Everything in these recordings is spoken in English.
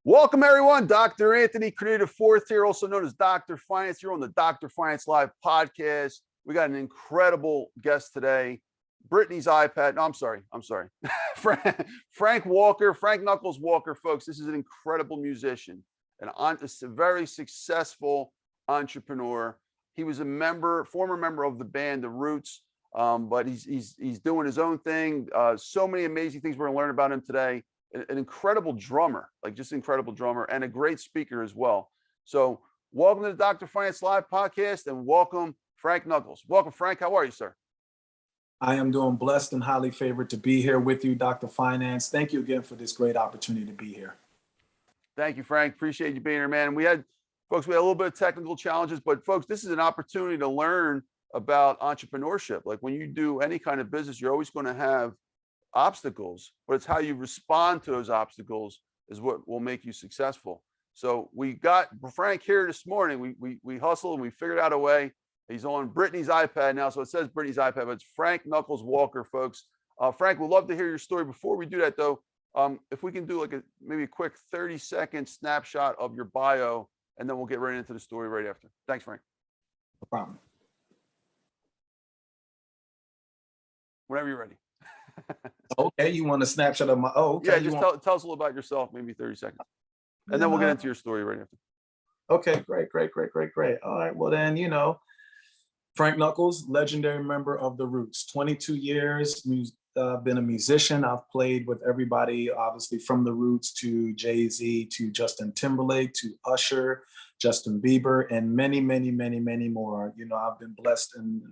Welcome, everyone. Dr. Anthony Criniti IV here, also known as Dr. Finance, here on the Dr. Finance Live podcast. We got an incredible guest today. Brittany's iPad. No, I'm sorry. Frank Walker, Frank Knuckles Walker, folks. This is an incredible musician, a very successful entrepreneur. He was a former member of the band The Roots, but he's doing his own thing. So many amazing things we're going to learn about him today. An incredible drummer, incredible drummer, and a great speaker as well. So welcome to the Dr. Finance Live podcast, and welcome Frank Knuckles. Welcome, Frank. How are you, sir? I am doing blessed and highly favored to be here with you, Dr. Finance. Thank you again for this great opportunity to be here. Thank you, Frank. Appreciate you being here, man. We had a little bit of technical challenges, but folks, this is an opportunity to learn about entrepreneurship. Like when you do any kind of business, you're always going to have obstacles, but it's how you respond to those obstacles is what will make you successful. So we got Frank here this morning. We hustled and we figured out a way. He's on Brittany's iPad now, so it says Brittany's iPad, but it's Frank Knuckles Walker, folks. Frank, we'd love to hear your story. Before we do that, though, if we can do maybe a quick 30-second snapshot of your bio, and then we'll get right into the story right after. Thanks, Frank. No problem. Whenever you're ready. Okay, you want a snapshot of my? Oh, okay. Yeah, just tell us a little about yourself, maybe 30 seconds, and then we'll get into your story right after. Okay, great. All right, well then, Frank Knuckles, legendary member of The Roots. 22 years, been a musician. I've played with everybody, obviously from The Roots to Jay-Z to Justin Timberlake to Usher, Justin Bieber, and many more. I've been blessed and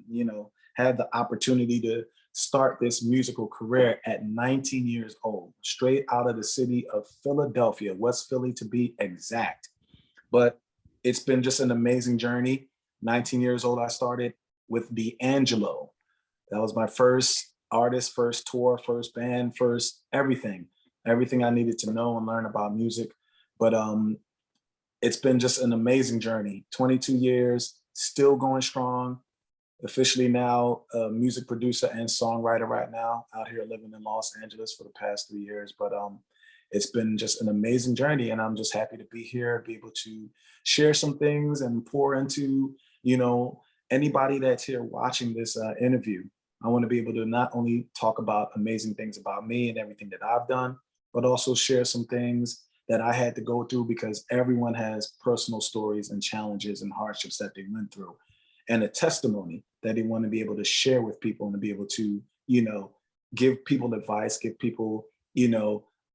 had the opportunity to start this musical career at 19 years old, straight out of the city of Philadelphia, West Philly to be exact. But it's been just an amazing journey. 19 years old, I started with D'Angelo. That was my first artist, first tour, first band, first everything I needed to know and learn about music. But it's been just an amazing journey. 22 years, still going strong. Officially now a music producer and songwriter right now, out here living in Los Angeles for the past 3 years. But it's been just an amazing journey, and I'm just happy to be here, be able to share some things and pour into, anybody that's here watching this interview. I want to be able to not only talk about amazing things about me and everything that I've done, but also share some things that I had to go through, because everyone has personal stories and challenges and hardships that they went through, and a testimony that they want to be able to share with people and to be able to, give people advice, give people,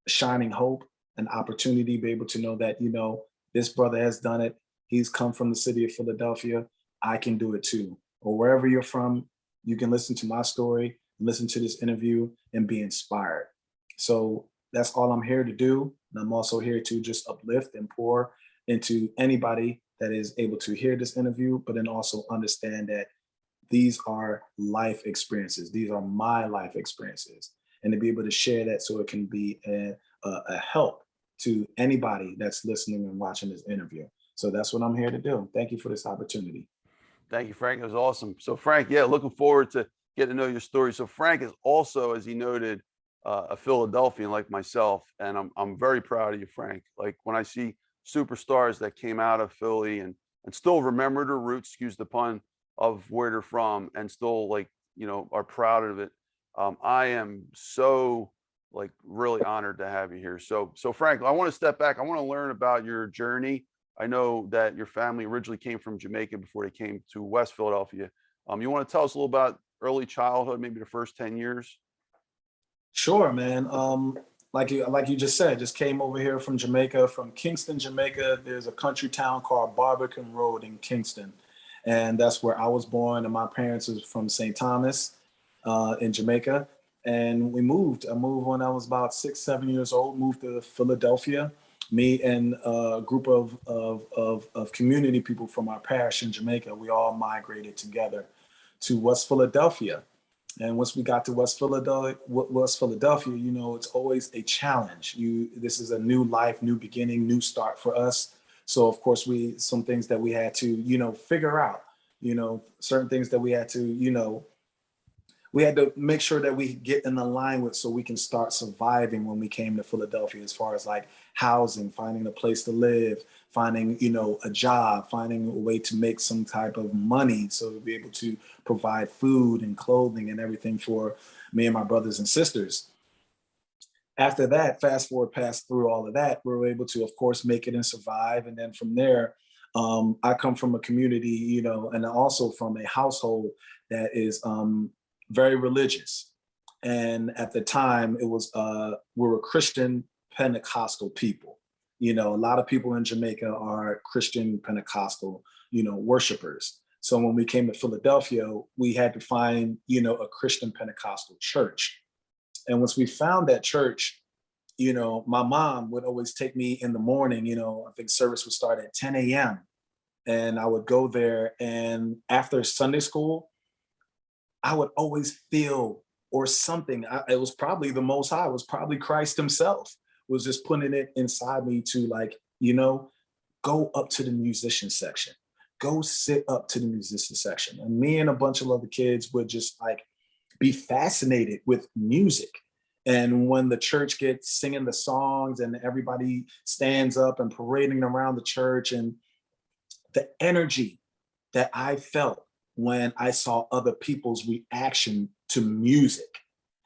shining hope, an opportunity, be able to know that, this brother has done it. He's come from the city of Philadelphia. I can do it too. Or wherever you're from, you can listen to my story, listen to this interview, and be inspired. So that's all I'm here to do. And I'm also here to just uplift and pour into anybody that is able to hear this interview, but then also understand that these are life experiences. These are my life experiences. And to be able to share that so it can be a help to anybody that's listening and watching this interview. So that's what I'm here to do. Thank you for this opportunity. Thank you, Frank. That was awesome. So Frank, looking forward to getting to know your story. So Frank is also, as he noted, a Philadelphian like myself. And I'm very proud of you, Frank. Like when I see superstars that came out of Philly and still remember their roots, excuse the pun, of where they're from, and still are proud of it. I am so really honored to have you here. So Frank, I want to step back. I want to learn about your journey. I know that your family originally came from Jamaica before they came to West Philadelphia. You want to tell us a little about early childhood, maybe the first 10 years? Sure, man. Like you just said, just came over here from Jamaica, from Kingston, Jamaica. There's a country town called Barbican Road in Kingston. And that's where I was born. And my parents was from St. Thomas in Jamaica. And I moved when I was about 6, 7 years old, moved to Philadelphia. Me and a group of community people from our parish in Jamaica, we all migrated together to West Philadelphia. And once we got to West Philadelphia, it's always a challenge. This is a new life, new beginning, new start for us. So of course, some things that we had to, figure out, certain things that we had to, we had to make sure that we get in alignment so we can start surviving when we came to Philadelphia, as far as like housing, finding a place to live, finding, you know, a job, finding a way to make some type of money so to be able to provide food and clothing and everything for me and my brothers and sisters. After that, fast forward past through all of that, we were able to, of course, make it and survive. And then from there, I come from a community, you know, and also from a household that is very religious. And at the time, it was we were Christian Pentecostal people. You know, a lot of people in Jamaica are Christian Pentecostal, you know, worshipers. So when we came to Philadelphia, we had to find, you know, a Christian Pentecostal church. And once we found that church, you know, my mom would always take me in the morning, you know, I think service would start at 10 a.m. And I would go there. And after Sunday school, I would always feel or something. It was probably the Most High, it was probably Christ himself, was just putting it inside me to, like, you know, go up to the musician section, go sit up to the musician section. And me and a bunch of other kids would just like be fascinated with music. And when the church gets singing the songs and everybody stands up and parading around the church, and the energy that I felt when I saw other people's reaction to music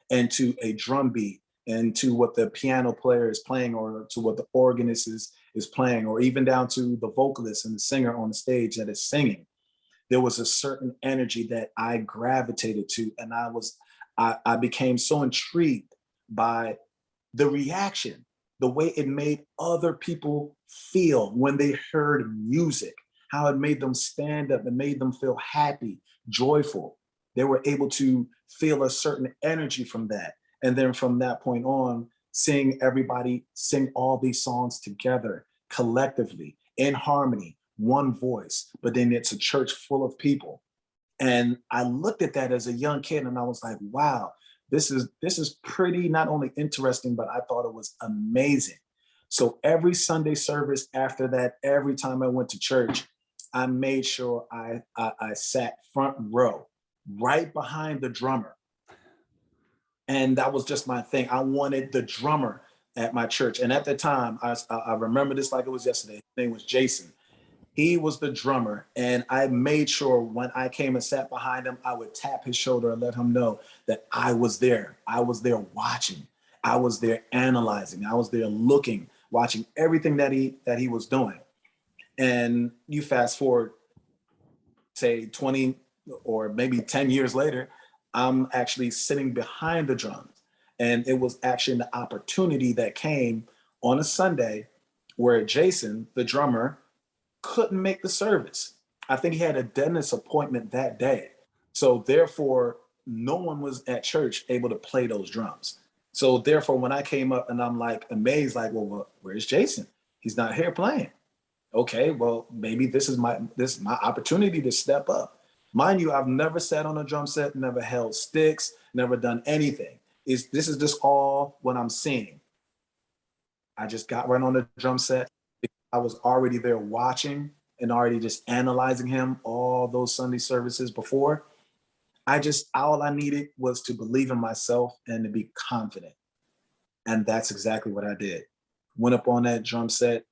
and to a drum beat and to what the piano player is playing, or to what the organist is playing, or even down to the vocalist and the singer on the stage that is singing, there was a certain energy that I gravitated to. And I became so intrigued by the reaction, the way it made other people feel when they heard music, how it made them stand up and made them feel happy, joyful. They were able to feel a certain energy from that. And then from that point on, seeing everybody sing all these songs together, collectively, in harmony, one voice, but then it's a church full of people. And I looked at that as a young kid and I was like, wow, this is pretty not only interesting, but I thought it was amazing. So every Sunday service after that, every time I went to church, I made sure I sat front row, right behind the drummer. And that was just my thing. I wanted the drummer at my church. And at the time, I remember this like it was yesterday. His name was Jason. He was the drummer. And I made sure when I came and sat behind him, I would tap his shoulder and let him know that I was there. I was there watching. I was there analyzing. I was there looking, watching everything that he was doing. And you fast forward, say 20 or maybe 10 years later, I'm actually sitting behind the drums. And it was actually an opportunity that came on a Sunday where Jason, the drummer, couldn't make the service. I think he had a dentist appointment that day. So therefore, no one was at church able to play those drums. So therefore, when I came up and I'm like amazed, like, well, where's Jason? He's not here playing. Okay, well, maybe this is my opportunity to step up. Mind you, I've never sat on a drum set, never held sticks, never done anything. This is just all what I'm seeing. I just got right on the drum set. I was already there watching and already just analyzing him all those Sunday services before. All I needed was to believe in myself and to be confident. And that's exactly what I did. Went up on that drum set.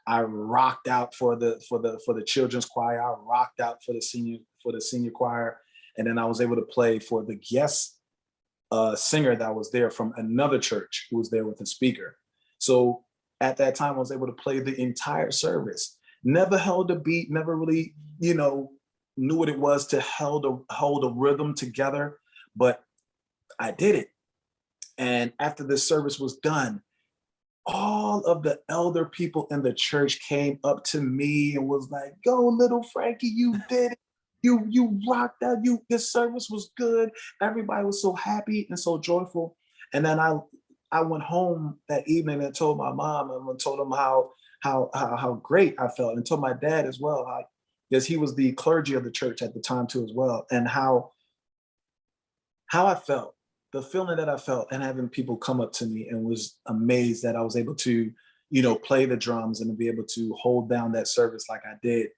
I rocked out for the children's choir. I rocked out for the senior choir, and then I was able to play for the guest singer that was there from another church who was there with a speaker. So at that time, I was able to play the entire service. Never held a beat. Never really, knew what it was to hold a rhythm together, but I did it. And after the service was done, all of the elder people in the church came up to me and was like, "Go, little Frankie, you did it. You rocked out. This service was good." Everybody was so happy and so joyful. And then I went home that evening and told my mom and told him how great I felt, and told my dad as well, because he was the clergy of the church at the time too as well, and how I felt. The feeling that I felt, and having people come up to me and was amazed that I was able to, play the drums and to be able to hold down that service like I did.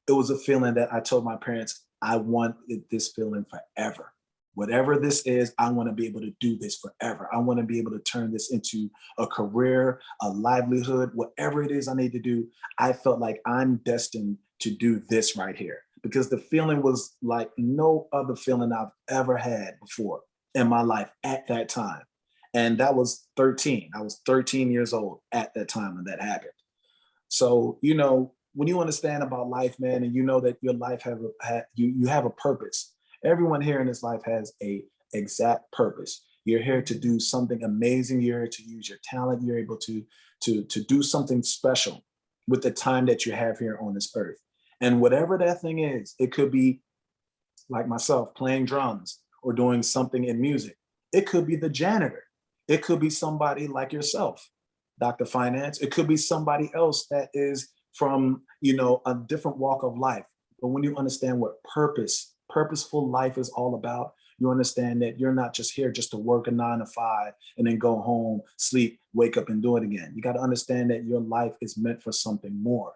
It was a feeling that I told my parents I wanted this feeling forever. Whatever this is, I want to be able to do this forever. I want to be able to turn this into a career, a livelihood, whatever it is I need to do. I felt like I'm destined to do this right here, because the feeling was like no other feeling I've ever had before in my life at that time. And that was 13. I was 13 years old at that time when that happened. So, you know, when you understand about life, man, and you know that your life you have a purpose. Everyone here in this life has a exact purpose. You're here to do something amazing. You're here to use your talent. You're able to do something special with the time that you have here on this earth. And whatever that thing is, it could be like myself playing drums or doing something in music. It could be the janitor. It could be somebody like yourself, Dr. Finance. It could be somebody else that is from, you know, a different walk of life. But when you understand what purposeful life is all about, you understand that you're not just here just to work a 9 to 5 and then go home, sleep, wake up and do it again. You got to understand that your life is meant for something more,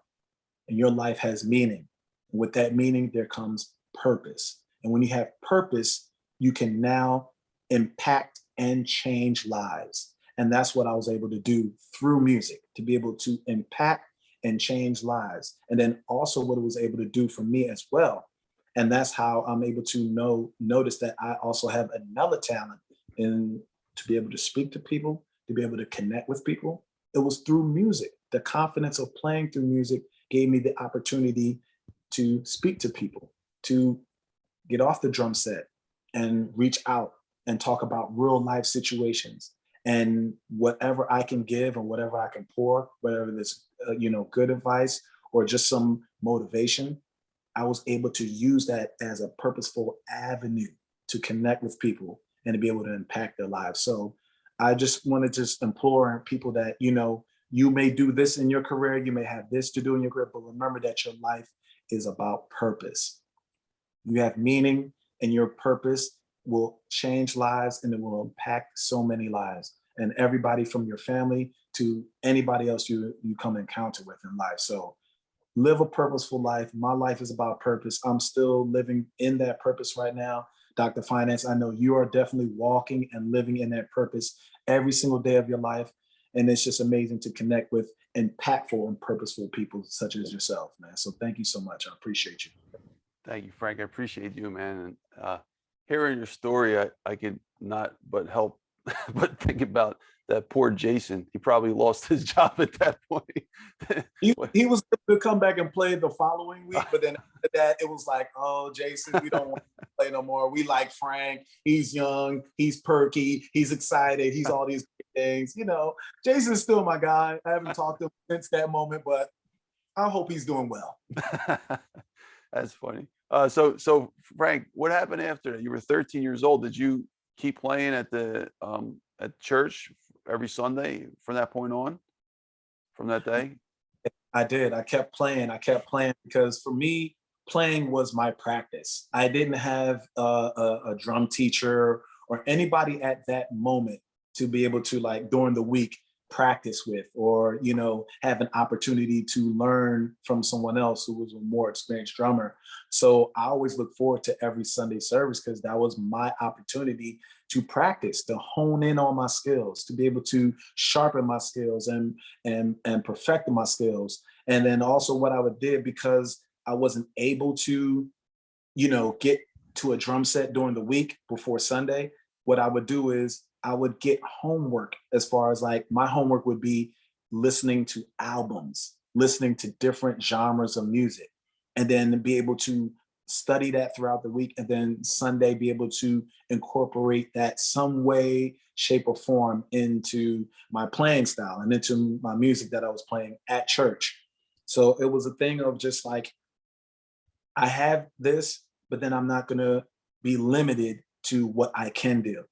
and your life has meaning. And with that meaning, there comes purpose. And when you have purpose, you can now impact and change lives. And that's what I was able to do through music, to be able to impact and change lives. And then also what it was able to do for me as well. And that's how I'm able to notice that I also have another talent in to be able to speak to people, to be able to connect with people. It was through music. The confidence of playing through music gave me the opportunity to speak to people, to get off the drum set and reach out and talk about real life situations. And whatever I can give and whatever I can pour, whether it's good advice or just some motivation, I was able to use that as a purposeful avenue to connect with people and to be able to impact their lives. So I just want to just implore people that, you may do this in your career, you may have this to do in your career, but remember that your life is about purpose. You have meaning, and your purpose will change lives and it will impact so many lives, and everybody from your family to anybody else you come encounter with in life. So live a purposeful life. My life is about purpose. I'm still living in that purpose right now. Dr. Finance, I know you are definitely walking and living in that purpose every single day of your life. And it's just amazing to connect with impactful and purposeful people such as yourself, man. So thank you so much. I appreciate you. Thank you, Frank. I appreciate you, man. And hearing your story, I could not but help but think about that poor Jason. He probably lost his job at that point. He was able to come back and play the following week, but then after that, it was like, oh, Jason, we don't want to play no more. We like Frank. He's young. He's perky. He's excited. He's all these things. Jason's still my guy. I haven't talked to him since that moment, but I hope he's doing well. That's funny. So Frank, what happened after that? You were 13 years old. Did you keep playing at church every Sunday from that point on, from that day? I did. I kept playing because for me, playing was my practice. I didn't have a drum teacher or anybody at that moment to be able to, like, during the week practice with, or have an opportunity to learn from someone else who was a more experienced drummer. So I always look forward to every Sunday service because that was my opportunity to practice, to hone in on my skills, to be able to sharpen my skills and perfect my skills. And then also what I would do, because I wasn't able to get to a drum set during the week before Sunday, what I would do is I would get homework. As far as, like, my homework would be listening to albums, listening to different genres of music, and then be able to study that throughout the week. And then Sunday, be able to incorporate that some way, shape, or form into my playing style and into my music that I was playing at church. So it was a thing of just like, I have this, but then I'm not going to be limited to what I can do.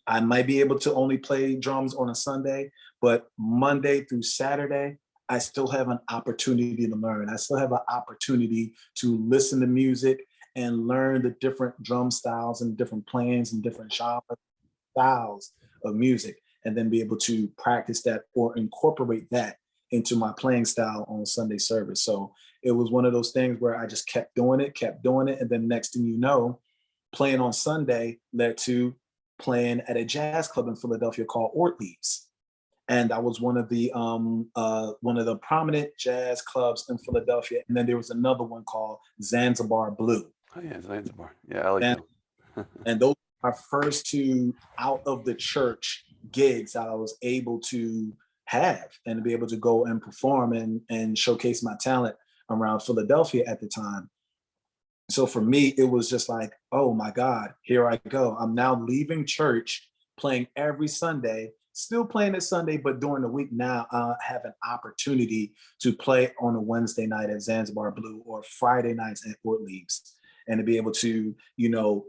I might be able to only play drums on a Sunday, but Monday through Saturday, I still have an opportunity to learn. I still have an opportunity to listen to music and learn the different drum styles and different playings and different genre styles of music, and then be able to practice that or incorporate that into my playing style on Sunday service. So it was one of those things where I just kept doing it. And then next thing you know, playing on Sunday led to playing at a jazz club in Philadelphia called Ortlieb's. And that was one of the prominent jazz clubs in Philadelphia. And then there was another one called Zanzibar Blue. Oh yeah, Zanzibar. Yeah, I like And, them. and those are first two out of the church gigs that I was able to have and to be able to go and perform and showcase my talent around Philadelphia at the time. So for me, it was just like, oh my God, here I go. I'm now leaving church, playing every Sunday, still playing it Sunday, but during the week now I have an opportunity to play on a Wednesday night at Zanzibar Blue or Friday nights at Fort Leaves, and to be able to,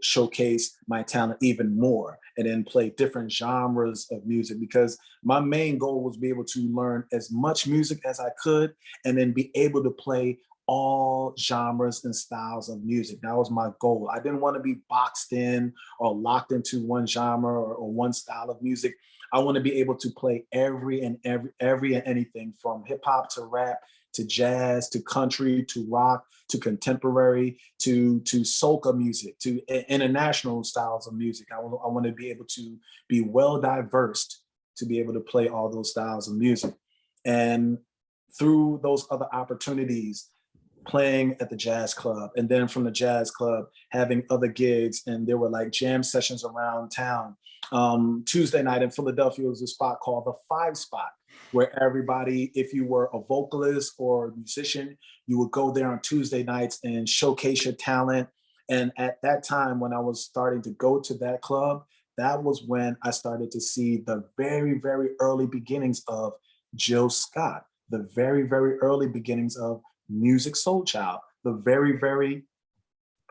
showcase my talent even more and then play different genres of music, because my main goal was to be able to learn as much music as I could and then be able to play all genres and styles of music. That was my goal. I didn't want to be boxed in or locked into one genre or one style of music. I want to be able to play every and anything from hip hop to rap to jazz to country to rock to contemporary to soca music to international styles of music. I want to be able to be well diverse to be able to play all those styles of music. And through those other opportunities, playing at the jazz club, and then from the jazz club having other gigs, and there were like jam sessions around town. Tuesday night in Philadelphia was a spot called the Five Spot, where everybody, if you were a vocalist or a musician, you would go there on Tuesday nights and showcase your talent. And at that time, when I was starting to go to that club, that was when I started to see the very, very early beginnings of Jill Scott, the very, very early beginnings of Music Soul Child, the very, very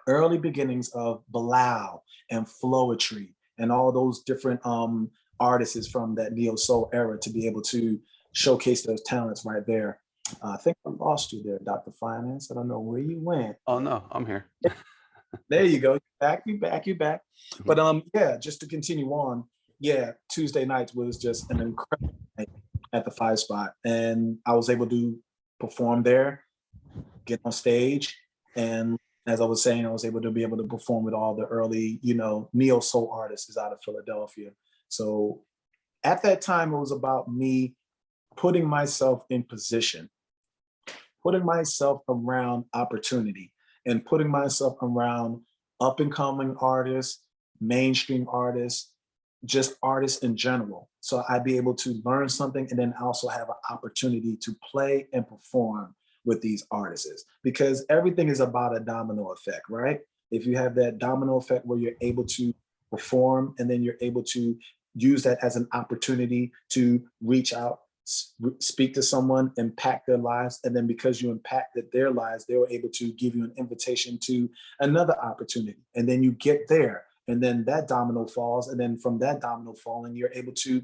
early beginnings of Bilal and Floetry and all those different artists from that neo soul era, to be able to showcase those talents right there. I think I lost you there, Dr. Finance. I don't know where you went. Oh no, I'm here. There you go. You back. But yeah, just to continue on, yeah, Tuesday nights was just an incredible night at the Five Spot. And I was able to perform there, get on stage, and as I was saying, I was able to perform with all the early, neo soul artists out of Philadelphia. So at that time, it was about me putting myself in position, putting myself around opportunity, and putting myself around up and coming artists, mainstream artists, just artists in general. So I'd be able to learn something and then also have an opportunity to play and perform with these artists, because everything is about a domino effect, right? If you have that domino effect where you're able to perform and then you're able to use that as an opportunity to reach out, speak to someone, impact their lives, and then because you impacted their lives, they were able to give you an invitation to another opportunity. And then you get there, and then that domino falls, and then from that domino falling, you're able to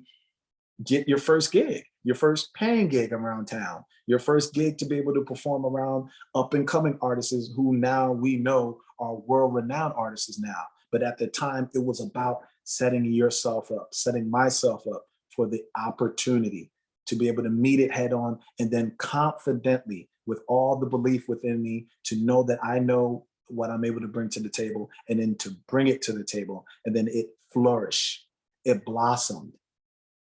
get your first gig, your first paying gig around town, your first gig to be able to perform around up and coming artists who now we know are world renowned artists now. But at the time, it was about setting yourself up, setting myself up for the opportunity to be able to meet it head on, and then confidently, with all the belief within me, to know that I know what I'm able to bring to the table, and then to bring it to the table. And then it flourished, it blossomed.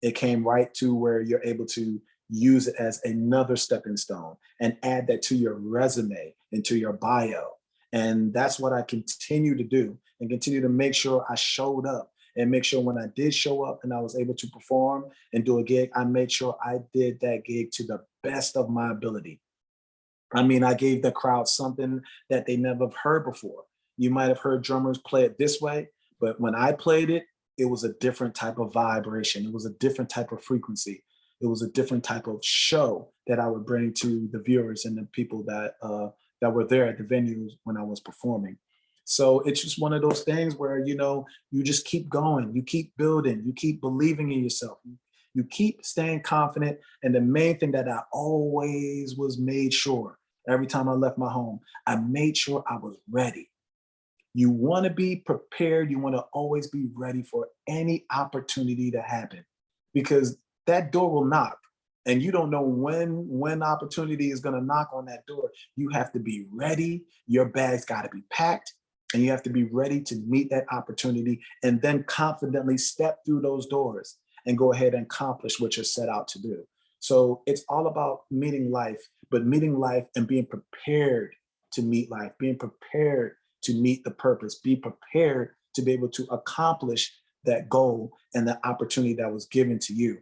It came right to where you're able to use it as another stepping stone and add that to your resume and to your bio. And that's what I continue to do, and continue to make sure I showed up, and make sure when I did show up and I was able to perform and do a gig, I made sure I did that gig to the best of my ability. I mean, I gave the crowd something that they never have heard before. You might have heard drummers play it this way, but when I played it, it was a different type of vibration. It was a different type of frequency. It was a different type of show that I would bring to the viewers and the people that were there at the venues when I was performing. So it's just one of those things where, you just keep going, you keep building, you keep believing in yourself, you keep staying confident. And the main thing that I always was made sure, every time I left my home, I made sure I was ready. You want to be prepared. You want to always be ready for any opportunity to happen, because that door will knock and you don't know when opportunity is going to knock on that door. You have to be ready. Your bag's got to be packed. And you have to be ready to meet that opportunity and then confidently step through those doors and go ahead and accomplish what you're set out to do. So it's all about meeting life, but meeting life and being prepared to meet life, being prepared to meet the purpose, be prepared to be able to accomplish that goal and the opportunity that was given to you.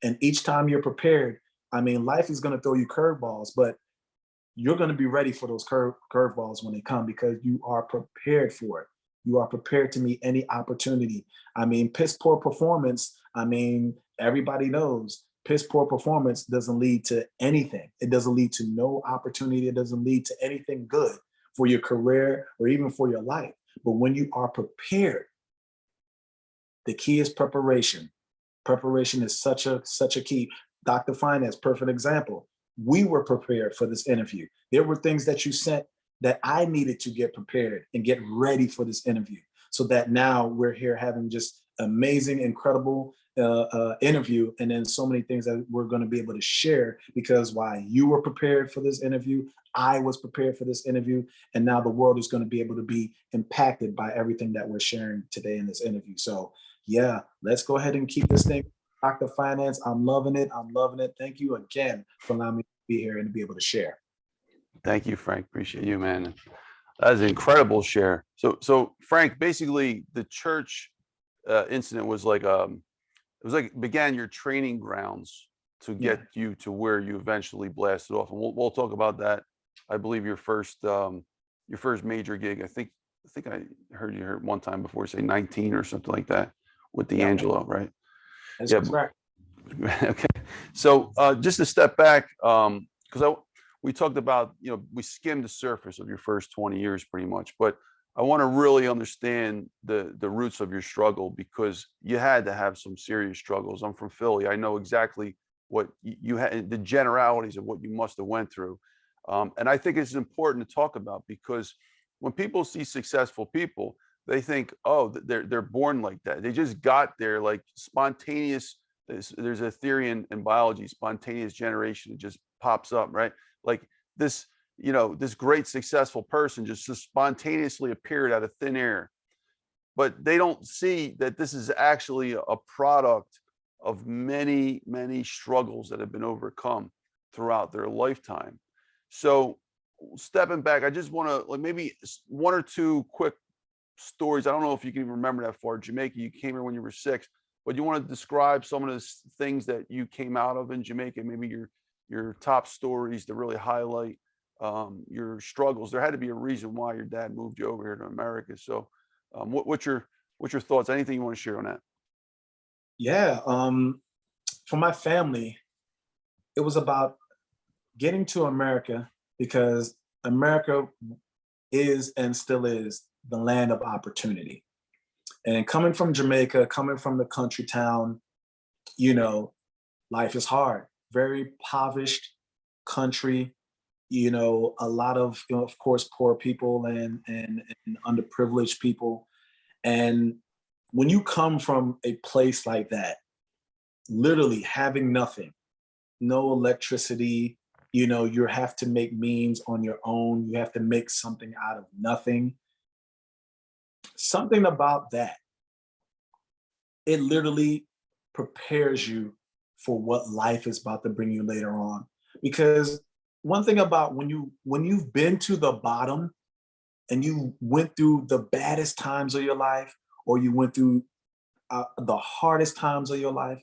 And each time you're prepared, I mean, life is going to throw you curveballs, but you're going to be ready for those curveballs when they come because you are prepared for it. You are prepared to meet any opportunity. I mean, piss poor performance. I mean, everybody knows piss poor performance doesn't lead to anything. It doesn't lead to no opportunity. It doesn't lead to anything good for your career or even for your life. But when you are prepared, the key is preparation. Preparation is such a key. Dr. Finance, perfect example. We were prepared for this interview. There were things that you sent that I needed to get prepared and get ready for this interview, so that now we're here having just amazing, incredible interview, and then so many things that we're going to be able to share because why you were prepared for this interview, I was prepared for this interview, and now the world is going to be able to be impacted by everything that we're sharing today in this interview. So yeah, let's go ahead and keep this thing. Dr. Finance, I'm loving it. I'm loving it. Thank you again for allowing me to be here and to be able to share. Thank you, Frank. Appreciate you, man. That was an incredible share. So Frank, basically the church incident was like it was like began your training grounds to get you to where you eventually blasted off, and we'll talk about that. I believe your first major gig. I think I heard you one time before say 19 or something like that with D'Angelo, right? That's correct. Okay. So just to step back, because we talked about, we skimmed the surface of your first 20 years pretty much, but I want to really understand the roots of your struggle because you had to have some serious struggles. I'm from Philly. I know exactly what you had, the generalities of what you must have went through. And I think it's important to talk about because when people see successful people, they think, oh, they're born like that. They just got there, like spontaneous. There's a theory in biology, spontaneous generation. It just pops up, right? Like this, this great successful person just spontaneously appeared out of thin air. But they don't see that this is actually a product of many, many struggles that have been overcome throughout their lifetime. So stepping back, I just want to maybe one or two quick stories. I don't know if you can even remember that far. Jamaica, you came here when you were 6, but you want to describe some of the things that you came out of in Jamaica, maybe your top stories to really highlight your struggles. There had to be a reason why your dad moved you over here to America. So what's your thoughts? Anything you want to share on that? Yeah. For my family, it was about getting to America because America is and still is the land of opportunity. And coming from Jamaica, coming from the country town, life is hard. Very impoverished country, a lot of, of course, poor people and underprivileged people. And when you come from a place like that, literally having nothing, no electricity, you have to make means on your own. You have to make something out of nothing. Something about that, it literally prepares you for what life is about to bring you later on. Because one thing about when you've been to the bottom and you went through the baddest times of your life, or you went through the hardest times of your life,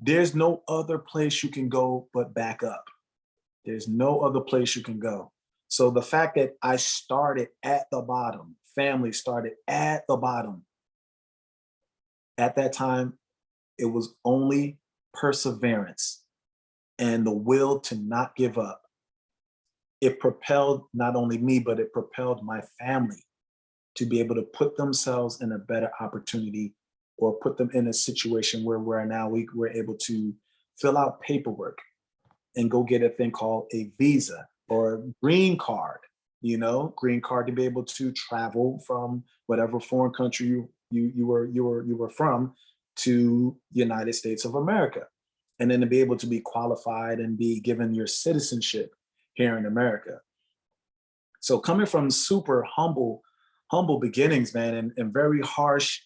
there's no other place you can go but back up. There's no other place you can go. So the fact that I started at the bottom, family started at the bottom, at that time, it was only perseverance and the will to not give up. It propelled not only me, but it propelled my family to be able to put themselves in a better opportunity or put them in a situation where we're now, we're able to fill out paperwork and go get a thing called a visa or green card, green card to be able to travel from whatever foreign country you were from to the United States of America. And then to be able to be qualified and be given your citizenship here in America. So coming from super humble humble beginnings, man, and very harsh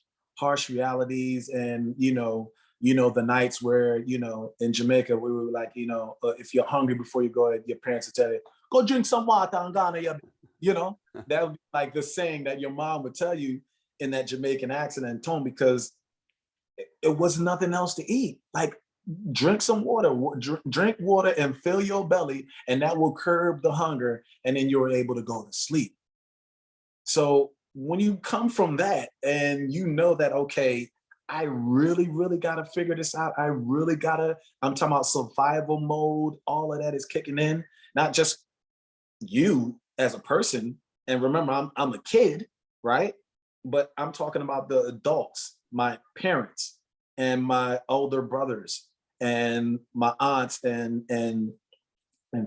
realities. And the nights where in Jamaica we were like, if you're hungry before you go, your parents would tell you, go drink some water and Ghana, that would be like the saying that your mom would tell you in that Jamaican accent and tone, because it was nothing else to eat. Like, drink some water, drink water and fill your belly, and that will curb the hunger, and then you're able to go to sleep. So when you come from that and you know that, okay, I really, really got to figure this out. I'm talking about survival mode. All of that is kicking in, not just you as a person. And remember, I'm a kid, right? But I'm talking about the adults, my parents and my older brothers and my aunts and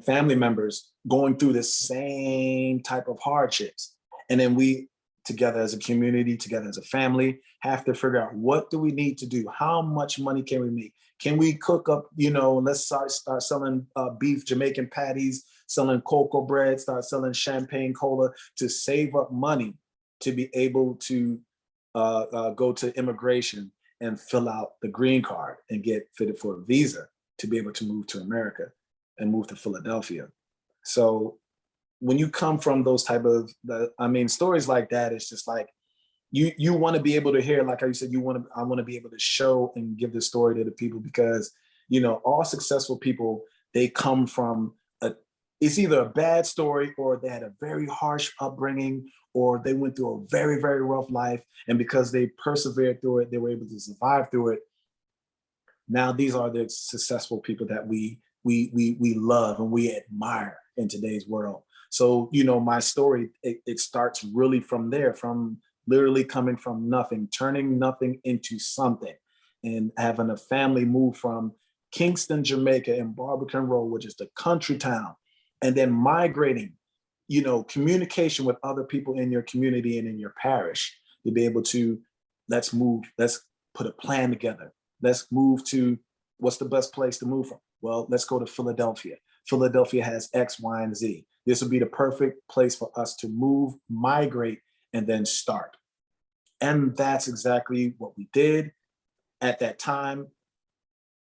family members going through the same type of hardships. And then we, together as a community, together as a family, have to figure out, what do we need to do? How much money can we make? Can we cook up, let's start selling beef Jamaican patties, selling cocoa bread, start selling champagne cola to save up money to be able to go to immigration and fill out the green card and get fitted for a visa to be able to move to America and move to Philadelphia. So when you come from those type of, stories like that, it's just like, you want to be able to hear, like you said, I want to be able to show and give this story to the people, because, all successful people, they come from it's either a bad story, or they had a very harsh upbringing, or they went through a very, very rough life. And because they persevered through it, they were able to survive through it. Now, these are the successful people that we love and we admire in today's world. So, my story, it starts really from there, from literally coming from nothing, turning nothing into something, and having a family move from Kingston, Jamaica, and Barbican Road, which is the country town, and then migrating, communication with other people in your community and in your parish to be able to, let's put a plan together. Let's move to, what's the best place to move from? Well, let's go to Philadelphia. Philadelphia has X, Y, and Z. This would be the perfect place for us to move, migrate, and then start. And that's exactly what we did. At that time,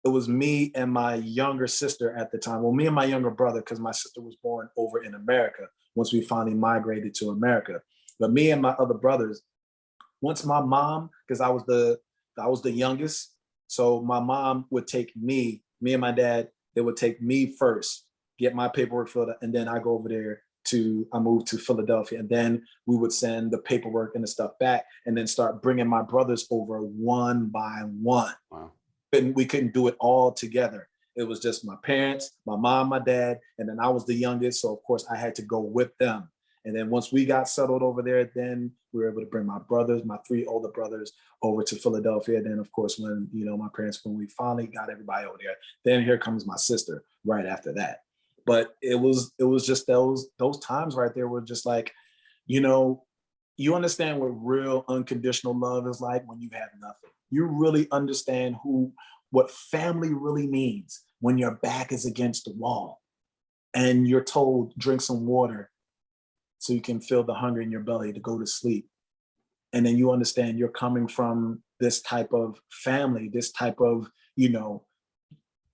it was me and my younger sister at the time. Well, me and my younger brother, because my sister was born over in America once we finally migrated to America. But me and my other brothers, once my mom, because I was the youngest, so my mom would take me and my dad, they would take me first, get my paperwork filled out, and then I go over there I moved to Philadelphia, and then we would send the paperwork and the stuff back, and then start bringing my brothers over one by one. Wow. We couldn't do it all together. It was just my parents, my mom, my dad, and then I was the youngest, so of course I had to go with them. And then once we got settled over there, then we were able to bring my brothers, my three older brothers, over to Philadelphia. Then, of course, when my parents, when we finally got everybody over there, then here comes my sister right after that. But it was just those times right there were just like, you understand what real unconditional love is like when you have nothing. You really understand what family really means when your back is against the wall and you're told, drink some water so you can feel the hunger in your belly to go to sleep. And then you understand you're coming from this type of family, this type of,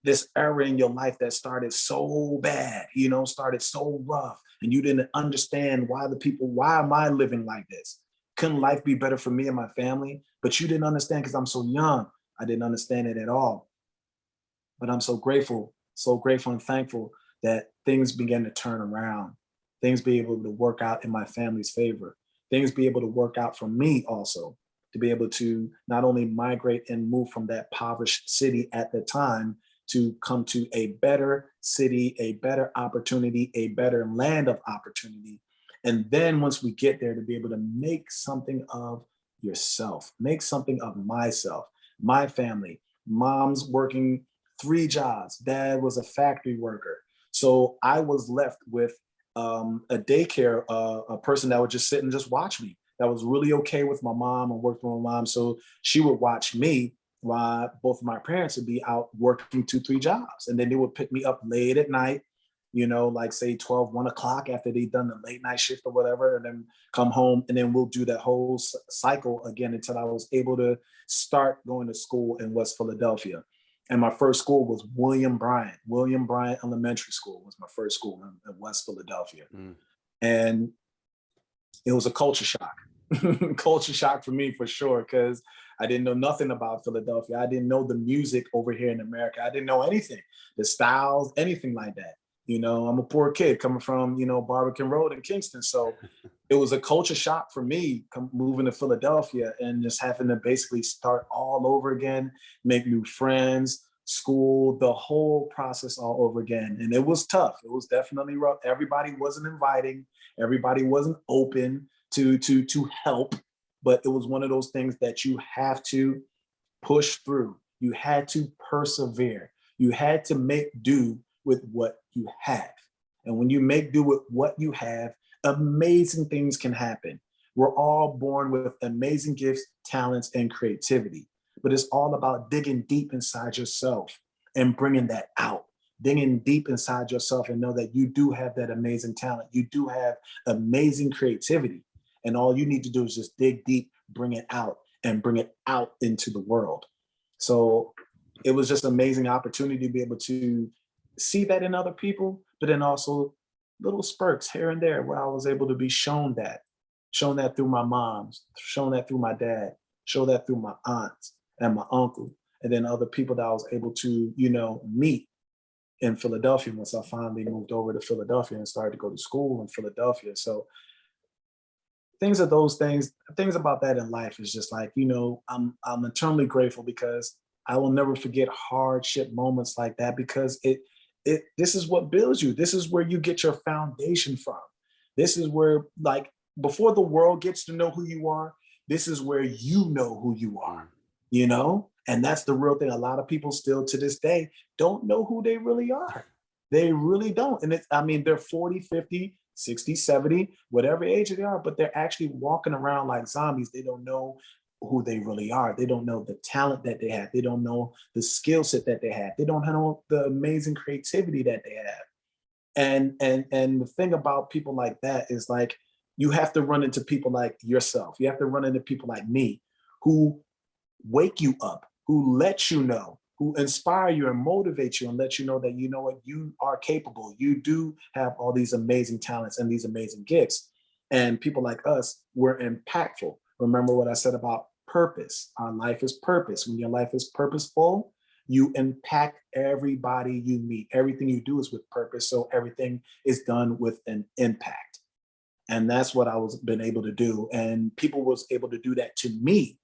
this era in your life that started so bad, started so rough, and you didn't understand why am I living like this? Couldn't life be better for me and my family? But you didn't understand because I'm so young. I didn't understand it at all. But I'm so grateful and thankful that things began to turn around. Things be able to work out in my family's favor. Things be able to work out for me also, to be able to not only migrate and move from that impoverished city at the time to come to a better city, a better opportunity, a better land of opportunity. And then once we get there, to be able to make something of yourself, make something of myself, my family. Mom's working 3 jobs. Dad was a factory worker. So I was left with a daycare, a person that would just sit and just watch me. That was really okay with my mom and worked with my mom. So she would watch me while both of my parents would be out working 2, 3 jobs. And then they would pick me up late at night, like say 12, 1 o'clock after they've done the late night shift or whatever, and then come home, and then we'll do that whole cycle again until I was able to start going to school in West Philadelphia. And my first school was William Bryant Elementary School was my first school in West Philadelphia. And it was a culture shock. Culture shock for me, for sure, because I didn't know nothing about Philadelphia. I didn't know the music over here in America. I didn't know anything, the styles, anything like that. I'm a poor kid coming from, Barbican Road in Kingston. So it was a culture shock for me moving to Philadelphia and just having to basically start all over again, make new friends, school, the whole process all over again. And it was tough. It was definitely rough. Everybody wasn't inviting. Everybody wasn't open to help. But it was one of those things that you have to push through. You had to persevere. You had to make do with what you have. And when you make do with what you have, amazing things can happen. We're all born with amazing gifts, talents, and creativity. But it's all about digging deep inside yourself and bringing that out. Digging deep inside yourself and know that you do have that amazing talent. You do have amazing creativity. And all you need to do is just dig deep, bring it out, and bring it out into the world. So it was just an amazing opportunity to be able to see that in other people, but then also little spurts here and there where I was able to be shown that through my moms, shown that through my dad, show that through my aunts and my uncle, and then other people that I was able to, meet in Philadelphia once I finally moved over to Philadelphia and started to go to school in Philadelphia. So things about that in life is just like, I'm eternally grateful because I will never forget hardship moments like that, because this is what builds you. This is where you get your foundation from. This is where, like, before the world gets to know who you are, this is where you know who you are, And that's the real thing. A lot of people still to this day don't know who they really are. They really don't. And they're 40, 50, 60, 70, whatever age they are, but they're actually walking around like zombies. They don't know who they really are. They don't know the talent that they have. They don't know the skill set that they have. They don't know the amazing creativity that they have. And the thing about people like that is, like, you have to run into people like yourself. You have to run into people like me who wake you up, who let you know, who inspire you and motivate you and let you know that, you know what, you are capable. You do have all these amazing talents and these amazing gifts. And people like us, we're impactful. Remember what I said about purpose. Our life is purpose. When your life is purposeful, you impact everybody you meet. Everything you do is with purpose. So everything is done with an impact. And that's what I was been able to do. And people was able to do that to me.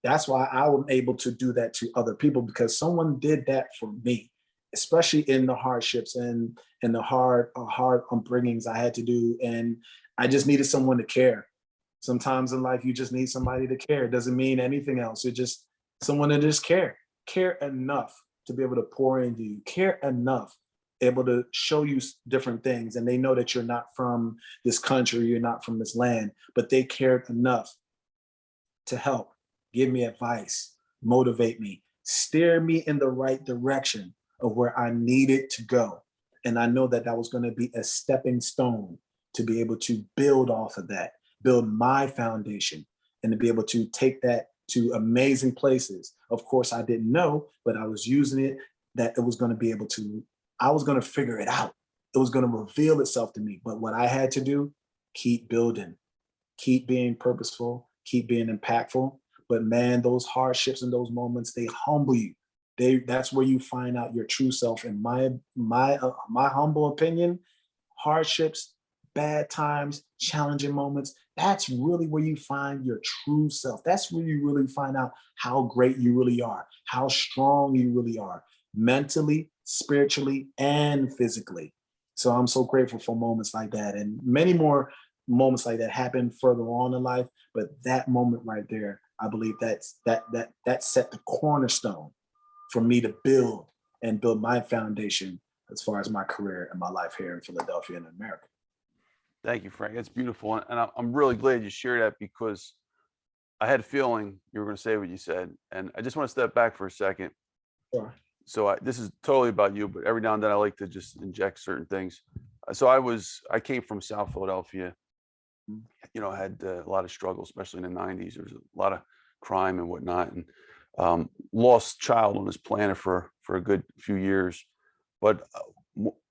That's why I was able to do that to other people, because someone did that for me, especially in the hardships and the hard upbringings I had to do. And I just needed someone to care. Sometimes in life, you just need somebody to care. It doesn't mean anything else. It's just someone to just care enough to be able to pour into you, care enough, able to show you different things. And they know that you're not from this country, you're not from this land, but they cared enough to help, give me advice, motivate me, steer me in the right direction of where I needed to go. And I know that that was going to be a stepping stone to be able to build off of that, build my foundation, and to be able to take that to amazing places. Of course, I didn't know, but I was using it, that it was going to be able to, I was going to figure it out. It was going to reveal itself to me. But what I had to do, keep building, keep being purposeful, keep being impactful. But man, those hardships and those moments, they humble you. That's where you find out your true self. In my humble opinion, hardships, bad times, challenging moments, that's really where you find your true self. That's where you really find out how great you really are, how strong you really are, mentally, spiritually, and physically. So I'm so grateful for moments like that, and many more moments like that happen further on in life. But that moment right there, I believe that set the cornerstone for me to build my foundation as far as my career and my life here in Philadelphia and America. Thank you, Frank. That's beautiful. And I'm really glad you shared that, because I had a feeling you were going to say what you said. And I just want to step back for a second. Sure. So this is totally about you, but every now and then I like to just inject certain things. so I came from South Philadelphia, had a lot of struggle, especially in the 90s. There was a lot of crime and whatnot, and lost child on this planet for a good few years. But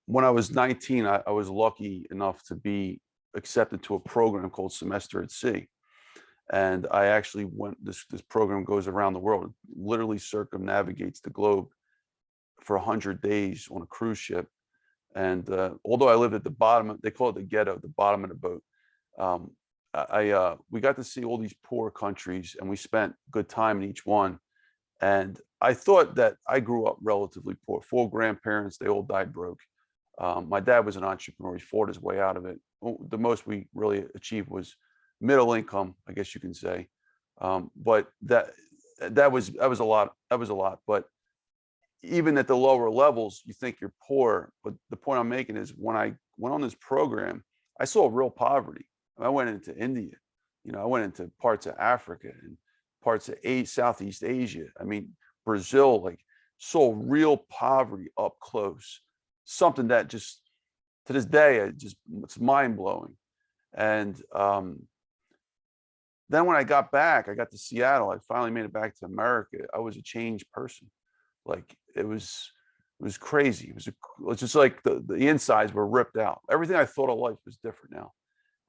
when I was 19, I was lucky enough to be accepted to a program called Semester at Sea. And I actually this program goes around the world. It literally circumnavigates the globe for 100 days on a cruise ship. And although I lived at the bottom, they call it the ghetto, the bottom of the boat. We got to see all these poor countries, and we spent good time in each one. And I thought that I grew up relatively poor. 4 grandparents, they all died broke. My dad was an entrepreneur. He fought his way out of it. The most we really achieved was middle income, I guess you can say. But that was a lot. That was a lot. But even at the lower levels, you think you're poor. But the point I'm making is when I went on this program, I saw real poverty. I went into India, I went into parts of Africa and parts of Southeast Asia. I mean, Brazil, like, saw real poverty up close. Something that just to this day, it's mind blowing. And then when I got back, I got to Seattle. I finally made it back to America. I was a changed person. Like, it was crazy. It was just like the insides were ripped out. Everything I thought of life was different now.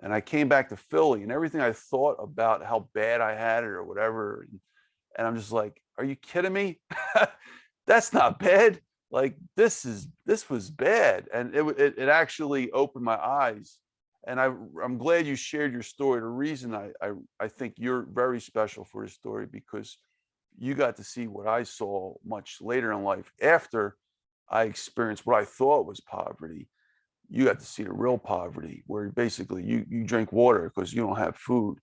And I came back to Philly, and everything I thought about how bad I had it or whatever. And I'm just like, are you kidding me? That's not bad. Like, this was bad. And it actually opened my eyes. And I'm glad you shared your story. The reason I think you're very special for this story, because you got to see what I saw much later in life after I experienced what I thought was poverty. You got to see the real poverty, where basically you drink water because you don't have food.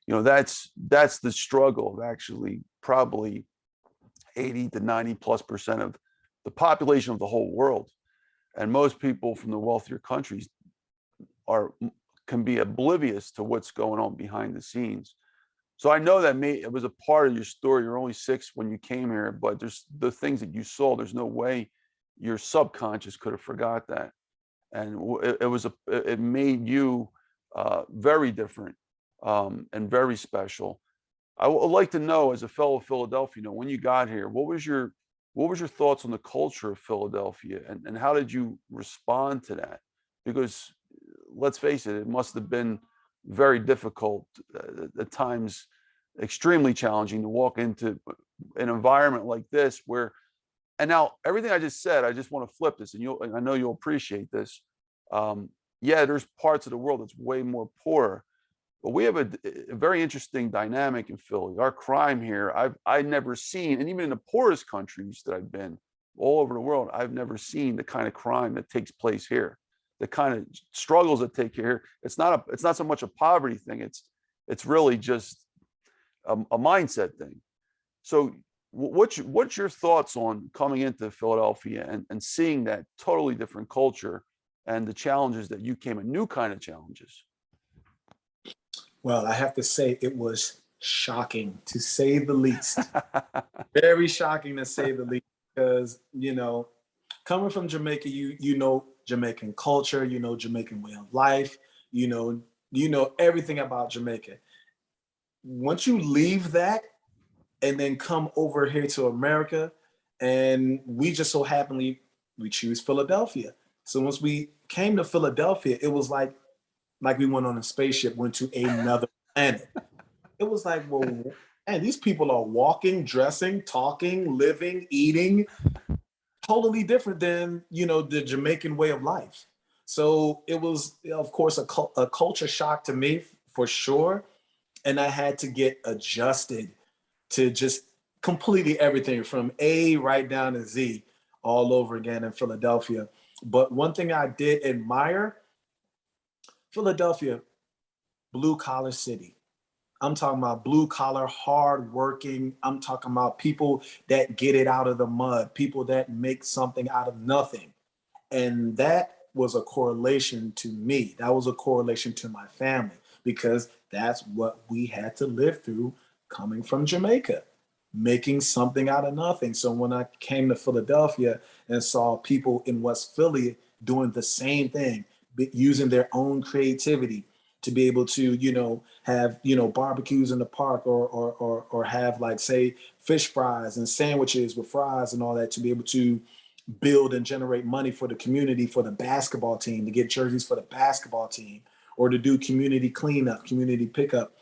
That's the struggle of actually probably 80 to 90+% of the population of the whole world. And most people from the wealthier countries can be oblivious to what's going on behind the scenes. So I know that it was a part of your story. You're only 6 when you came here, but there's the things that you saw. There's no way your subconscious could have forgot that. And it made you very different and very special. I would like to know, as a fellow Philadelphian, when you got here, what was your thoughts on the culture of Philadelphia, and how did you respond to that? Because let's face it, it must have been very difficult at times, extremely challenging to walk into an environment like this where. And now everything I just said, I just want to flip this, and I know you'll appreciate this. Yeah, there's parts of the world that's way more poor, but we have a very interesting dynamic in Philly. Our crime here, I've never seen, and even in the poorest countries that I've been all over the world, I've never seen the kind of crime that takes place here, the kind of struggles that take here. It's not so much a poverty thing. It's really just a mindset thing. So what's your thoughts on coming into Philadelphia and seeing that totally different culture and the challenges that you came, a new kind of challenges? Well, I have to say it was shocking, to say the least. Very shocking, to say the least, because, coming from Jamaica, you know Jamaican culture, Jamaican way of life, you know everything about Jamaica. Once you leave that and then come over here to America, and we just so happenly we choose Philadelphia. So once we came to Philadelphia, it was like we went on a spaceship, went to another planet. It was like, well, man, these people are walking, dressing, talking, living, eating, totally different than, the Jamaican way of life. So it was, of course, a culture shock to me, for sure. And I had to get adjusted to just completely everything from A right down to Z all over again in Philadelphia. But one thing I did admire, Philadelphia, blue collar city. I'm talking about blue collar, hard working. I'm talking about people that get it out of the mud, people that make something out of nothing. And that was a correlation to me. That was a correlation to my family, because that's what we had to live through coming from Jamaica, making something out of nothing. So when I came to Philadelphia and saw people in West Philly doing the same thing, using their own creativity to be able to, have, barbecues in the park, or have, like, say, fish fries and sandwiches with fries and all that, to be able to build and generate money for the community, for the basketball team, to get jerseys for the basketball team, or to do community cleanup, community pickup.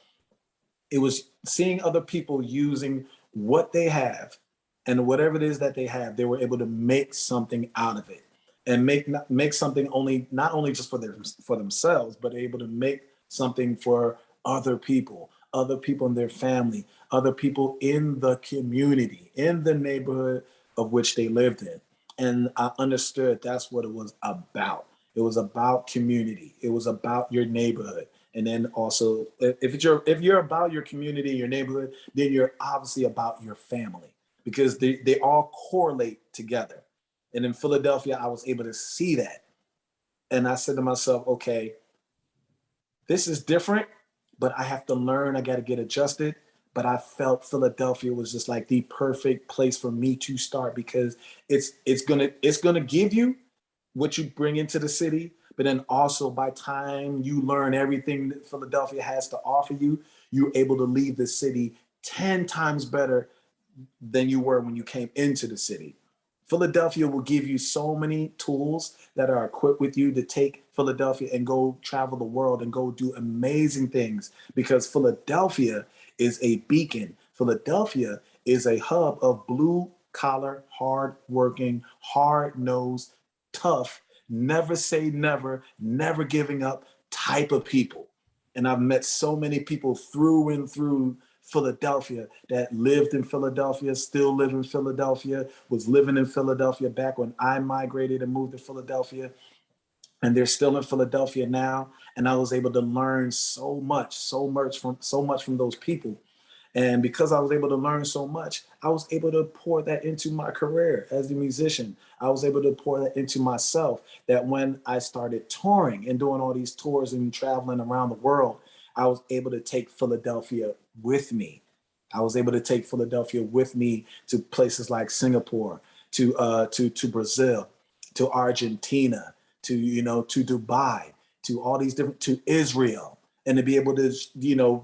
It was seeing other people using what they have, and whatever it is that they have, they were able to make something out of it, and make something not only just for themselves, but able to make something for other people in their family, other people in the community, in the neighborhood of which they lived in. And I understood that's what it was about. It was about community. It was about your neighborhood. And then also, if you're about your community, your neighborhood, then you're obviously about your family, because they all correlate together. And in Philadelphia, I was able to see that. And I said to myself, okay, this is different, but I have to learn. I got to get adjusted. But I felt Philadelphia was just like the perfect place for me to start, because it's gonna give you what you bring into the city, but then also, by time you learn everything that Philadelphia has to offer you, you're able to leave the city 10 times better than you were when you came into the city. Philadelphia will give you so many tools that are equipped with you to take Philadelphia and go travel the world and go do amazing things, because Philadelphia is a beacon. Philadelphia is a hub of blue collar, hard working, hard nosed, tough, never say never, never giving up type of people. And I've met so many people through and through Philadelphia that lived in Philadelphia, still live in Philadelphia, was living in Philadelphia back when I migrated and moved to Philadelphia. And they're still in Philadelphia now. And I was able to learn so much from those people. And because I was able to learn so much, I was able to pour that into my career as a musician. I was able to pour that into myself, that when I started touring and doing all these tours and traveling around the world, I was able to take Philadelphia with me. I was able to take Philadelphia with me to places like Singapore, to Brazil, to Argentina, to Dubai, to all these different, to Israel, and to be able to,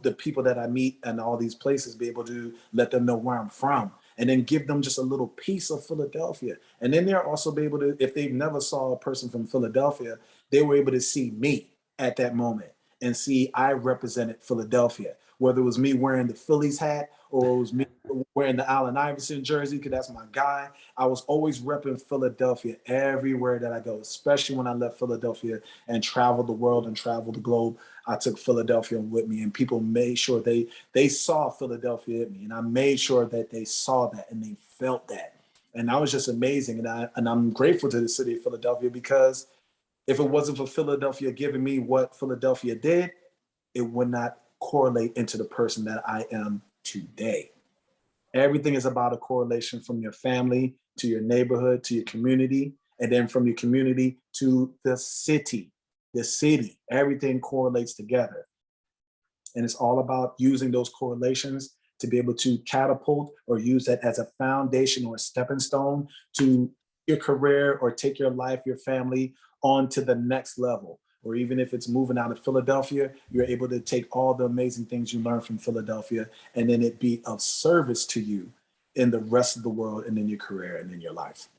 the people that I meet in all these places, be able to let them know where I'm from, and then give them just a little piece of Philadelphia. And then they're also be able to, if they've never saw a person from Philadelphia, they were able to see me at that moment and see I represented Philadelphia, whether it was me wearing the Phillies hat or it was me wearing the Allen Iverson jersey, because that's my guy. I was always repping Philadelphia everywhere that I go, especially when I left Philadelphia and traveled the world and traveled the globe. I took Philadelphia with me, and people made sure they saw Philadelphia in me, and I made sure that they saw that and they felt that. And that was just amazing. And I'm grateful to the city of Philadelphia, because if it wasn't for Philadelphia giving me what Philadelphia did, it would not correlate into the person that I am today. Everything is about a correlation from your family to your neighborhood to your community, and then from your community to the city. The city, everything correlates together. And it's all about using those correlations to be able to catapult or use that as a foundation or a stepping stone to your career, or take your life, your family on to the next level. Or even if it's moving out of Philadelphia, you're able to take all the amazing things you learn from Philadelphia, and then it be of service to you in the rest of the world, and in your career and in your life.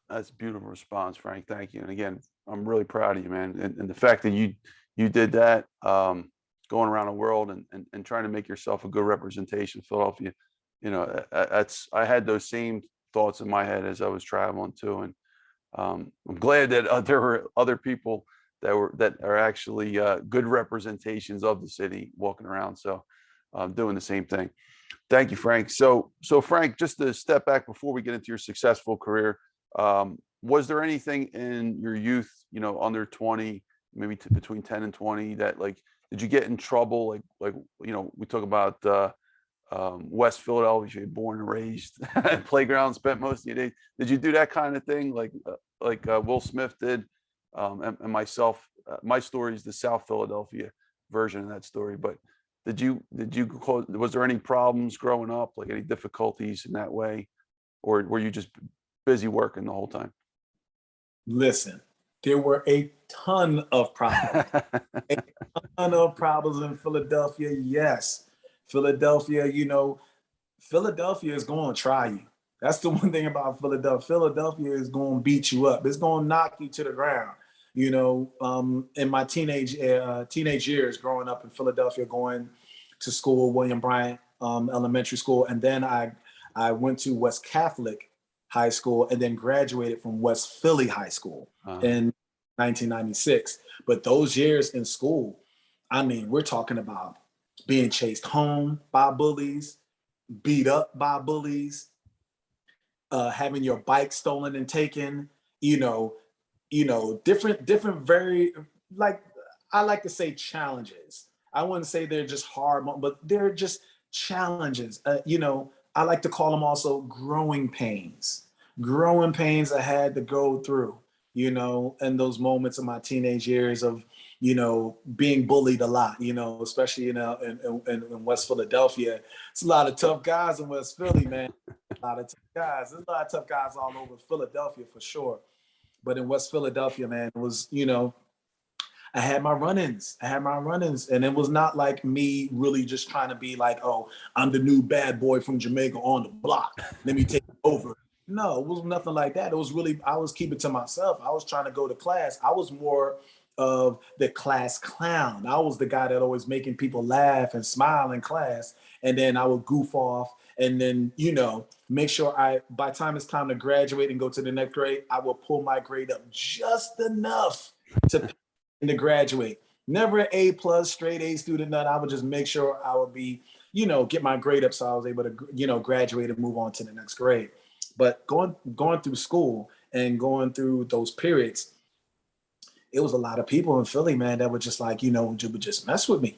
That's a beautiful response, Frank. Thank you. And again, I'm really proud of you, man. And the fact that you did that, going around the world and trying to make yourself a good representation of Philadelphia, that's, I had those same thoughts in my head as I was traveling too. And I'm glad that there were other people that are actually good representations of the city walking around. So doing the same thing. Thank you, Frank. So Frank, just to step back before we get into your successful career, was there anything in your youth, under 20, maybe between 10 and 20, that, like, did you get in trouble? Like we talk about West Philadelphia, born and raised, playground, spent most of your day. Did you do that kind of thing, like Will Smith did? And myself, my story is the South Philadelphia version of that story. But was there any problems growing up, like any difficulties in that way, or were you just busy working the whole time? Listen, there were a ton of problems. A ton of problems in Philadelphia. Yes. Philadelphia, you know, Philadelphia is going to try you. That's the one thing about Philadelphia. Philadelphia is going to beat you up. It's going to knock you to the ground. You know, in my teenage years growing up in Philadelphia, going to school, William Bryant Elementary School, and then I went to West Catholic High School and then graduated from West Philly High School in 1996. But those years in school, I mean, we're talking about being chased home by bullies, beat up by bullies, having your bike stolen and taken, different, very, like, I like to say challenges. I wouldn't say they're just hard, but they're just challenges. I like to call them also growing pains I had to go through, in those moments of my teenage years of, being bullied a lot, especially in West Philadelphia. It's a lot of tough guys in West Philly, man. A lot of tough guys. There's a lot of tough guys all over Philadelphia for sure. But in West Philadelphia, man, it was, I had my run-ins. And it was not like me really just trying to be like, oh, I'm the new bad boy from Jamaica on the block. Let me take it over. No, it was nothing like that. It was really, I was keeping to myself. I was trying to go to class. I was more of the class clown. I was the guy that always making people laugh and smile in class. And then I would goof off and then, make sure by the time it's time to graduate and go to the next grade, I will pull my grade up just enough to graduate. Never an A+, straight A student, none. I would just make sure I would be, get my grade up so I was able to, graduate and move on to the next grade. But going through school and going through those periods, it was a lot of people in Philly, man, that would just like, would just mess with me,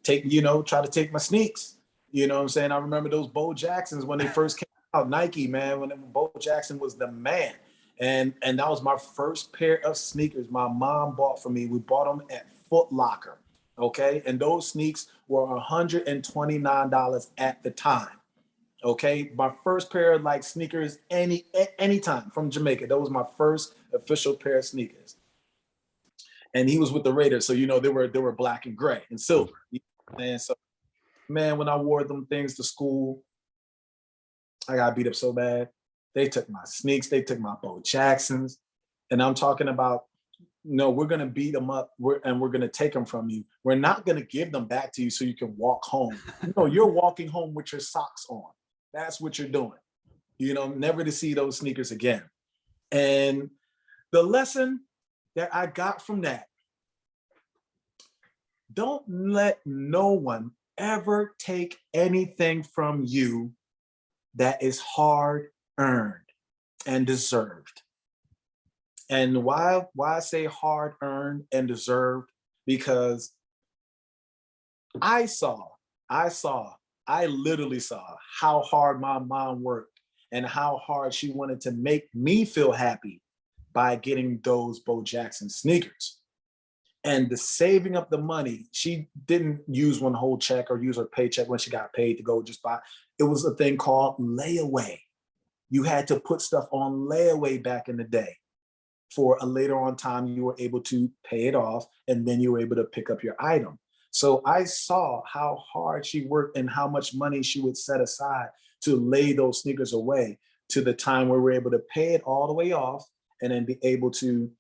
try to take my sneaks. You know what I'm saying? I remember those Bo Jacksons when they first came out, Nike, man, when Bo Jackson was the man. And that was my first pair of sneakers my mom bought for me. We bought them at Foot Locker, okay? And those sneaks were $129 at the time, okay? My first pair of like sneakers anytime from Jamaica. That was my first official pair of sneakers. And he was with the Raiders, so they were black and gray and silver. And so, man, when I wore them things to school, I got beat up so bad. They took my sneaks, they took my Bo Jacksons, and I'm talking about, we're gonna beat them up, and we're gonna take them from you. We're not gonna give them back to you so you can walk home. You're walking home with your socks on. That's what you're doing. Never to see those sneakers again. And the lesson that I got from that, don't let no one ever take anything from you that is hard earned and deserved. And why I say hard earned and deserved? Because I literally saw how hard my mom worked and how hard she wanted to make me feel happy by getting those Bo Jackson sneakers. And the saving up the money, she didn't use one whole check or use her paycheck when she got paid to go just buy. It was a thing called layaway. You had to put stuff on layaway back in the day. For a later on time, you were able to pay it off and then you were able to pick up your item. So I saw how hard she worked and how much money she would set aside to lay those sneakers away to the time where we're able to pay it all the way off and then be able to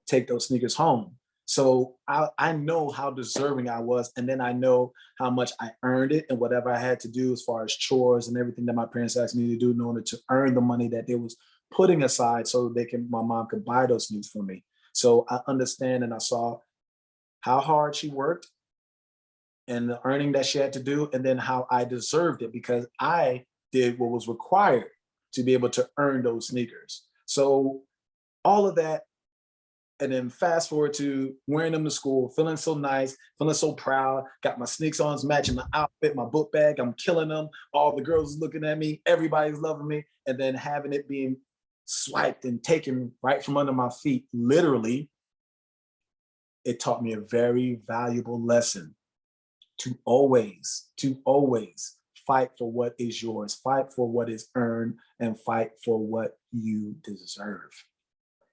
take those sneakers home. So I know how deserving I was. And then I know how much I earned it and whatever I had to do as far as chores and everything that my parents asked me to do in order to earn the money that they was putting aside so my mom could buy those sneakers for me. So I understand and I saw how hard she worked and the earning that she had to do, and then how I deserved it because I did what was required to be able to earn those sneakers. So all of that. And then fast forward to wearing them to school, feeling so nice, feeling so proud, got my sneaks on, matching my outfit, my book bag, I'm killing them. All the girls looking at me, everybody's loving me. And then having it being swiped and taken right from under my feet, literally, it taught me a very valuable lesson to always fight for what is yours, fight for what is earned, and fight for what you deserve.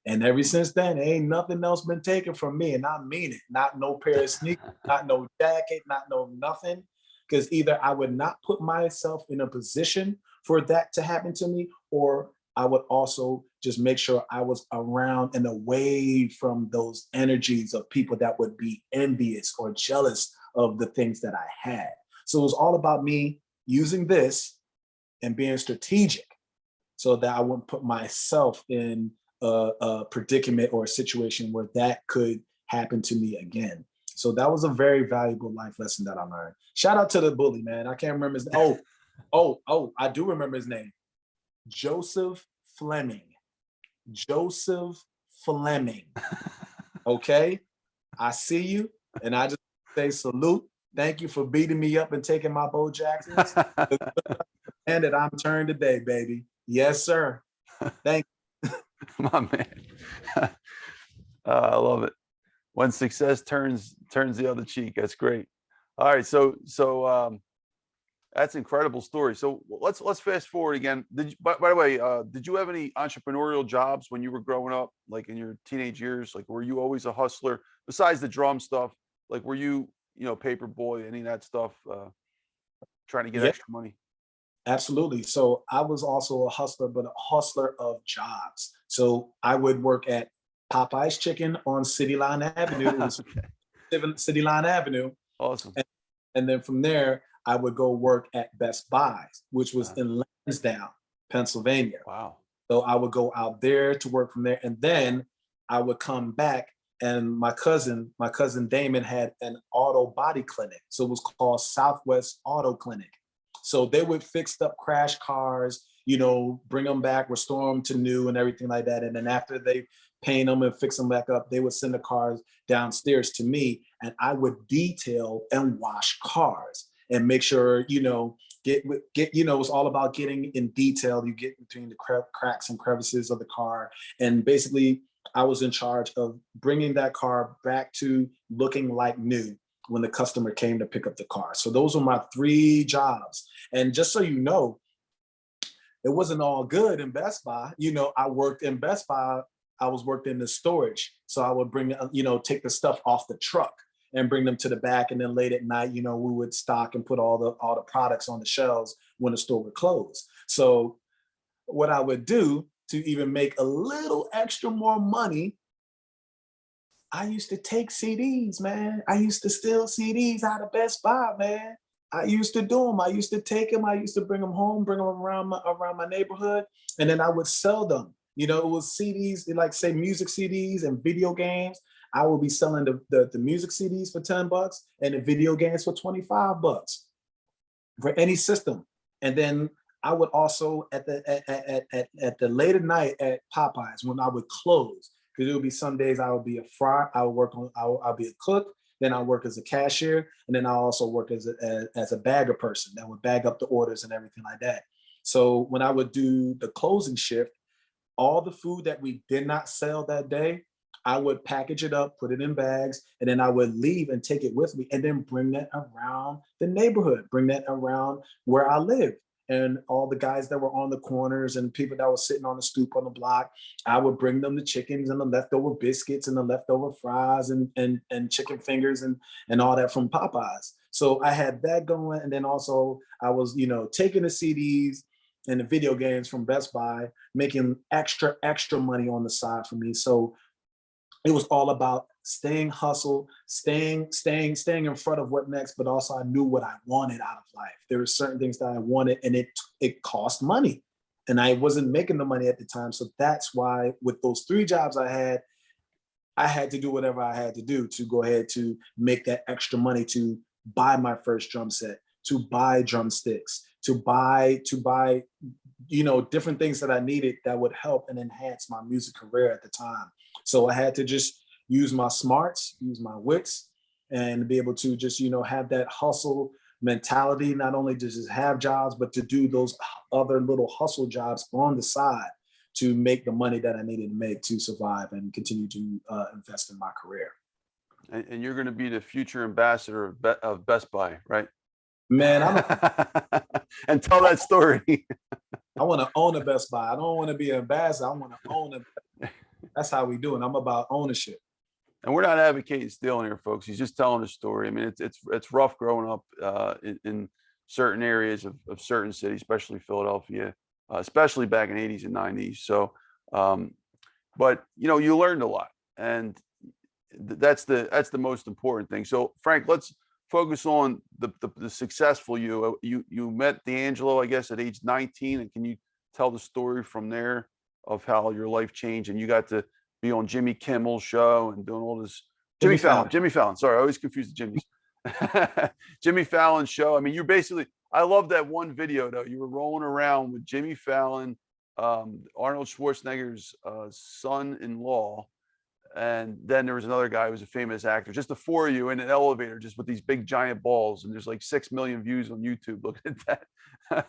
And ever since then, ain't nothing else been taken from me. And I mean it. Not no pair of sneakers, not no jacket, not no nothing. Because either I would not put myself in a position for that to happen to me, or I would also just make sure I was around and away from those energies of people that would be envious or jealous of the things that I had. So it was all about me using this and being strategic so that I wouldn't put myself in a predicament or a situation where that could happen to me again. So that was a very valuable life lesson that I learned. Shout out to the bully, man. I can't remember his name. I do remember his name. Joseph Fleming. Joseph Fleming. Okay. I see you. And I just say salute. Thank you for beating me up and taking my Bo Jacksons. And that I'm turned today, baby. Yes, sir. Thank you. My man. I love it. When success turns the other cheek. That's great. All right. So that's an incredible story. So let's fast forward again. By the way, did you have any entrepreneurial jobs when you were growing up, like in your teenage years? Like, were you always a hustler besides the drum stuff? Like, were you, paper boy, any of that stuff, trying to get Yeah, extra money? absolutely. So I was also a hustler, but a hustler of jobs. So I would work at Popeye's Chicken on City Line Avenue. It was City Line Avenue. Awesome. And then from there, I would go work at Best Buy, which was in Lansdowne, Pennsylvania. Wow. So I would go out there to work from there. And then I would come back, and my cousin Damon had an auto body clinic. So it was called Southwest Auto Clinic. So they would fix up crash cars, bring them back, restore them to new and everything like that. And then after they paint them and fix them back up, they would send the cars downstairs to me, and I would detail and wash cars and make sure, get, it's all about getting in detail. You get between the cracks and crevices of the car. And basically I was in charge of bringing that car back to looking like new when the customer came to pick up the car. So those were my 3 jobs. And just so you know, it wasn't all good in Best Buy. I worked in Best Buy. I was worked in the storage. So I would bring, take the stuff off the truck and bring them to the back. And then late at night, we would stock and put all the products on the shelves when the store would close. So what I would do to even make a little extra more money, I used to take CDs, man. I used to steal CDs out of Best Buy, man. I used to do them. I used to take them. I used to bring them home, bring them around my neighborhood, and then I would sell them. It was CDs, like say music CDs and video games. I would be selling the music CDs for $10 and the video games for $25 for any system. And then I would also at the late at night at Popeyes when I would close, because it would be some days I would be a fry, I would work on, I'll be a cook, then I'll work as a cashier, and then I'll also work as a bagger person that would bag up the orders and everything like that. So when I would do the closing shift, all the food that we did not sell that day, I would package it up, put it in bags, and then I would leave and take it with me and then bring that around the neighborhood, bring that around where I live. And all the guys that were on the corners and people that were sitting on the stoop on the block, I would bring them the chickens and the leftover biscuits and the leftover fries and chicken fingers and all that from Popeyes. So I had that going. And then also I was, taking the CDs and the video games from Best Buy, making extra money on the side for me. So it was all about staying hustle, staying in front of what next, but also I knew what I wanted out of life. There were certain things that I wanted, and it cost money, and I wasn't making the money at the time. So that's why with those 3 jobs I had to do whatever I had to do to go ahead to make that extra money to buy my first drum set, to buy drumsticks, to buy different things that I needed that would help and enhance my music career at the time. So I had to just use my smarts, use my wits, and be able to just, have that hustle mentality, not only to just have jobs, but to do those other little hustle jobs on the side to make the money that I needed to make to survive and continue to invest in my career. And you're going to be the future ambassador of Best Buy, right? Man, and tell that story. I want to own a Best Buy. I don't want to be an ambassador. I want to own it. That's how we do it. I'm about ownership. And we're not advocating stealing here, folks. He's just telling a story. I mean, it's rough growing up in certain areas of certain cities, especially Philadelphia, especially back in the 80s and 90s. So, but you know, you learned a lot, and that's the most important thing. So, Frank, let's focus on the successful you. You met D'Angelo, I guess, at age 19, and can you tell the story from there of how your life changed and you got to be on Jimmy Kimmel's show and doing all this. Jimmy Fallon. Jimmy Fallon. Sorry, I always confuse the Jimmys. Jimmy Fallon's show. I mean, you're basically. I love that one video though. You were rolling around with Jimmy Fallon, Arnold Schwarzenegger's son-in-law, and then there was another guy who was a famous actor. Just the four of you in an elevator, just with these big giant balls, and there's like 6 million views on YouTube. Look at that.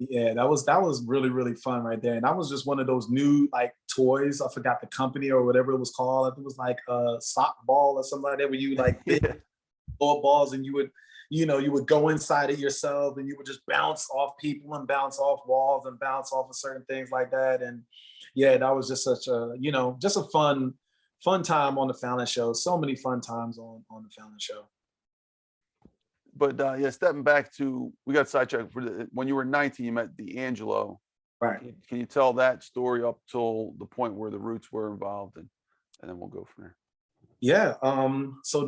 Yeah, that was really, really fun right there. And that was just one of those new like toys. I forgot the company or whatever it was called. I think it was like a sock ball or something like that, where you like big balls and you would go inside it yourself and you would just bounce off people and bounce off walls and bounce off of certain things like that. And yeah, that was just such a, just a fun time on the Fallon show. So many fun times on the Fallon show. But yeah, stepping back to, we got sidetracked when you were 19, you met D'Angelo. Right. Can you tell that story up till the point where the Roots were involved, and then we'll go from there. Yeah. So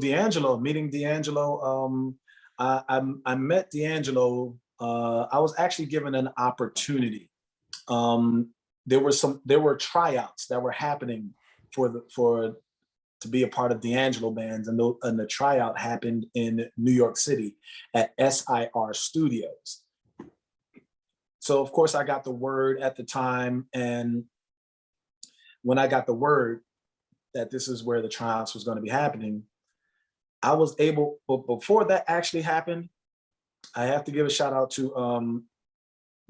meeting D'Angelo, I met D'Angelo. I was actually given an opportunity. There were tryouts that were happening to be a part of D'Angelo bands, and the tryout happened in New York City at SIR Studios. So of course I got the word at the time, and when I got the word that this is where the tryouts was going to be happening, I was able, but before that actually happened, I have to give a shout out to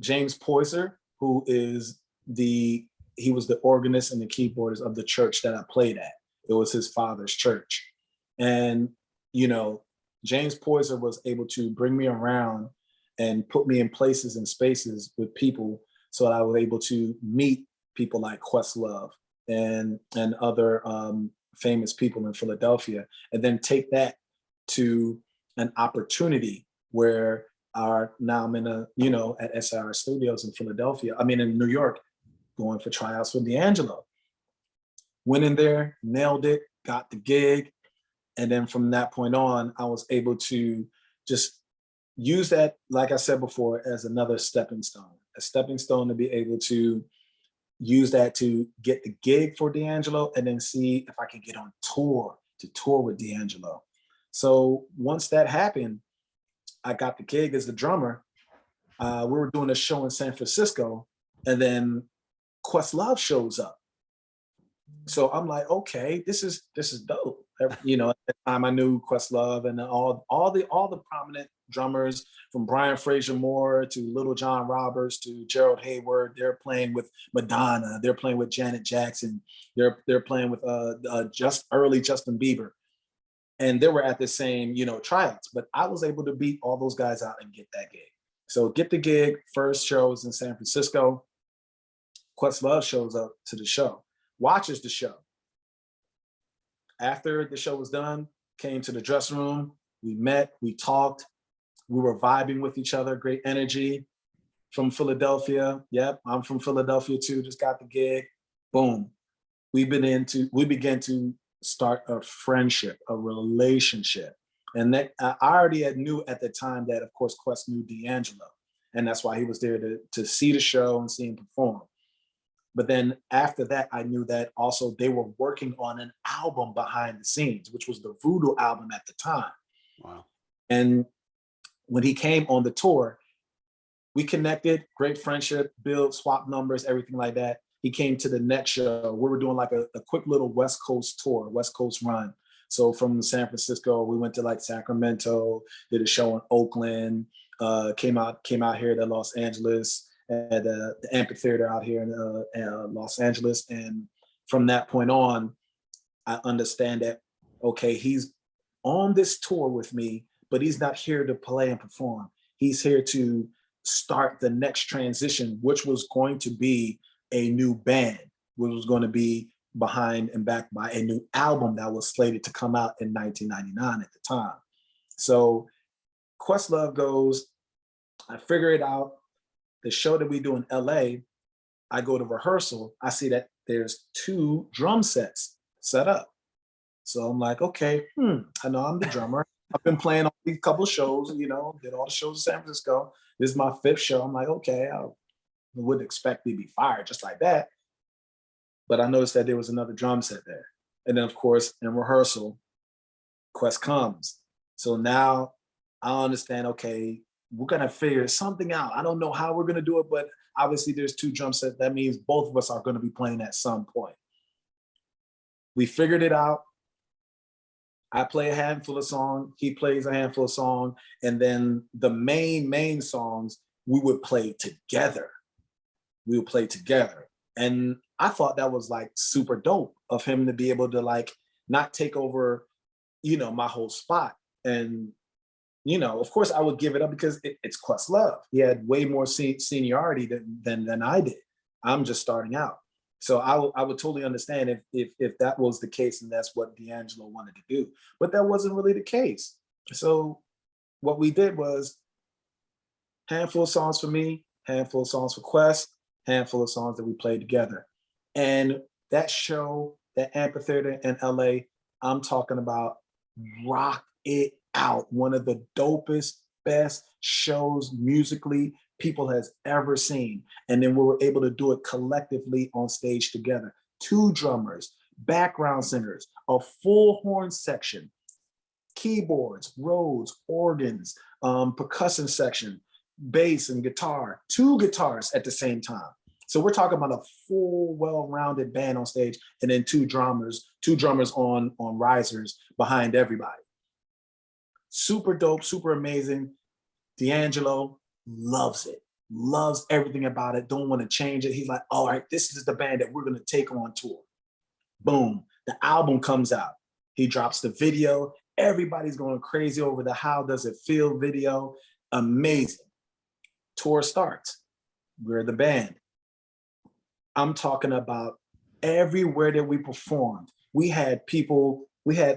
James Poyser, who is he was the organist and the keyboardist of the church that I played at. It was his father's church. And, James Poyser was able to bring me around and put me in places and spaces with people so that I was able to meet people like Questlove and other famous people in Philadelphia, and then take that to an opportunity where now I'm in at SIR Studios in Philadelphia, in New York, going for tryouts with D'Angelo. Went in there, nailed it, got the gig. And then from that point on, I was able to just use that, like I said before, as another stepping stone to be able to use that to get the gig for D'Angelo and then see if I could get on tour with D'Angelo. So once that happened, I got the gig as the drummer. We were doing a show in San Francisco, and then Questlove shows up. So I'm like, okay, this is dope. At the time I knew Questlove and all the prominent drummers, from Brian Fraser Moore to Little John Roberts to Gerald Hayward. They're playing with Madonna. They're playing with Janet Jackson. They're playing with just early Justin Bieber, and they were at the same tryouts. But I was able to beat all those guys out and get that gig. So get the gig. First show was in San Francisco. Questlove shows up to the show, watches the show. After the show was done, came to the dressing room. We met, we talked, we were vibing with each other, great energy. From Philadelphia. Yep, I'm from Philadelphia too, just got the gig. Boom. We began to start a friendship, a relationship. And that I already knew at the time that, of course, Quest knew D'Angelo. And that's why he was there to see the show and see him perform. But then after that, I knew that also they were working on an album behind the scenes, which was the Voodoo album at the time. Wow. And when he came on the tour, we connected, great friendship, build, swap numbers, everything like that. He came to the next show. We were doing like a quick little West Coast tour, West Coast run. So from San Francisco, we went to like Sacramento, did a show in Oakland, came out here to Los Angeles, at the amphitheater out here in Los Angeles. And from that point on, I understand that, okay, he's on this tour with me, but he's not here to play and perform. He's here to start the next transition, which was going to be a new band, which was going to be behind and backed by a new album that was slated to come out in 1999 at the time. So Questlove goes, I figure it out. The show that we do in LA, I go to rehearsal. I see that there's 2 drum sets set up. So I'm like, okay, I know I'm the drummer. I've been playing on these couple shows, you know, did all the shows in San Francisco. This is my 5th show. I'm like, okay, I wouldn't expect me to be fired just like that. But I noticed that there was another drum set there. And then, of course, in rehearsal, Quest comes. So now I understand, okay, we're going to figure something out. I don't know how we're going to do it, but obviously there's 2 drum sets. That means both of us are going to be playing at some point. We figured it out. I play a handful of songs, he plays a handful of songs, and then the main songs we would play together. We would play together. And I thought that was like super dope of him to be able to like not take over, you know, my whole spot. And, you know, of course I would give it up because it's Questlove. He had way more seniority than I did. I'm just starting out. So I would totally understand if that was the case and that's what D'Angelo wanted to do. But that wasn't really the case. So what we did was handful of songs for me, handful of songs for Quest, handful of songs that we played together. And that show, that amphitheater in LA, I'm talking about rock it out. One of the dopest, best shows musically people has ever seen. And then we were able to do it collectively on stage together. 2 drummers, background singers, a full horn section, keyboards, Rhodes, organs, percussion section, bass and guitar, 2 guitars at the same time. So we're talking about a full, well-rounded band on stage, and then 2 drummers on risers behind everybody. Super dope, super amazing. D'Angelo loves it, loves everything about it, don't want to change it. He's like, all right, this is the band that we're going to take on tour. Boom, the album comes out. He drops the video. Everybody's going crazy over the How Does It Feel video. Amazing. Tour starts. We're the band. I'm talking about everywhere that we performed. We had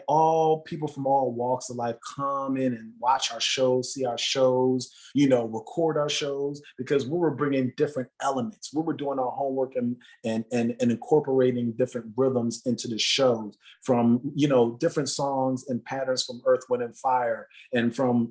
all people from all walks of life come in and watch our shows, see our shows, you know, record our shows, because we were bringing different elements. We were doing our homework and incorporating different rhythms into the shows, from, you know, different songs and patterns from Earth, Wind and Fire, and from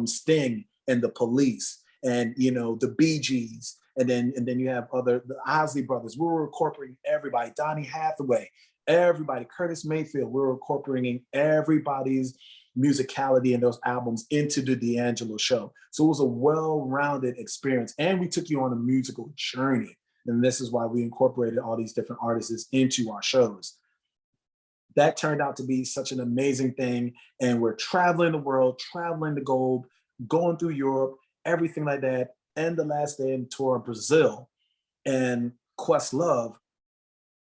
Sting and the Police, and, you know, the Bee Gees. And then you have the Isley Brothers. We were incorporating everybody, Donny Hathaway, everybody, Curtis Mayfield. We were incorporating everybody's musicality in those albums into the D'Angelo show. So it was a well-rounded experience. And we took you on a musical journey. And this is why we incorporated all these different artists into our shows. That turned out to be such an amazing thing. And we're traveling the world, traveling the globe, going through Europe, everything like that. And the last day in tour in Brazil, and Questlove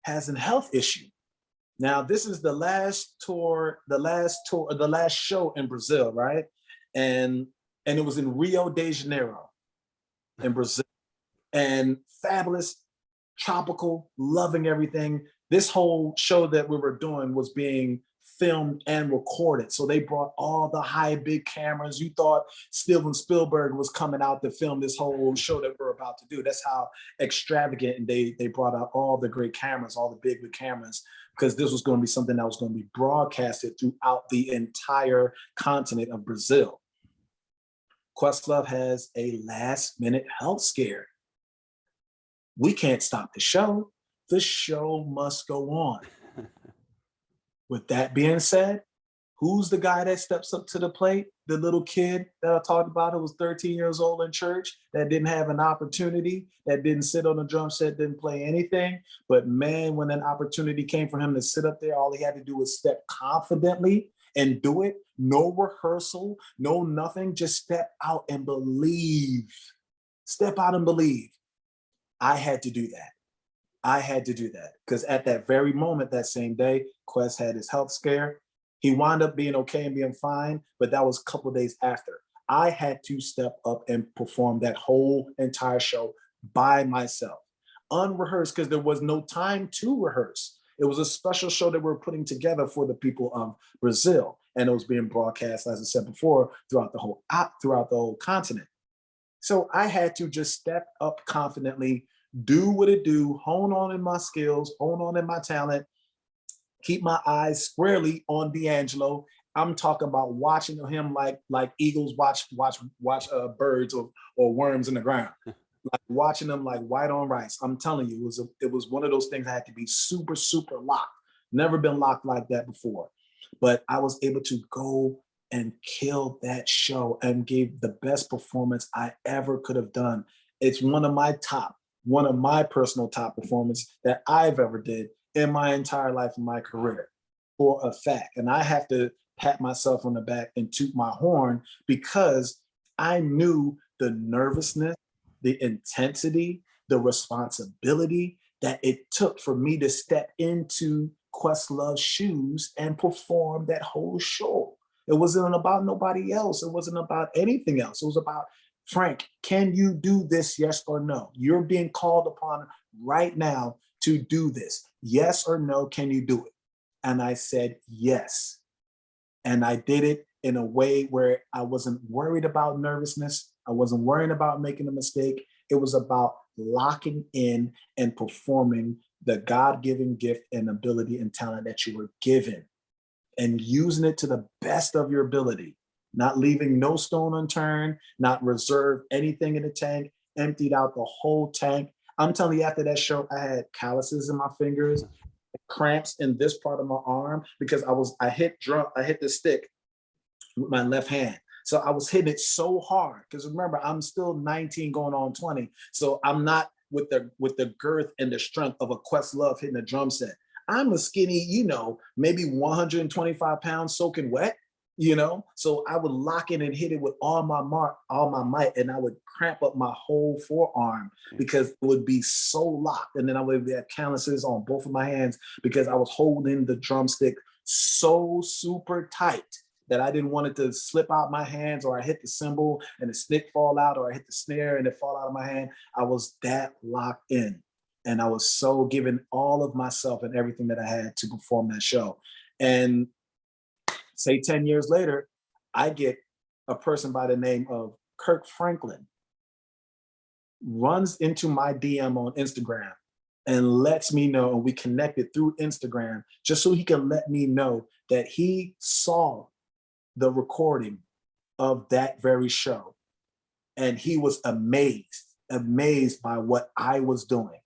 has a health issue. Now, this is the last show in Brazil, right? And it was in Rio de Janeiro in Brazil. And fabulous, tropical, loving everything. This whole show that we were doing was being filmed and recorded. So they brought all the high, big cameras. You thought Steven Spielberg was coming out to film this whole show that we're about to do. That's how extravagant. And they brought out all the great cameras, all the big cameras, because this was going to be something that was going to be broadcasted throughout the entire continent of Brazil. Questlove has a last-minute health scare. We can't stop the show. The show must go on. With that being said, who's the guy that steps up to the plate? The little kid that I talked about who was 13 years old in church, that didn't have an opportunity, that didn't sit on the drum set, didn't play anything. But man, when an opportunity came for him to sit up there, all he had to do was step confidently and do it. No rehearsal, no nothing, just step out and believe. Step out and believe. I had to do that. I had to do that because at that very moment, that same day, Quest had his health scare. He wound up being okay and being fine, but that was a couple of days after. I had to step up and perform that whole entire show by myself. unrehearsed because there was no time to rehearse. It was a special show that we're putting together for the people of Brazil, and it was being broadcast, as I said before, throughout the whole continent. So I had to just step up confidently, do what it do, hone on in my skills, hone on in my talent, keep my eyes squarely on D'Angelo. I'm talking about watching him like eagles watch birds or worms in the ground, like watching them like white on rice. I'm telling you, it was one of those things I had to be super, super locked. Never been locked like that before. But I was able to go and kill that show and gave the best performance I ever could have done. It's one of my personal top performances that I've ever did in my entire life, in my career, for a fact. And I have to pat myself on the back and toot my horn because I knew the nervousness, the intensity, the responsibility that it took for me to step into Questlove's shoes and perform that whole show. It wasn't about nobody else. It wasn't about anything else. It was about, Frank, can you do this? Yes or no? You're being called upon right now to do this. Yes or no, can you do it? And I said, yes. And I did it in a way where I wasn't worried about nervousness. I wasn't worrying about making a mistake. It was about locking in and performing the God-given gift and ability and talent that you were given and using it to the best of your ability, not leaving no stone unturned, not reserve anything in the tank, emptied out the whole tank. I'm telling you, after that show, I had calluses in my fingers, cramps in this part of my arm because I hit the stick with my left hand. So I was hitting it so hard because remember, I'm still 19 going on 20. So I'm not with the girth and the strength of a Questlove hitting a drum set. I'm a skinny, maybe 125 pounds soaking wet, So I would lock in and hit it with all my might, and I would cramp up my whole forearm because it would be so locked. And then I would have calluses on both of my hands because I was holding the drumstick so super tight that I didn't want it to slip out my hands, or I hit the cymbal and the stick fall out, or I hit the snare and it fall out of my hand. I was that locked in. And I was so giving all of myself and everything that I had to perform that show. And say 10 years later, I get a person by the name of Kirk Franklin runs into my DM on Instagram and lets me know, and we connected through Instagram just so he can let me know that he saw the recording of that very show. And he was amazed by what I was doing.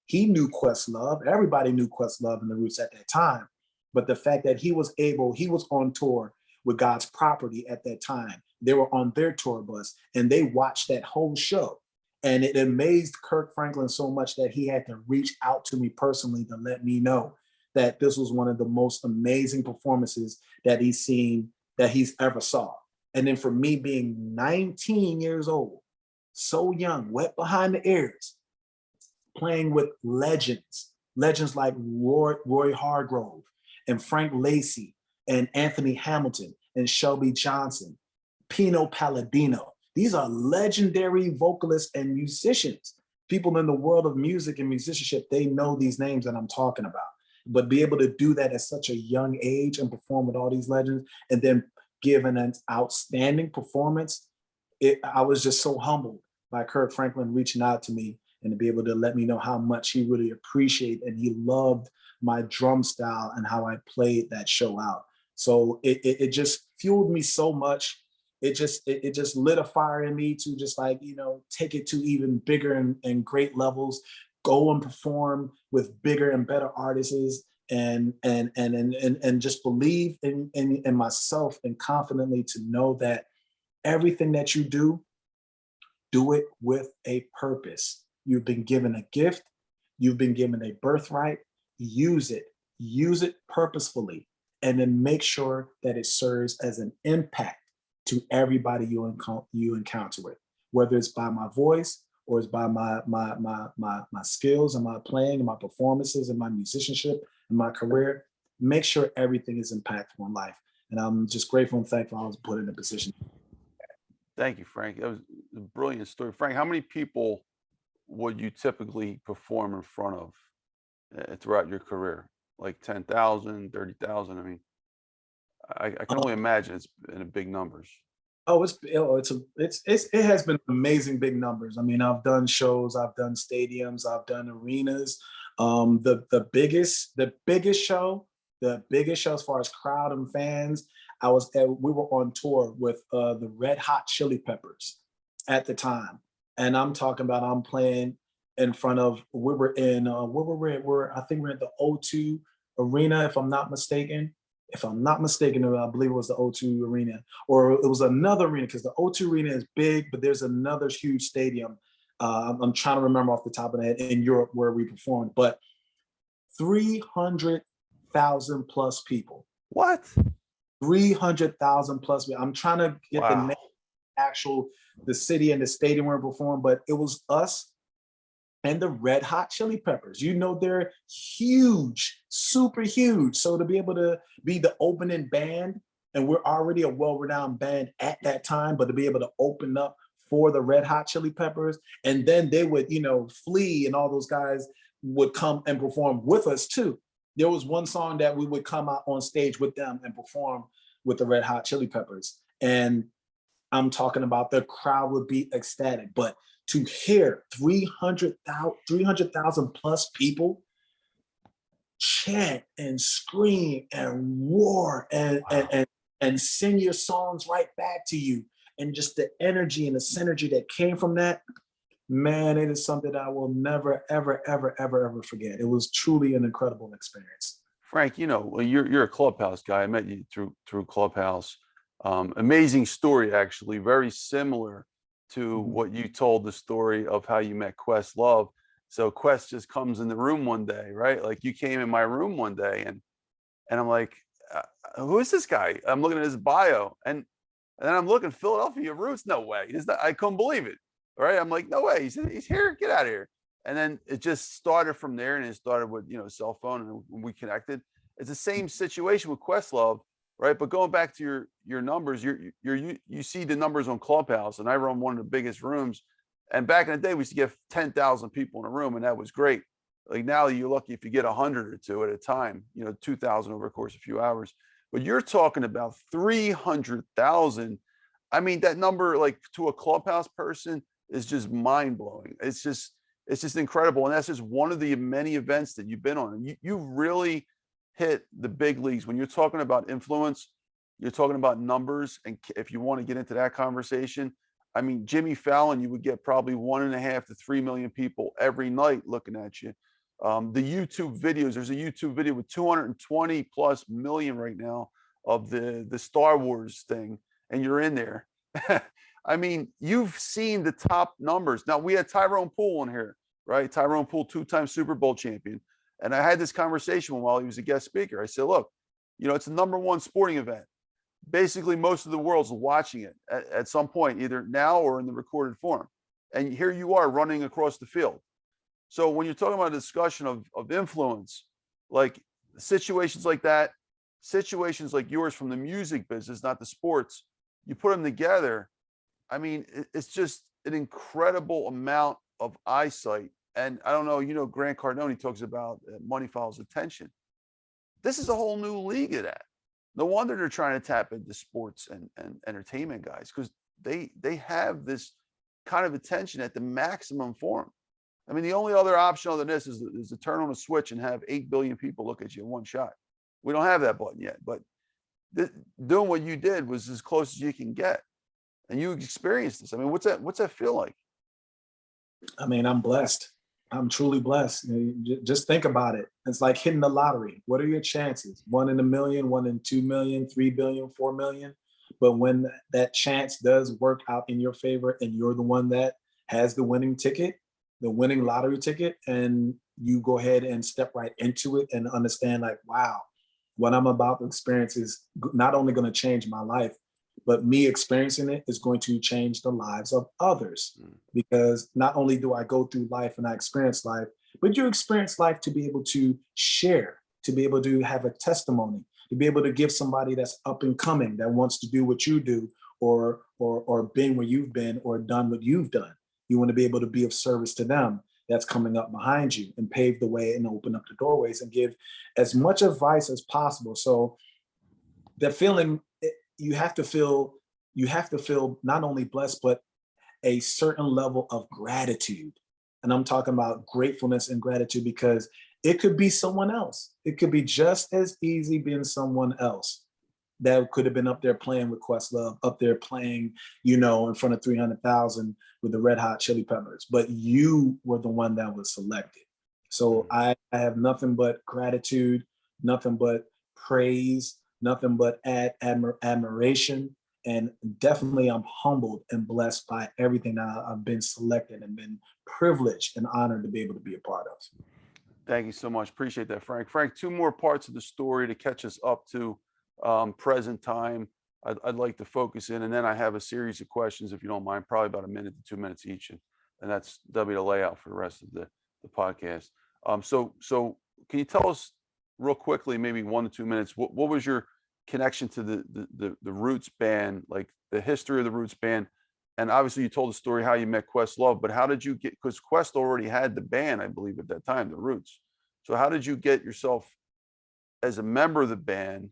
He knew Questlove. Everybody knew Questlove and the Roots at that time. But the fact that he was on tour with God's Property at that time. They were on their tour bus and they watched that whole show. And it amazed Kirk Franklin so much that he had to reach out to me personally to let me know that this was one of the most amazing performances that he's ever saw. And then for me being 19 years old, so young, wet behind the ears, playing with legends like Roy Hargrove and Frank Lacey and Anthony Hamilton and Shelby Johnson, Pino Palladino. These are legendary vocalists and musicians. People in the world of music and musicianship, they know these names that I'm talking about. But be able to do that at such a young age and perform with all these legends and then give an outstanding performance, I was just so humbled by Kirk Franklin reaching out to me and to be able to let me know how much he really appreciated and he loved my drum style and how I played that show out. So it just fueled me so much. It just lit a fire in me to just take it to even bigger and great levels, go and perform with bigger and better artists and just believe in myself and confidently to know that everything that you do it with a purpose. You've been given a gift. You've been given a birthright. Use it purposefully, and then make sure that it serves as an impact to everybody you encounter with, whether it's by my voice or it's by my skills and my playing and my performances and my musicianship and my career. Make sure everything is impactful in life. And I'm just grateful and thankful I was put in a position. Thank you, Frank. That was a brilliant story. Frank, how many people would you typically perform in front of throughout your career? Like 10,000, 30,000. I mean, I can only imagine it's in big numbers. Oh, it has been amazing big numbers. I mean, I've done shows, I've done stadiums, I've done arenas. The biggest show as far as crowd and fans, we were on tour with the Red Hot Chili Peppers at the time, and I'm talking about I'm playing in front of. We were in where were we? I think we're at the O2 Arena, if I'm not mistaken. If I'm not mistaken, I believe it was the O2 Arena, or it was another arena, because the O2 Arena is big, but there's another huge stadium. I'm trying to remember off the top of the head in Europe where we performed, but 300,000 plus people. What? 300,000 plus. I'm trying to get the name, Wow. the city and the stadium where we performed, but it was us and the Red Hot Chili Peppers. You know, they're huge, super huge. So to be able to be the opening band, and we're already a well-renowned band at that time, but to be able to open up for the Red Hot Chili Peppers, and then they would, Flea and all those guys would come and perform with us too. There was one song that we would come out on stage with them and perform with the Red Hot Chili Peppers. And I'm talking about the crowd would be ecstatic, but to hear 300,000 plus people chant and scream and roar and, Wow. and sing your songs right back to you, and just the energy and the synergy that came from that, man, it is something that I will never, ever, ever, ever, ever forget. It was truly an incredible experience. Frank, well, you're a Clubhouse guy. I met you through Clubhouse. Amazing story, actually, very similar to Mhm. what you told, the story of how you met Questlove. So Quest just comes in the room one day, right? Like you came in my room one day, and I'm like, who is this guy? I'm looking at his bio, and then I'm looking, Philadelphia roots, no way. I couldn't believe it. Right? I'm like, no way. He's here. Get out of here. And then it just started from there, and it started with cell phone, and we connected. It's the same situation with Questlove, right? But going back to your numbers, you see the numbers on Clubhouse, and I run one of the biggest rooms. And back in the day, we used to get 10,000 people in a room, and that was great. Like now, you're lucky if you get 100 or two at a time. 2,000 over the course of a few hours. But you're talking about 300,000. I mean, that number, like to a Clubhouse person, is just mind blowing. It's just incredible, and that's just one of the many events that you've been on. You really hit the big leagues when you're talking about influence. You're talking about numbers, and if you want to get into that conversation, I mean, Jimmy Fallon, you would get probably 1.5 to 3 million people every night looking at you. The YouTube videos, there's a YouTube video with 220 plus million right now of the Star Wars thing, and you're in there. I mean, you've seen the top numbers. Now, we had Tyrone Poole in here, right? Tyrone Poole, two-time Super Bowl champion. And I had this conversation with him while he was a guest speaker. I said, look, it's the number one sporting event. Basically, most of the world's watching it at some point, either now or in the recorded form. And here you are running across the field. So when you're talking about a discussion of influence, like situations like that, situations like yours from the music business, not the sports, you put them together. I mean, it's just an incredible amount of eyesight. And I don't know, Grant Cardone talks about money follows attention. This is a whole new league of that. No wonder they're trying to tap into sports and entertainment guys, because they have this kind of attention at the maximum form. I mean, the only other option other than this is to turn on a switch and have 8 billion people look at you in one shot. We don't have that button yet, but doing what you did was as close as you can get. And you experienced this. I mean, what's that feel like? I mean, I'm blessed. I'm truly blessed. Just think about it. It's like hitting the lottery. What are your chances? 1 in a million, 1 in 2 million, 3 billion, 4 million. But when that chance does work out in your favor and you're the one that has the winning ticket, the winning lottery ticket, and you go ahead and step right into it and understand, like, wow, what I'm about to experience is not only going to change my life, but me experiencing it is going to change the lives of others. Because not only do I go through life and I experience life, but you experience life to be able to share, to be able to have a testimony, to be able to give somebody that's up and coming, that wants to do what you do, or been where you've been, or done what you've done. You want to be able to be of service to them that's coming up behind you and pave the way and open up the doorways and give as much advice as possible. So the feeling, you have to feel not only blessed, but a certain level of gratitude. And I'm talking about gratefulness and gratitude, because it could be someone else. It could be just as easy being someone else that could have been up there playing with Questlove, up there playing, in front of 300,000 with the Red Hot Chili Peppers, but you were the one that was selected. So I have nothing but gratitude, nothing but praise, nothing but admiration. And definitely I'm humbled and blessed by everything that I've been selected and been privileged and honored to be able to be a part of. Thank you so much. Appreciate that, Frank. Frank, two more parts of the story to catch us up to present time. I'd like to focus in, and then I have a series of questions, if you don't mind, probably about a minute to 2 minutes each, and that'll be the layout for the rest of the podcast. So can you tell us real quickly, maybe 1 to 2 minutes, what was your connection to the Roots band, like the history of the Roots band? And obviously you told the story how you met Questlove, but how did you get, because Quest already had the band, I believe, at that time, the Roots. So how did you get yourself as a member of the band,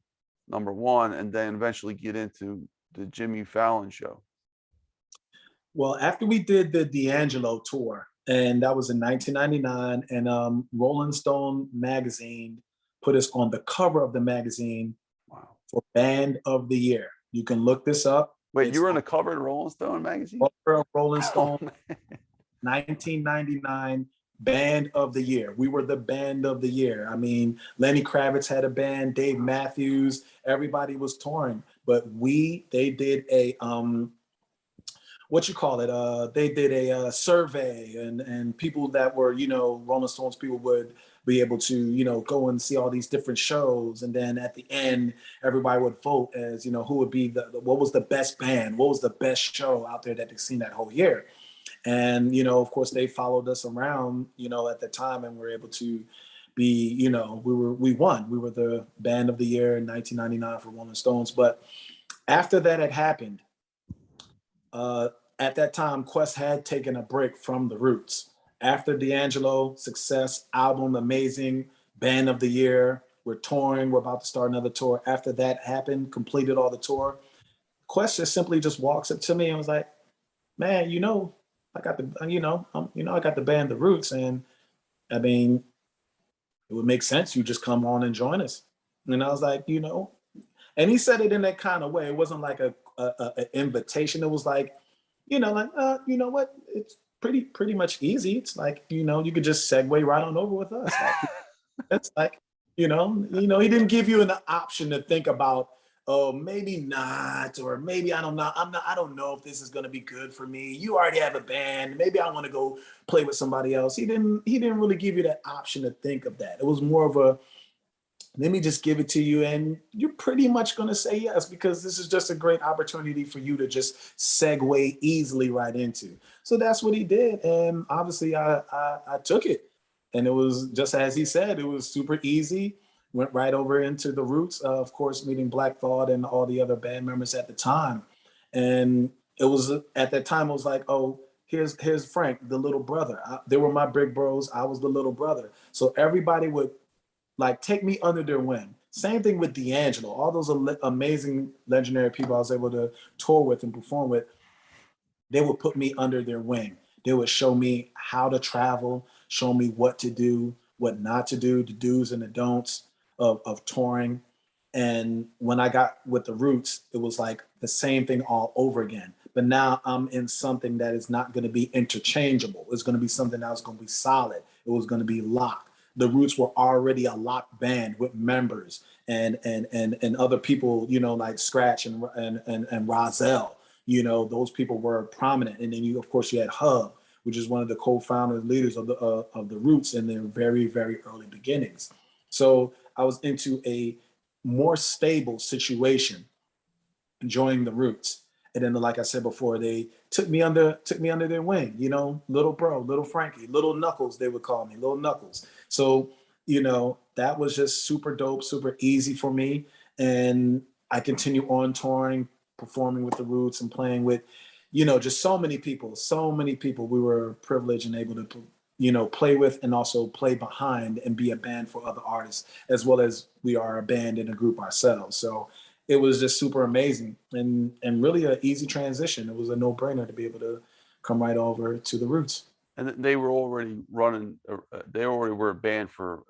number one, and then eventually get into the Jimmy Fallon show? Well, after we did the D'Angelo tour, and that was in 1999, and Rolling Stone magazine put us on the cover of the magazine. Wow. For Band of the Year. You can look this up. Wait, you were on the cover of Rolling Stone magazine? Cover of Rolling Stone, Oh, 1999, Band of the Year. We were the Band of the Year. I mean, Lenny Kravitz had a band, Dave Matthews, everybody was touring, but they did a they did a survey, and people that were, Rolling Stones people would be able to, go and see all these different shows. And then at the end, everybody would vote as, who would be what was the best band, what was the best show out there that they've seen that whole year. And, of course, they followed us around, at the time, and were able to be, we won. We were the Band of the Year in 1999 for Rolling Stones. But after that had happened, at that time, Quest had taken a break from the Roots. After D'Angelo, success, album, amazing, Band of the Year, we're touring, we're about to start another tour. After that happened, completed all the tour, Quest just simply walks up to me and was like, man, I got the, I got the band The Roots, and I mean, it would make sense you just come on and join us. And I was like, and he said it in that kind of way. It wasn't like an invitation. It was like, you know what? It's pretty much easy. It's like, you could just segue right on over with us. Like, that's like, he didn't give you an option to think about, oh, maybe not, or maybe I don't know. I don't know if this is going to be good for me. You already have a band. Maybe I want to go play with somebody else. He didn't really give you that option to think of that. It was more of a, let me just give it to you, and you're pretty much going to say yes, because this is just a great opportunity for you to just segue easily right into. So that's what he did, and obviously I took it, and it was just as he said. It was super easy. Went right over into the Roots, of course, meeting Black Thought and all the other band members at the time, and it was at that time. It was like, oh, here's Frank, the little brother. They were my big bros. I was the little brother. So everybody would like take me under their wing. Same thing with D'Angelo. All those amazing, legendary people I was able to tour with and perform with, they would put me under their wing. They would show me how to travel, show me what to do, what not to do, the do's and the don'ts of touring. And when I got with the Roots, it was like the same thing all over again. But now I'm in something that is not going to be interchangeable. It's going to be something that was going to be solid. It was going to be locked. The Roots were already a locked band with members and other people, like Scratch and Rozelle. Those people were prominent. And then of course, you had Hub, which is one of the co-founder leaders of the Roots in their very, very early beginnings. So I was into a more stable situation, joining the Roots. And then, like I said before, they took me under their wing, little bro, little Frankie, little Knuckles, they would call me, little Knuckles. So, that was just super dope, super easy for me. And I continue on touring, performing with the Roots and playing with just so many people we were privileged and able to, play with and also play behind and be a band for other artists, as well as we are a band in a group ourselves. So it was just super amazing and really an easy transition. It was a no-brainer to be able to come right over to the Roots. And they were already running, they already were a band for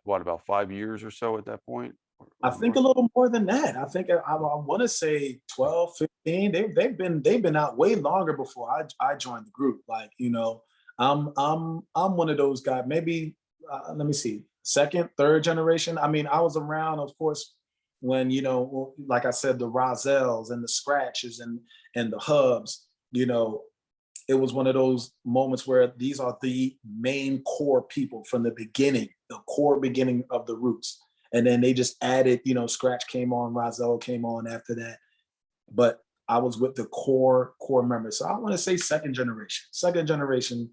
what, about 5 years or so at that point? I Or think a more? little more than that. I think I want to say 12, 15. They've been out way longer before I joined the group. Like, I'm one of those guys, maybe let me see, second, third generation. I mean, I was around, of course, when, like I said, the Rozelles and the Scratches and the Hubs, it was one of those moments where these are the main core people from the beginning, the core beginning of the Roots. And then they just added, Scratch came on, Rozelle came on after that. But I was with the core members. So I want to say second generation,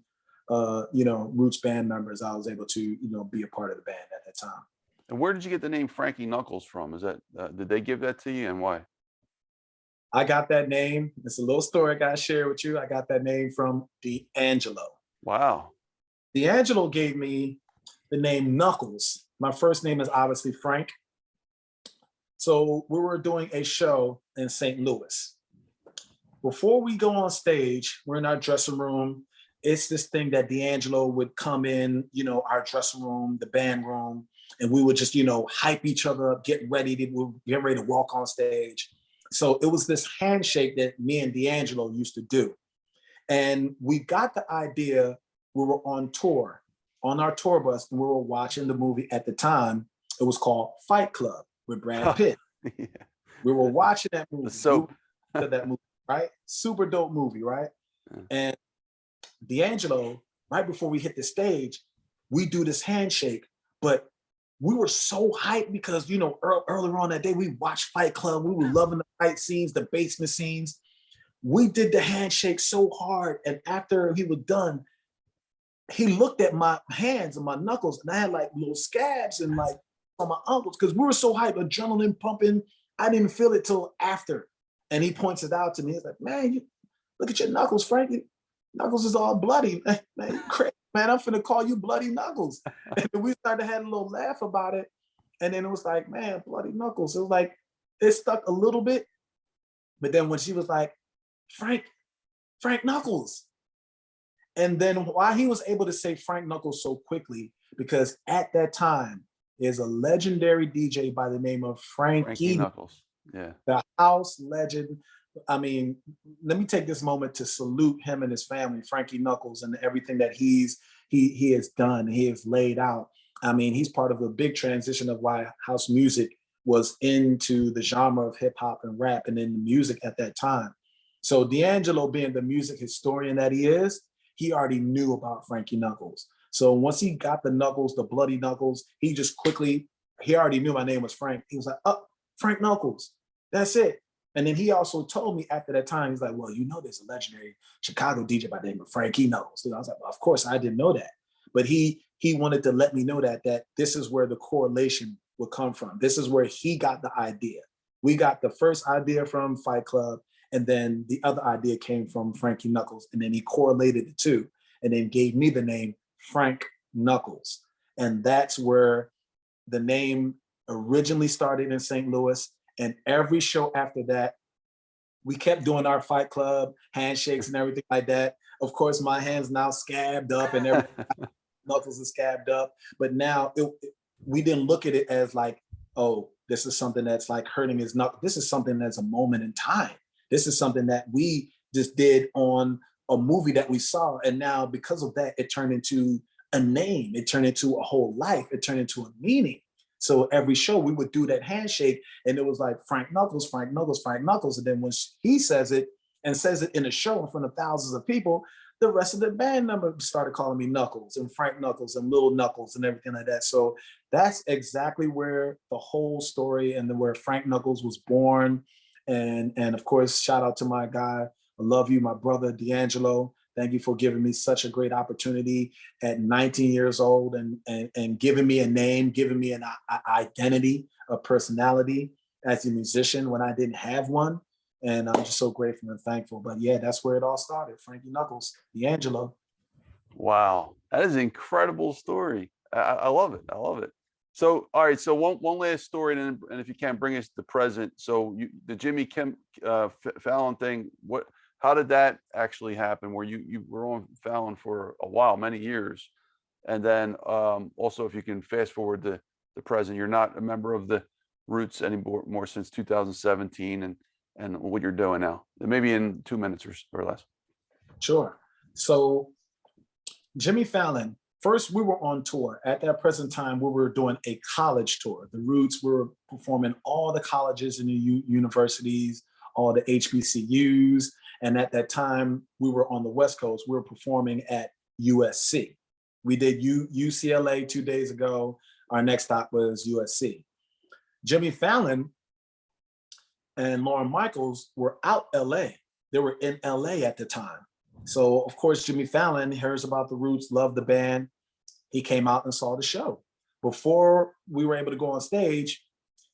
Roots band members. I was able to, be a part of the band at that time. And where did you get the name Frankie Knuckles from? Is that, did they give that to you, and why? I got that name. It's a little story I got to share with you. I got that name from D'Angelo. Wow. D'Angelo gave me the name Knuckles. My first name is obviously Frank. So we were doing a show in St. Louis. Before we go on stage, we're in our dressing room. It's this thing that D'Angelo would come in, our dressing room, the band room, and we would just, hype each other up, get ready to walk on stage. So it was this handshake that me and D'Angelo used to do. And we got the idea, we were on tour, on our tour bus, and we were watching the movie at the time. It was called Fight Club with Brad Pitt. Yeah. We were watching that movie. The soap. That movie, right? Super dope movie, right? Yeah. And D'Angelo, right before we hit the stage, we do this handshake, but we were so hyped because, earlier on that day, we watched Fight Club. We were loving the fight scenes, the basement scenes. We did the handshake so hard. And after he was done, he looked at my hands and my knuckles, and I had like little scabs and like on my uncles because we were so hyped, adrenaline pumping. I didn't feel it till after. And he points it out to me. He's like, man, you look at your knuckles, Frank. Knuckles is all bloody. Man, you crazy, man. I'm finna call you Bloody Knuckles. And we started to have a little laugh about it. And then it was like, man, Bloody Knuckles. It was like, it stuck a little bit. But then when she was like, Frank Knuckles. And then why he was able to say Frank Knuckles so quickly, because at that time, there's a legendary DJ by the name of Frankie Knuckles. Yeah. The house legend. I mean, let me take this moment to salute him and his family, Frankie Knuckles, and everything that he has done, he has laid out. I mean, he's part of a big transition of why house music was into the genre of hip hop and rap and in the music at that time. So D'Angelo, being the music historian that he is, he already knew about Frankie Knuckles. So once he got the Knuckles, the Bloody Knuckles, he already knew my name was Frank. He was like, oh, Frank Knuckles, that's it. And then he also told me after that time, he's like, well, there's a legendary Chicago DJ by the name of Frankie Knuckles. And I was like, well, of course, I didn't know that. But he wanted to let me know that this is where the correlation would come from. This is where he got the idea. We got the first idea from Fight Club, and then the other idea came from Frankie Knuckles, and then he correlated the two, and then gave me the name Frank Knuckles. And that's where the name originally started in St. Louis. And every show after that, we kept doing our Fight Club handshakes and everything like that. Of course, my hands now scabbed up and everything. Knuckles is scabbed up. But now we didn't look at it as like, oh, this is something that's like hurting his knuckle. This is something that's a moment in time. This is something that we just did on a movie that we saw. And now because of that, it turned into a name. It turned into a whole life. It turned into a meaning. So every show we would do that handshake, and it was like Frank Knuckles, Frank Knuckles, Frank Knuckles. And then when he says it in a show in front of thousands of people, the rest of the band members started calling me Knuckles and Frank Knuckles and Little Knuckles and everything like that. So that's exactly where the whole story and where Frank Knuckles was born. And of course, shout out to my guy. I love you, my brother, D'Angelo. Thank you for giving me such a great opportunity at 19 years old and giving me a name, giving me an identity, a personality as a musician when I didn't have one. And I'm just so grateful and thankful. But yeah, that's where it all started. Frankie Knuckles, D'Angelo. Wow, that is an incredible story. I love it. I love it. So, all right. So one last story, and if you can bring us to the present. So the Jimmy Fallon thing. How did that actually happen? Where you were on Fallon for a while, many years, and then also if you can fast forward to the present, you're not a member of the Roots anymore since 2017, and what you're doing now. Maybe in 2 minutes or less. Sure. So Jimmy Fallon, first we were on tour. At that present time, we were doing a college tour. The Roots were performing all the colleges and the universities, all the HBCUs. And at that time, we were on the West Coast. We were performing at USC. We did UCLA 2 days ago. Our next stop was USC. Jimmy Fallon and Lauren Michaels were out LA. They were in LA at the time. So of course, Jimmy Fallon hears about the Roots, loved the band. He came out and saw the show. Before we were able to go on stage,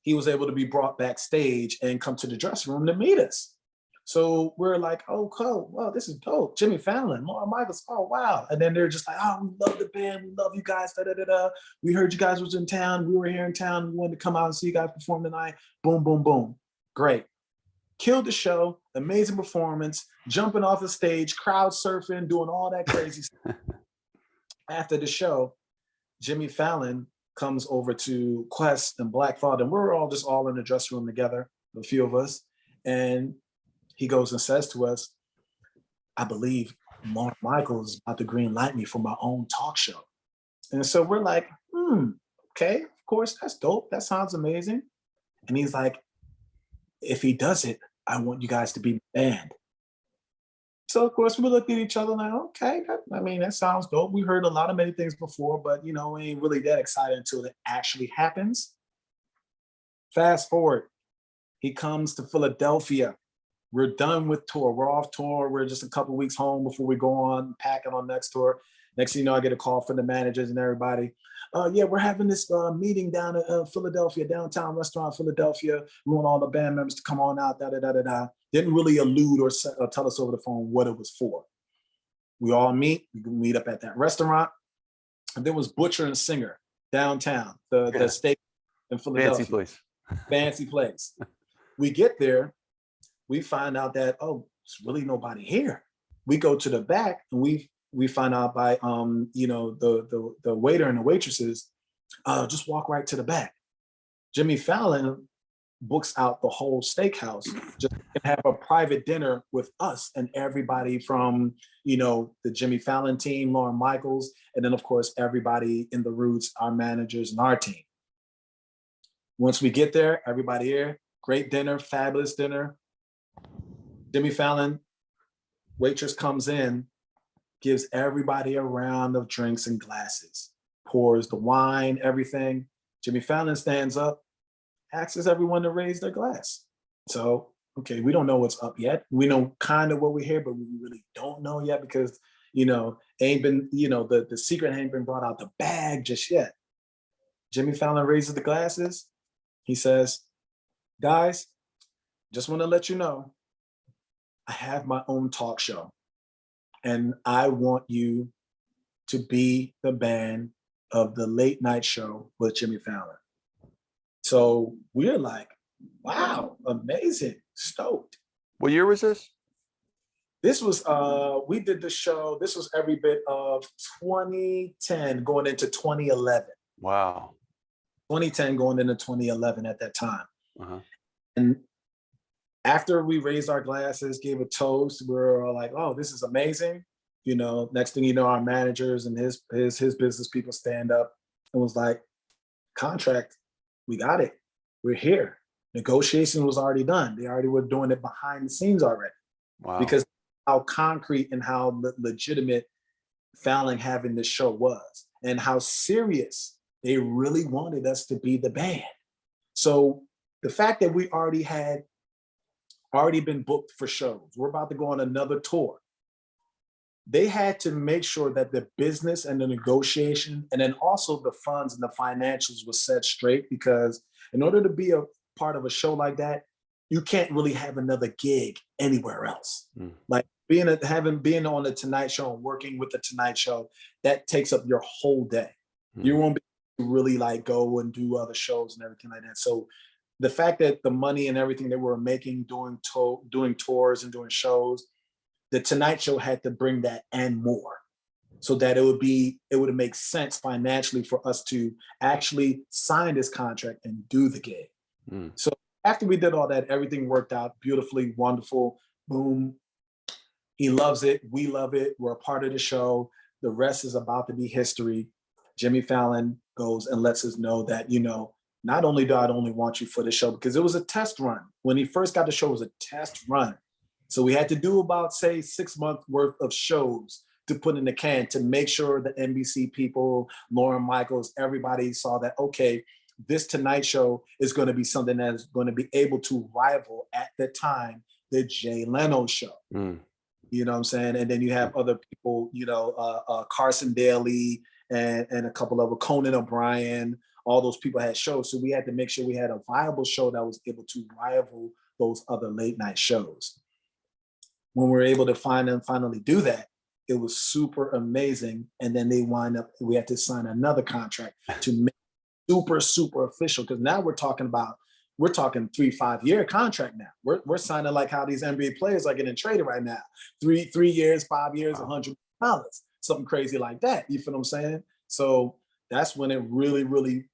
he was able to be brought backstage and come to the dressing room to meet us. So we're like, oh, cool. Wow, this is dope. Jimmy Fallon, Lauren Michaels, oh, wow. And then they're just like, oh, we love the band. We love you guys. Da, da, da, da. We heard you guys was in town. We were here in town. We wanted to come out and see you guys perform tonight. Boom, boom, boom. Great. Killed the show. Amazing performance. Jumping off the stage, crowd surfing, doing all that crazy stuff. After the show, Jimmy Fallon comes over to Quest and Black Thought, and we're all in the dressing room together, a few of us. And he goes and says to us, I believe Lauren Michaels is about to green light me for my own talk show. And so we're like, okay, of course, that's dope. That sounds amazing. And he's like, if he does it, I want you guys to be the band. So of course we looked at each other like, okay, that sounds dope. We heard a lot of many things before, but we ain't really that excited until it actually happens. Fast forward, he comes to Philadelphia. We're done with tour. We're off tour. We're just a couple weeks home before we go on packing on next tour. Next thing you know, I get a call from the managers and everybody. Yeah, we're having this meeting down in Philadelphia, downtown restaurant, Philadelphia. We want all the band members to come on out, da, da, da, da, da. Didn't really allude or tell us over the phone what it was for. We all meet. We meet up at that restaurant. And there was Butcher and Singer downtown, the steak in Philadelphia. Fancy place. Fancy place. We get there. We find out that, oh, there's really nobody here. We go to the back and we find out by the waiter and the waitresses, just walk right to the back. Jimmy Fallon books out the whole steakhouse just to have a private dinner with us and everybody from the Jimmy Fallon team, Lauren Michaels, and then of course everybody in the Roots, our managers and our team. Once we get there, everybody here, great dinner, fabulous dinner. Jimmy Fallon, waitress comes in, gives everybody a round of drinks and glasses, pours the wine, everything. Jimmy Fallon stands up, asks everyone to raise their glass. So, okay, we don't know what's up yet. We know kind of what we hear, but we really don't know yet because, ain't been, the secret ain't been brought out the bag just yet. Jimmy Fallon raises the glasses. He says, guys, just want to let you know, I have my own talk show and I want you to be the band of the late night show with Jimmy Fallon. So we're like, wow, amazing, stoked. What year was this? This was, we did the show, this was every bit of 2010 going into 2011. Wow. 2010 going into 2011 at that time. Uh-huh. And after we raised our glasses, gave a toast, we were all like, oh, this is amazing. Next thing you know, our managers and his business people stand up and was like, contract, we got it. We're here. Negotiation was already done. They already were doing it behind the scenes already. Wow. Because how concrete and how legitimate Fallon having this show was and how serious they really wanted us to be the band. So the fact that we already been booked for shows, we're about to go on another tour. They had to make sure that the business and the negotiation and then also the funds and the financials was set straight because in order to be a part of a show like that, you can't really have another gig anywhere else. Mm. Like being on the Tonight Show and working with the Tonight Show, that takes up your whole day. You won't be able to really like go and do other shows and everything like that. So the fact that the money and everything that we were making doing tours and doing shows, the Tonight Show had to bring that and more, so that it would make sense financially for us to actually sign this contract and do the gig. Mm. So after we did all that, everything worked out beautifully, wonderful. Boom. He loves it. We love it. We're a part of the show. The rest is about to be history. Jimmy Fallon goes and lets us know that, not only do I only want you for the show, because it was a test run. When he first got the show, it was a test run. So we had to do about, say, 6 months worth of shows to put in the can to make sure the NBC people, Lauren Michaels, everybody saw that, okay, this Tonight Show is going to be something that is going to be able to rival at the time the Jay Leno show. Mm. You know what I'm saying? And then you have other people, Carson Daly and a couple of Conan O'Brien. All those people had shows. So we had to make sure we had a viable show that was able to rival those other late night shows. When we were able to finally do that, it was super amazing. And then we had to sign another contract to make super, super official. Because now we're talking 3-5 year contract now. We're signing like how these NBA players are getting traded right now. 3 years, 5 years, $100, something crazy like that. You feel what I'm saying? So that's when it really, really,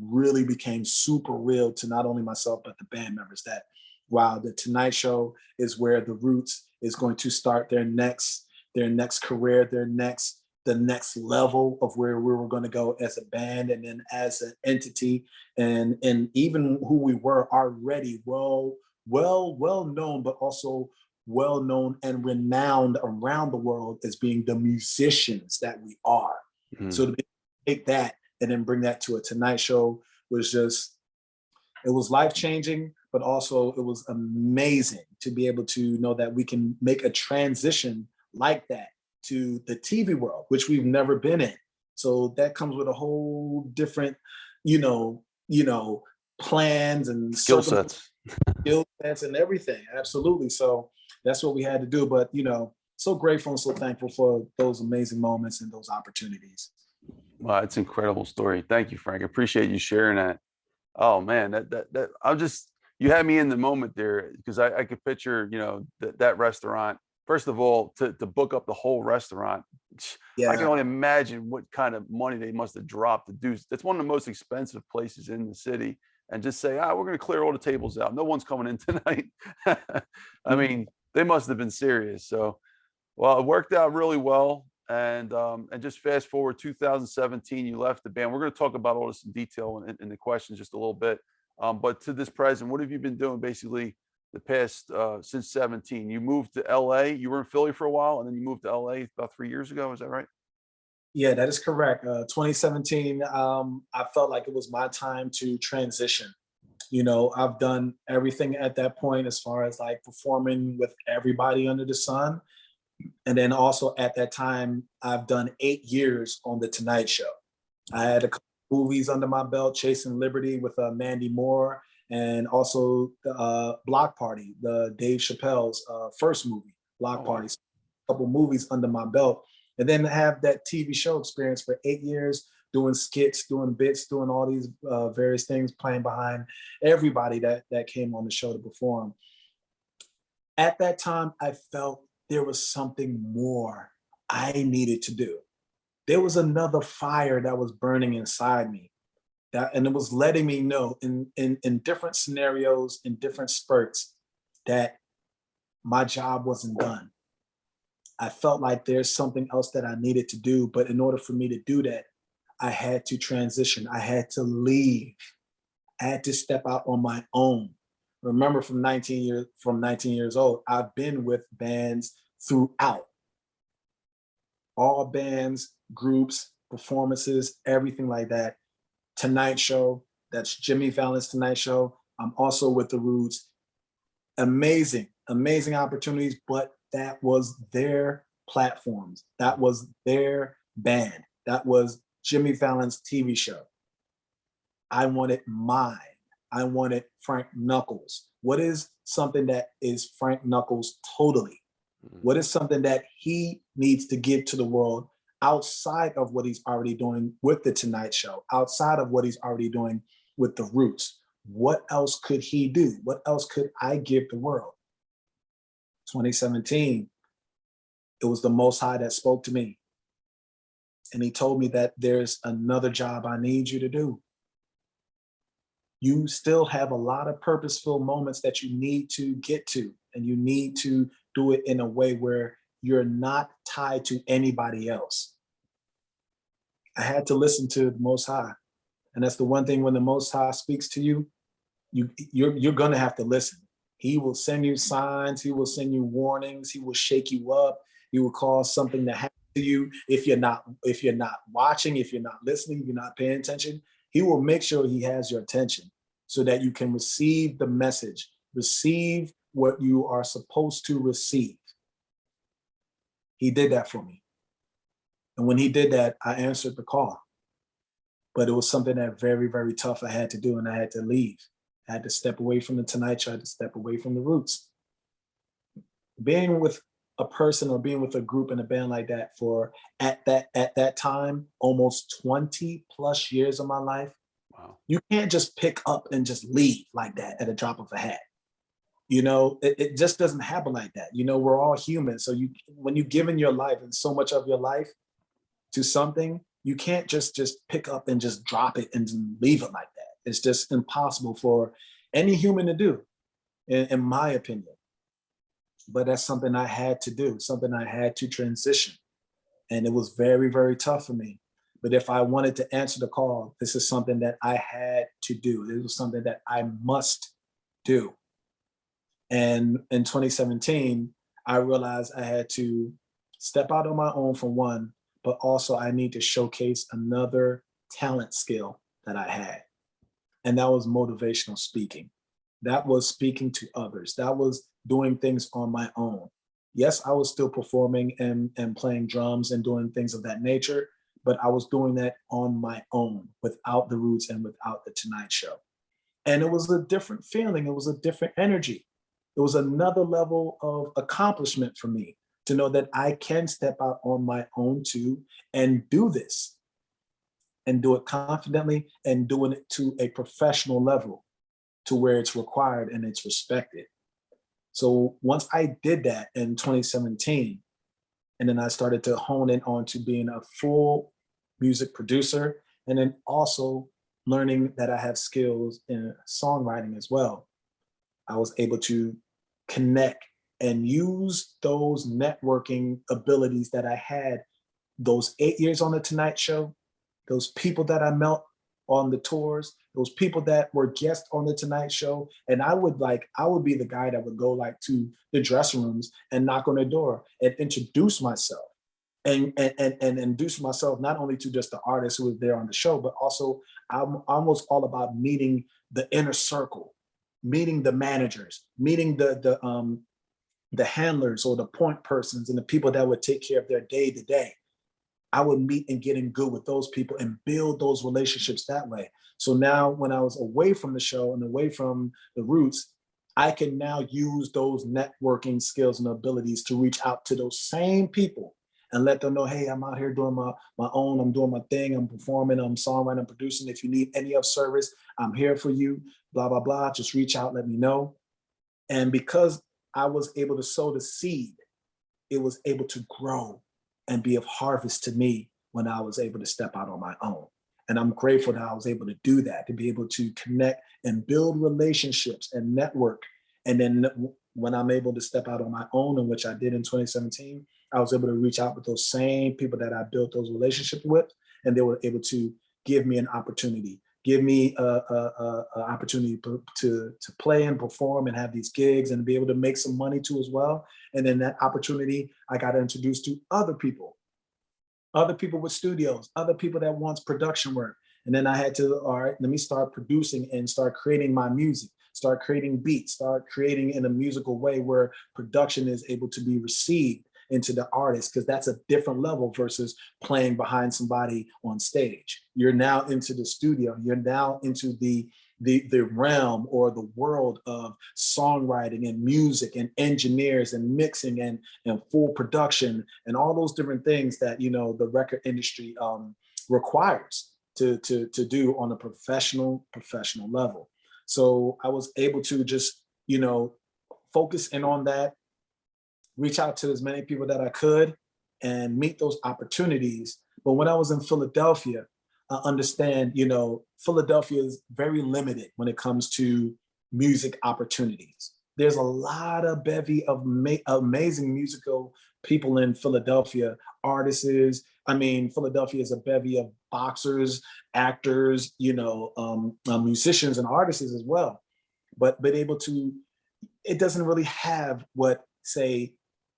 really became super real to not only myself, but the band members that, wow, the Tonight Show is where the Roots is going to start their next career, the next level of where we were going to go as a band and then as an entity, and even who we were already well known, but also well known and renowned around the world as being the musicians that we are. Mm-hmm. So to take that and then bring that to a Tonight Show was it was life-changing, but also it was amazing to be able to know that we can make a transition like that to the TV world, which we've never been in. So that comes with a whole different, plans and skill sets and everything. Absolutely. So that's what we had to do. But, so grateful and so thankful for those amazing moments and those opportunities. Wow, it's an incredible story. Thank you, Frank. I appreciate you sharing that. Oh man, that you had me in the moment there, because I could picture, that restaurant. First of all, to book up the whole restaurant, yeah. I can only imagine what kind of money they must have dropped to do. That's one of the most expensive places in the city. And just say, we're going to clear all the tables out. No one's coming in tonight. I mean, they must have been serious. So, well, it worked out really well. And just fast forward 2017, you left the band. We're going to talk about all this in detail in the questions just a little bit. But to this present, what have you been doing basically the past since 17? You moved to LA. You were in Philly for a while, and then you moved to LA about 3 years ago. Is that right? Yeah, that is correct. 2017, I felt like it was my time to transition. I've done everything at that point as far as like performing with everybody under the sun. And then also at that time, I've done 8 years on The Tonight Show. I had a couple movies under my belt, Chasing Liberty with Mandy Moore, and also the Block Party, the Dave Chappelle's first movie, Block Party. So a couple movies under my belt. And then have that TV show experience for 8 years, doing skits, doing bits, doing all these various things, playing behind everybody that came on the show to perform. At that time, I felt there was something more I needed to do. There was another fire that was burning inside me, and it was letting me know in different scenarios, in different spurts, that my job wasn't done. I felt like there's something else that I needed to do, but in order for me to do that, I had to transition. I had to leave. I had to step out on my own. Remember, from 19 years old, I've been with bands throughout. All bands, groups, performances, everything like that. Tonight Show, that's Jimmy Fallon's Tonight Show. I'm also with the Roots. Amazing, amazing opportunities, but that was their platforms. That was their band. That was Jimmy Fallon's TV show. I wanted mine. I wanted Frank Knuckles. What is something that is Frank Knuckles totally? What is something that he needs to give to the world outside of what he's already doing with the Tonight Show, outside of what he's already doing with the Roots? What else could he do? What else could I give the world? 2017, it was the Most High that spoke to me. And he told me that there's another job I need you to do. You still have a lot of purposeful moments that you need to get to, and you need to do it in a way where you're not tied to anybody else. I had to listen to the Most High. And that's the one thing, when the Most High speaks to you, you're gonna have to listen. He will send you signs, he will send you warnings, he will shake you up, he will cause something to happen to you. If you're not watching, if you're not listening, if you're not paying attention, he will make sure he has your attention so that you can receive the message, receive what you are supposed to receive. He did that for me. And when he did that, I answered the call. But it was something that very, very tough I had to do, and I had to leave. I had to step away from the Tonight Show, I had to step away from the Roots. Being with a person or being with a group and a band like that for, at that time, almost 20 plus years of my life. Wow. You can't just pick up and just leave like that at a drop of a hat. You know, it just doesn't happen like that. You know, we're all human. So when you've given your life and so much of your life to something, you can't just pick up and just drop it and leave it like that. It's just impossible for any human to do, in my opinion. But that's something I had to do, something I had to transition. And it was very, very tough for me. But if I wanted to answer the call, this is something that I had to do. It was something that I must do. And in 2017, I realized I had to step out on my own for one, but also I need to showcase another talent skill that I had. And that was motivational speaking. That was speaking to others. That was doing things on my own. Yes, I was still performing and playing drums and doing things of that nature, but I was doing that on my own without the Roots and without the Tonight Show. And it was a different feeling. It was a different energy. It was another level of accomplishment for me to know that I can step out on my own too and do this, and do it confidently and doing it to a professional level to where it's required and it's respected. So once I did that in 2017, and then I started to hone in on to being a full music producer, and then also learning that I have skills in songwriting as well, I was able to connect and use those networking abilities that I had those 8 years on the Tonight Show, those people that I met on the tours, those people that were guests on the Tonight Show. And I would be the guy that would go like to the dressing rooms and knock on the door and introduce myself. And introduce myself not only to just the artist who was there on the show, but also I'm almost all about meeting the inner circle, meeting the managers, meeting the handlers or the point persons and the people that would take care of their day to day. I would meet and get in good with those people and build those relationships that way. So now when I was away from the show and away from the Roots, I can now use those networking skills and abilities to reach out to those same people and let them know, hey, I'm out here doing my own, I'm doing my thing, I'm performing, I'm songwriting, I'm producing. If you need any of service, I'm here for you, blah, blah, blah. Just reach out, let me know. And because I was able to sow the seed, it was able to grow and be of harvest to me when I was able to step out on my own. And I'm grateful that I was able to do that, to be able to connect and build relationships and network. And then when I'm able to step out on my own, in which I did in 2017, I was able to reach out with those same people that I built those relationships with, and they were able to give me an opportunity, give me an opportunity to play and perform and have these gigs and be able to make some money too as well. And then that opportunity, I got introduced to other people with studios, other people that wants production work. And then I had to, all right, let me start producing and start creating my music, start creating beats, start creating in a musical way where production is able to be received into the artist, because that's a different level versus playing behind somebody on stage. You're now into the studio. You're now into the the realm or the world of songwriting and music and engineers and mixing and full production and all those different things that, you know, the record industry requires to do on a professional level. So I was able to just, you know, focus in on that, reach out to as many people that I could and meet those opportunities. But when I was in Philadelphia, I understand, you know, Philadelphia is very limited when it comes to music opportunities. There's a lot of bevy of amazing musical people in Philadelphia, artists. I mean, Philadelphia is a bevy of boxers, actors, you know, musicians and artists as well. But able to, it doesn't really have what, say,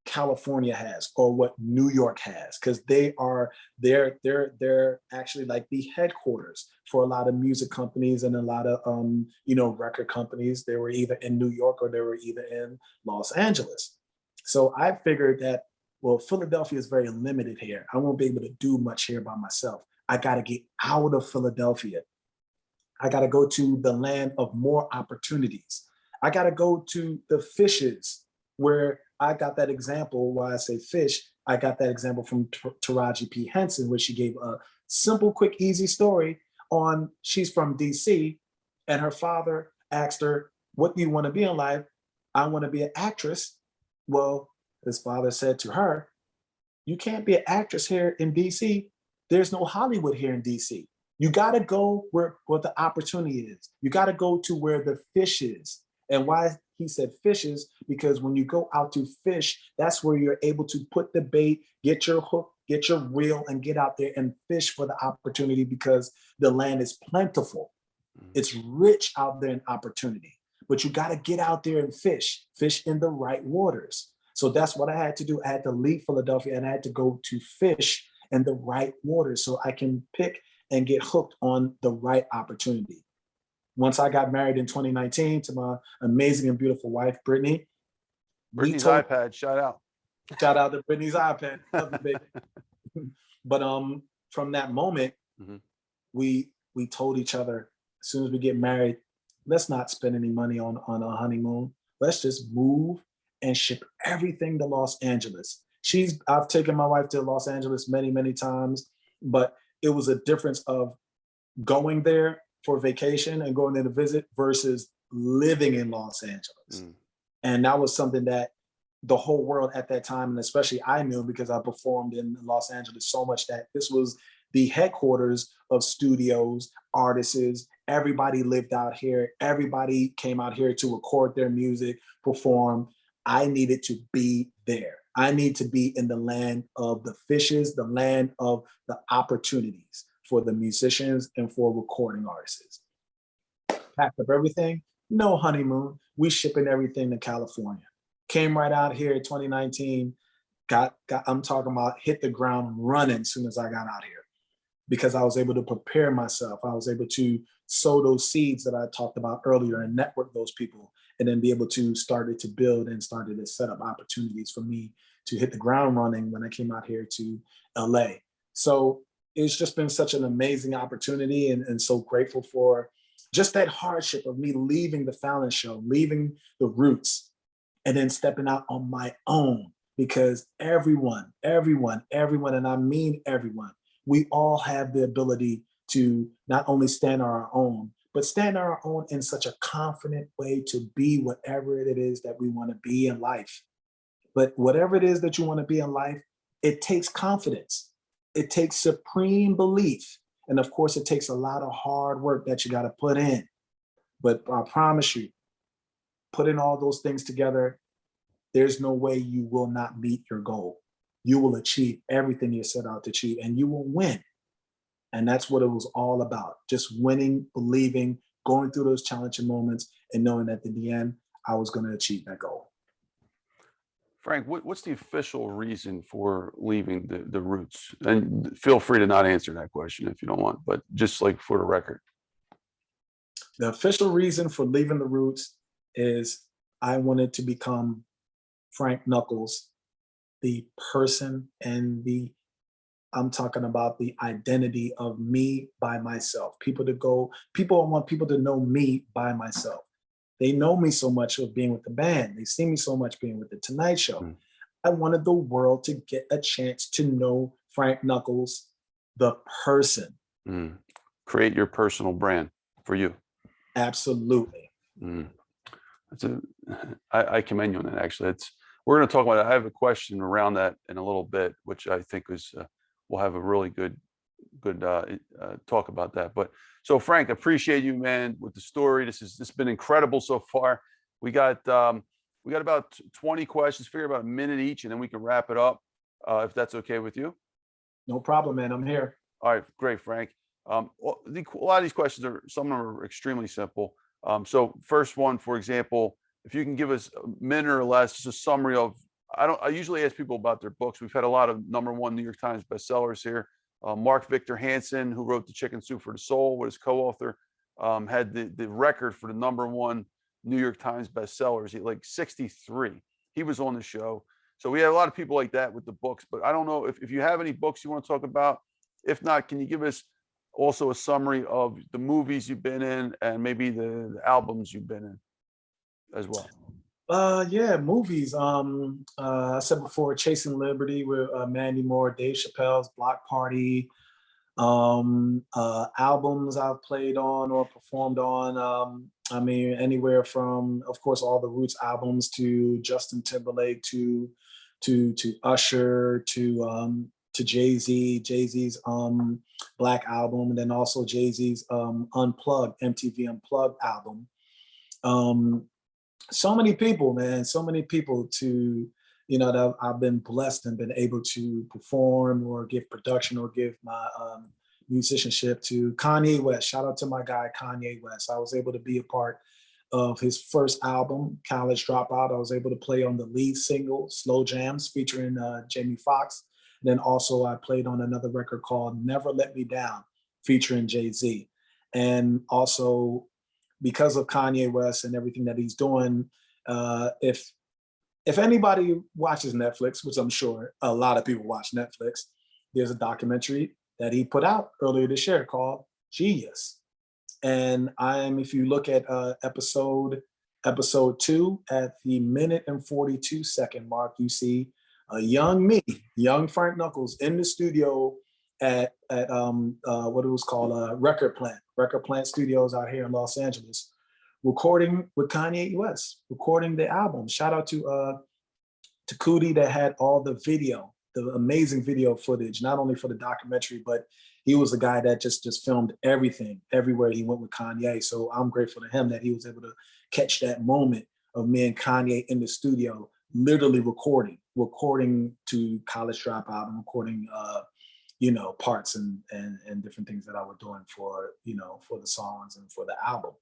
California has or what New York has, because they're actually like the headquarters for a lot of music companies and a lot of you know, record companies. They were either in New York or they were either in Los Angeles. So I figured that, well, Philadelphia is very limited here. I won't be able to do much here by myself. I got to get out of Philadelphia. I got to go to the land of more opportunities. I got to go to the fishes, where I got that example. Why I say fish, I got that example from Taraji P. Henson, where she gave a simple, quick, easy story on, she's from DC, and her father asked her, what do you want to be in life? I want to be an actress. Well, his father said to her, you can't be an actress here in DC. There's no Hollywood here in DC. You got to go where the opportunity is. You got to go to where the fish is. And why he said fishes, because when you go out to fish, that's where you're able to put the bait, get your hook, get your reel, and get out there and fish for the opportunity, because the land is plentiful. It's rich out there in opportunity, but you got to get out there and fish in the right waters. So that's what I had to do. I had to leave Philadelphia and I had to go to fish in the right waters so I can pick and get hooked on the right opportunity. Once I got married in 2019 to my amazing and beautiful wife, Brittany. Brittany's iPad, shout out. Shout out to Brittany's iPad. Love you, baby. But from that moment, we told each other, as soon as we get married, let's not spend any money on a honeymoon. Let's just move and ship everything to Los Angeles. I've taken my wife to Los Angeles many, many times, but it was a difference of going there for vacation and going there to visit versus living in Los Angeles. And that was something that the whole world at that time, and especially I knew because I performed in Los Angeles so much, that this was the headquarters of studios, artists. Everybody lived out here. Everybody came out here to record their music, perform. I needed to be there. I need to be in the land of the fishes, the land of the opportunities for the musicians and for recording artists. Packed up everything, no honeymoon. We shipping everything to California. Came right out here in 2019. I'm talking about hit the ground running as soon as I got out here, because I was able to prepare myself. I was able to sow those seeds that I talked about earlier and network those people, and then be able to start to build and started to set up opportunities for me to hit the ground running when I came out here to LA. So it's just been such an amazing opportunity, and so grateful for just that hardship of me leaving the Fallon show, leaving the roots, and then stepping out on my own, because everyone, and I mean everyone, we all have the ability to not only stand on our own, but stand on our own in such a confident way to be whatever it is that we want to be in life. But whatever it is that you want to be in life, it takes confidence. It takes supreme belief. And of course, it takes a lot of hard work that you got to put in. But I promise you, putting all those things together, there's no way you will not meet your goal. You will achieve everything you set out to achieve, and you will win. And that's what it was all about. Just winning, believing, going through those challenging moments, and knowing that in the end, I was going to achieve that goal. Frank, what's the official reason for leaving the Roots? And feel free to not answer that question if you don't want, but just like for the record. The official reason for leaving the Roots is I wanted to become Frank Knuckles, the person and the I'm talking about the identity of me by myself. People want people to know me by myself. They know me so much of being with the band. They see me so much being with the Tonight Show. Mm, I wanted the world to get a chance to know Frank Knuckles, the person. mm. Create your personal brand for you. Absolutely. Mm. That's a, I commend you on that. Actually, we're going to talk about that. I have a question around that in a little bit, which I think is we'll have a really good talk about that. But so Frank, appreciate you, man, with the story. This has been incredible so far. We got about 20 questions. Figure about a minute each, and then we can wrap it up if that's okay with you. No problem, man. I'm here. All right, great, Frank. A lot of these questions some of them are extremely simple. So first one, for example, if you can give us a minute or less, just a summary of, I usually ask people about their books. We've had a lot of #1 New York Times bestsellers here. Mark Victor Hansen, who wrote The Chicken Soup for the Soul, with his co-author, had the record for the #1 New York Times bestsellers, like 63. He was on the show. So we have a lot of people like that with the books, but I don't know if you have any books you want to talk about. If not, can you give us also a summary of the movies you've been in and maybe the albums you've been in as well? Yeah, movies. I said before, Chasing Liberty with Mandy Moore, Dave Chappelle's Block Party. Albums I've played on or performed on. I mean, anywhere from, of course, all the Roots albums to Justin Timberlake to Usher to Jay-Z's Black album, and then also Jay-Z's Unplugged, MTV Unplugged album. So many people, man, so many people that I've been blessed and been able to perform or give production or give my musicianship to. Kanye West. Shout out to my guy, Kanye West. I was able to be a part of his first album, College Dropout. I was able to play on the lead single, Slow Jams, featuring Jamie Foxx. And then also I played on another record called Never Let Me Down, featuring Jay-Z. And also, because of Kanye West and everything that he's doing, if anybody watches Netflix, which I'm sure a lot of people watch Netflix, there's a documentary that he put out earlier this year called Genius. And if you look at episode 2 at the minute and 42 second mark, you see a young Frank Knuckles in the studio at what it was called Record Plant Studios out here in Los Angeles, recording with Kanye West, recording the album. Shout out to Cootie that had all the amazing video footage, not only for the documentary, but he was the guy that just filmed everything, everywhere he went with Kanye. So I'm grateful to him that he was able to catch that moment of me and Kanye in the studio, literally recording to College Dropout and recording parts and different things that I was doing for the songs and for the album.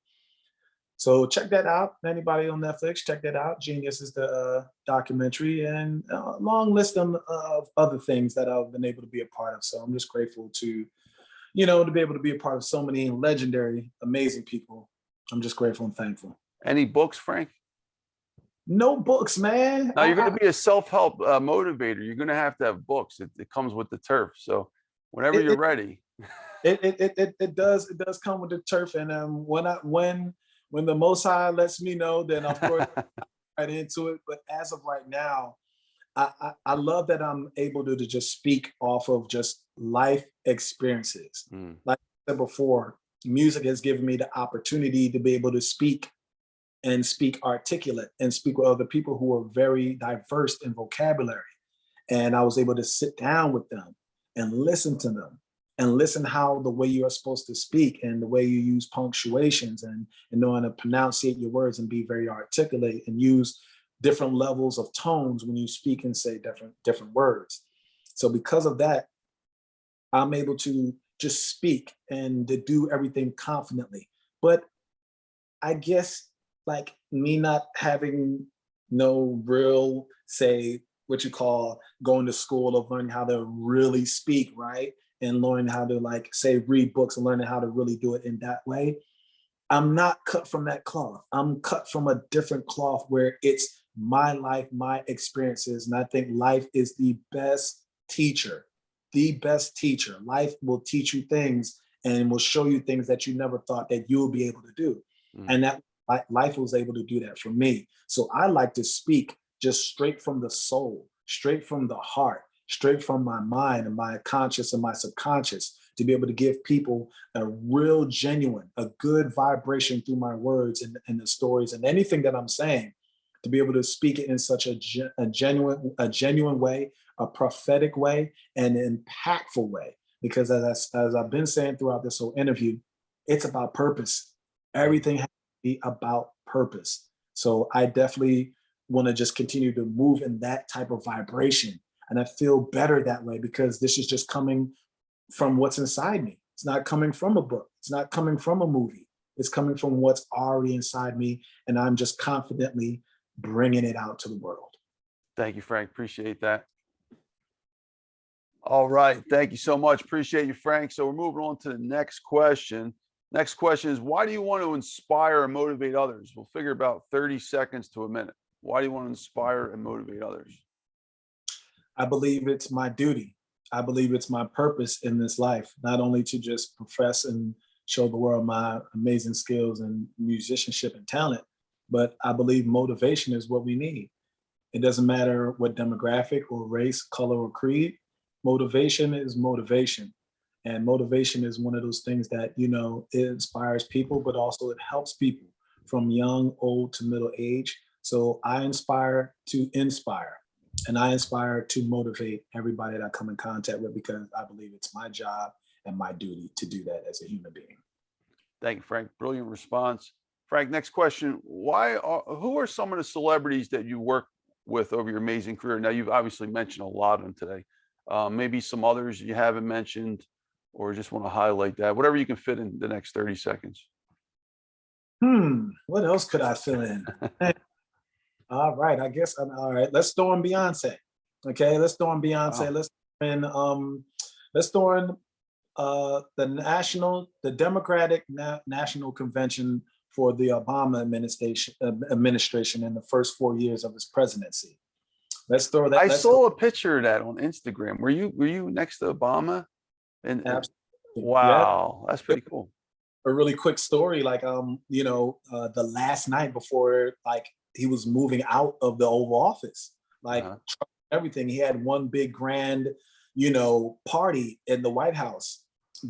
So check that out. Anybody on Netflix, check that out. Genius is the documentary, and a long list of other things that I've been able to be a part of. So I'm just grateful to be able to be a part of so many legendary, amazing people. I'm just grateful and thankful. Any books, Frank? No books, man. Now you're going to be a self-help motivator. You're going to have books. It comes with the turf. So whenever you're ready. It does come with the turf, and when the Most High lets me know, then of course right into it. But as of right now, I love that I'm able to just speak off of just life experiences. Like I said before, music has given me the opportunity to be able to speak articulate and speak with other people who are very diverse in vocabulary. And I was able to sit down with them and listen to them and listen how the way you are supposed to speak and the way you use punctuations and knowing to pronunciate your words and be very articulate and use different levels of tones when you speak and say different words. So because of that, I'm able to just speak and to do everything confidently. But I guess like me not having no real, say, what you call going to school of learning how to really speak, right? And learning how to read books and learning how to really do it in that way. I'm not cut from that cloth. I'm cut from a different cloth where it's my life, my experiences. And I think life is the best teacher the best teacher. Life will teach you things and will show you things that you never thought that you will be able to do. And that life was able to do that for me. So I like to speak just straight from the soul, straight from the heart, straight from my mind and my conscious and my subconscious, to be able to give people a real genuine, a good vibration through my words and the stories and anything that I'm saying, to be able to speak it in such a genuine way, a prophetic way, and an impactful way. Because as I've been saying throughout this whole interview, it's about purpose. Everything has to be about purpose. So I definitely want to just continue to move in that type of vibration. And I feel better that way, because this is just coming from what's inside me. It's not coming from a book. It's not coming from a movie. It's coming from what's already inside me. And I'm just confidently bringing it out to the world. Thank you, Frank. Appreciate that. All right. Thank you so much. Appreciate you, Frank. So we're moving on to the next question. Next question is, why do you want to inspire and motivate others? We'll figure about 30 seconds to a minute. Why do you want to inspire and motivate others? I believe it's my duty. I believe it's my purpose in this life, not only to just profess and show the world my amazing skills and musicianship and talent, but I believe motivation is what we need. It doesn't matter what demographic or race, color, or creed. Motivation is motivation. And motivation is one of those things that, you know, it inspires people, but also it helps people from young, old to middle age. So I inspire to inspire. And I inspire to motivate everybody that I come in contact with, because I believe it's my job and my duty to do that as a human being. Thank you, Frank. Brilliant response. Frank, next question. Who are some of the celebrities that you work with over your amazing career? Now, you've obviously mentioned a lot of them today. Maybe some others you haven't mentioned, or just want to highlight that, whatever you can fit in the next 30 seconds. What else could I fill in? All right, I guess all right. Let's throw in Beyonce. Okay, let's throw in Beyonce. Wow. Let's throw in the Democratic National Convention for the Obama administration in the first 4 years of his presidency. Let's throw that. I saw a picture of that on Instagram. Were you next to Obama? And absolutely. Wow, yeah. That's pretty cool. A really quick story, like you know, the last night before, like, he was moving out of the Oval Office, like everything. He had one big grand, you know, party in the White House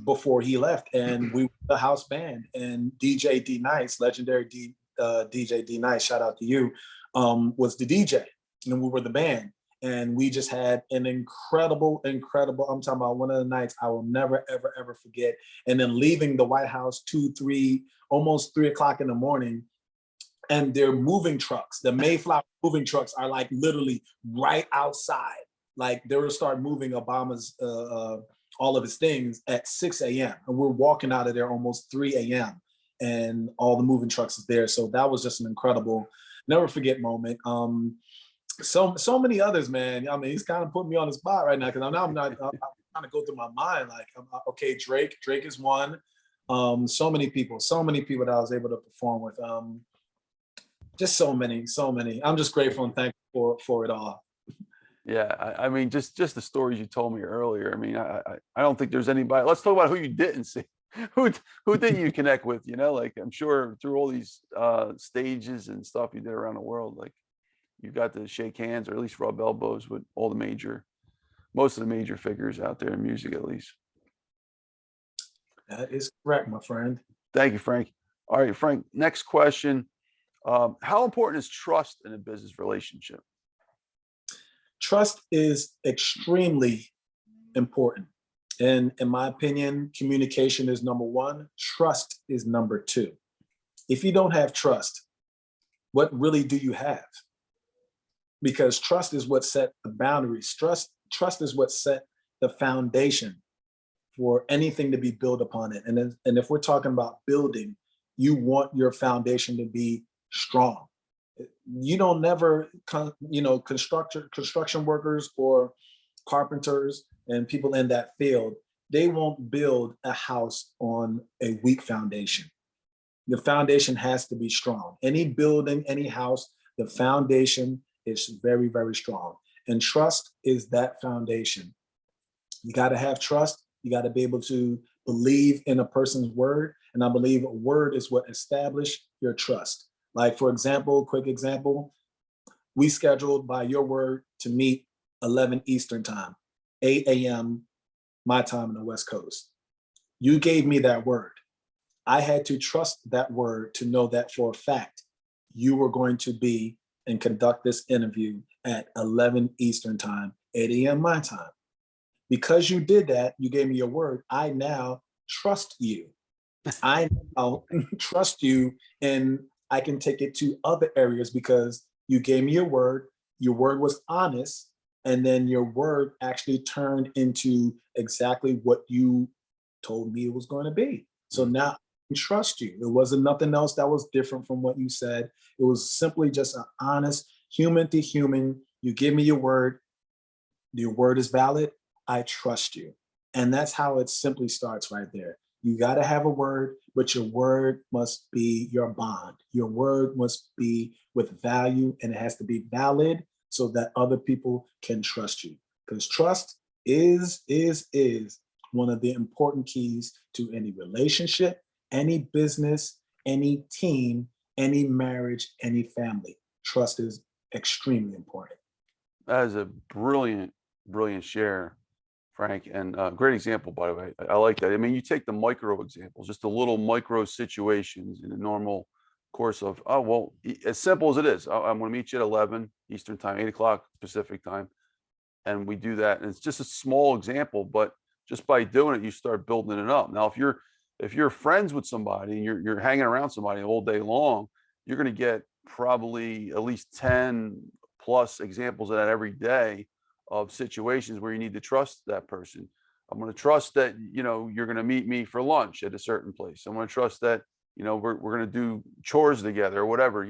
before he left, and we were the house band, and DJ D Nice, legendary DJ D Nice, shout out to you, was the DJ, and we were the band. And we just had an incredible, I'm talking about one of the nights I will never, ever, ever forget. And then leaving the White House almost 3 o'clock in the morning, and their moving trucks, the Mayflower moving trucks, are like literally right outside. Like they will start moving Obama's, all of his things at 6 a.m. And we're walking out of there almost 3 a.m. and all the moving trucks is there. So that was just an incredible, never forget moment. So many others, man. I mean, he's kind of putting me on the spot right now, because I'm trying to go through my mind. Like, okay, Drake is one. So many people that I was able to perform with. Just so many. I'm just grateful and thankful for it all. Yeah, I mean, just the stories you told me earlier. I mean, I don't think there's anybody. Let's talk about who you didn't see. Who didn't you connect with? You know, like, I'm sure through all these stages and stuff you did around the world, like, you got to shake hands or at least rub elbows with most of the major figures out there in music, at least. That is correct, my friend. Thank you, Frank. All right, Frank, next question. How important is trust in a business relationship? Trust is extremely important. And in my opinion, communication is number one. Trust is number two. If you don't have trust, what really do you have? Because trust is what set the boundaries. Trust is what set the foundation for anything to be built upon it. And if we're talking about building, you want your foundation to be strong. You don't never, you know, construction workers or carpenters and people in that field, they won't build a house on a weak foundation. The foundation has to be strong. Any building, any house, the foundation is very, very strong. And trust is that foundation. You got to have trust. You got to be able to believe in a person's word. And I believe a word is what establishes your trust. Like, for example, quick example, we scheduled by your word to meet 11 Eastern time, 8 a.m. my time on the West Coast. You gave me that word. I had to trust that word to know that for a fact you were going to be and conduct this interview at 11 Eastern time, 8 a.m. my time. Because you did that, you gave me your word, I now trust you. I now trust you, and I can take it to other areas because you gave me your word was honest, and then your word actually turned into exactly what you told me it was going to be. So now I can trust you. It wasn't nothing else that was different from what you said. It was simply just an honest human to human. You give me your word is valid, I trust you. And that's how it simply starts right there. You got to have a word, but your word must be your bond. Your word must be with value, and it has to be valid so that other people can trust you. Because trust is one of the important keys to any relationship, any business, any team, any marriage, any family. Trust is extremely important. That is a brilliant share, Frank, and great example, by the way. I like that. I mean, you take the micro examples, just the little micro situations in the normal course of, oh, well, as simple as it is, I'm going to meet you at 11 Eastern time, 8 o'clock Pacific time. And we do that. And it's just a small example, but just by doing it, you start building it up. Now, if you're friends with somebody and you're hanging around somebody all day long, you're going to get probably at least 10 plus examples of that every day of situations where you need to trust that person. I'm going to trust that, you're going to meet me for lunch at a certain place. I'm going to trust that, we're going to do chores together or whatever,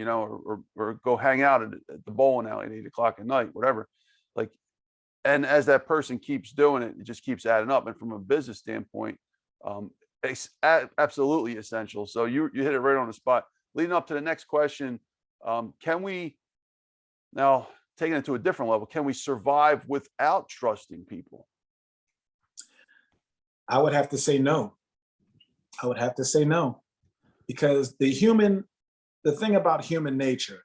or go hang out at the bowling alley at 8 o'clock at night, whatever. Like, and as that person keeps doing it, it just keeps adding up. And from a business standpoint, it's absolutely essential. So you hit it right on the spot. Leading up to the next question, can we, now taking it to a different level, can we survive without trusting people? I would have to say no. Because the thing about human nature,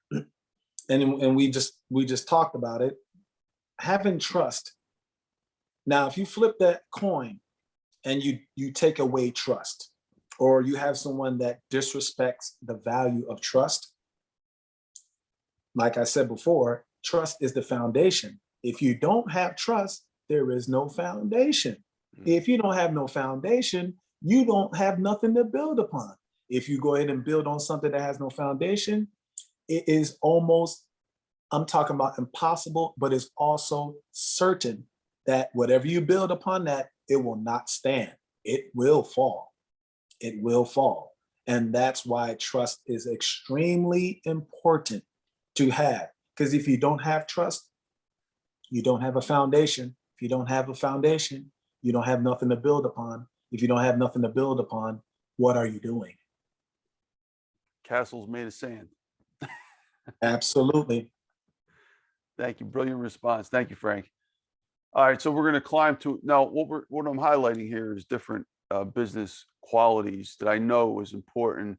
and we just talked about it, having trust. Now, if you flip that coin and you take away trust, or you have someone that disrespects the value of trust, like I said before, trust is the foundation. If you don't have trust, there is no foundation. If you don't have no foundation, you don't have nothing to build upon. If you go ahead and build on something that has no foundation, it is almost, I'm talking about impossible, but it's also certain that whatever you build upon that, it will not stand. It will fall. It will fall. And that's why trust is extremely important to have. Because if you don't have trust, you don't have a foundation. If you don't have a foundation, you don't have nothing to build upon. If you don't have nothing to build upon, what are you doing? Castles made of sand. Absolutely. Thank you. Brilliant response. Thank you, Frank. All right, so we're going to climb to now. What I'm highlighting here is different business qualities that I know is important.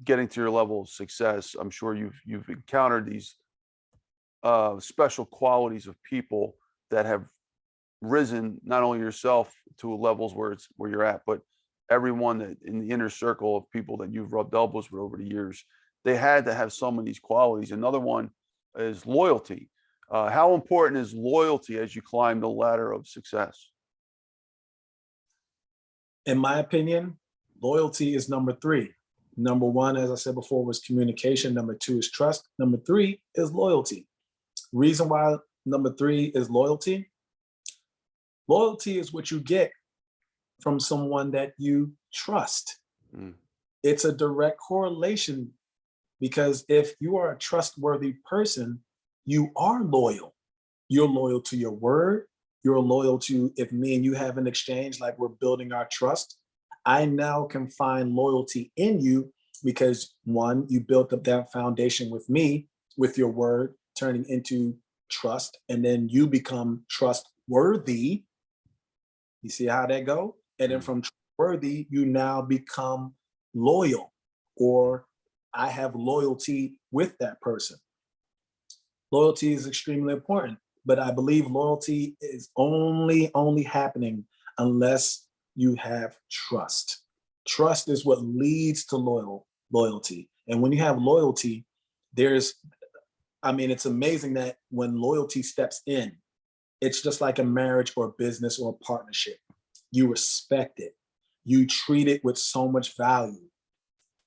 Getting to your level of success, I'm sure you've encountered these special qualities of people that have risen not only yourself to levels where you're at, but everyone that in the inner circle of people that you've rubbed elbows with over the years. They had to have some of these qualities. Another one is loyalty. How important is loyalty as you climb the ladder of success? In my opinion, loyalty is number 3. Number 1, as I said before, was communication. Number 2 is trust. Number 3 is loyalty. Reason why number 3 is loyalty. Loyalty is what you get from someone that you trust. It's a direct correlation, because if you are a trustworthy person, you are loyal. You're loyal to your word. You're loyal to, if me and you have an exchange, like we're building our trust, I now can find loyalty in you because 1, you built up that foundation with me, with your word, turning into trust, and then you become trustworthy. You see how that go? And then from trustworthy, you now become loyal, or I have loyalty with that person. Loyalty is extremely important, but I believe loyalty is only happening unless you have trust. Trust is what leads to loyalty. And when you have loyalty, it's amazing that when loyalty steps in, it's just like a marriage or a business or a partnership. You respect it. You treat it with so much value.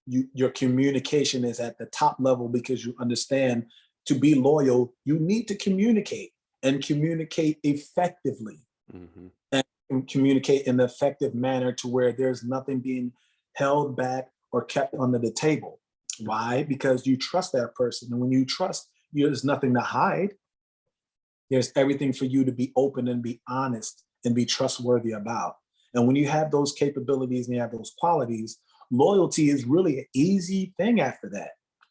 Your communication is at the top level because you understand to be loyal, you need to communicate and communicate effectively and communicate in an effective manner to where there's nothing being held back or kept under the table. Why? Because you trust that person. And when you trust, there's nothing to hide. There's everything for you to be open and be honest and be trustworthy about. And when you have those capabilities and you have those qualities, loyalty is really an easy thing after that.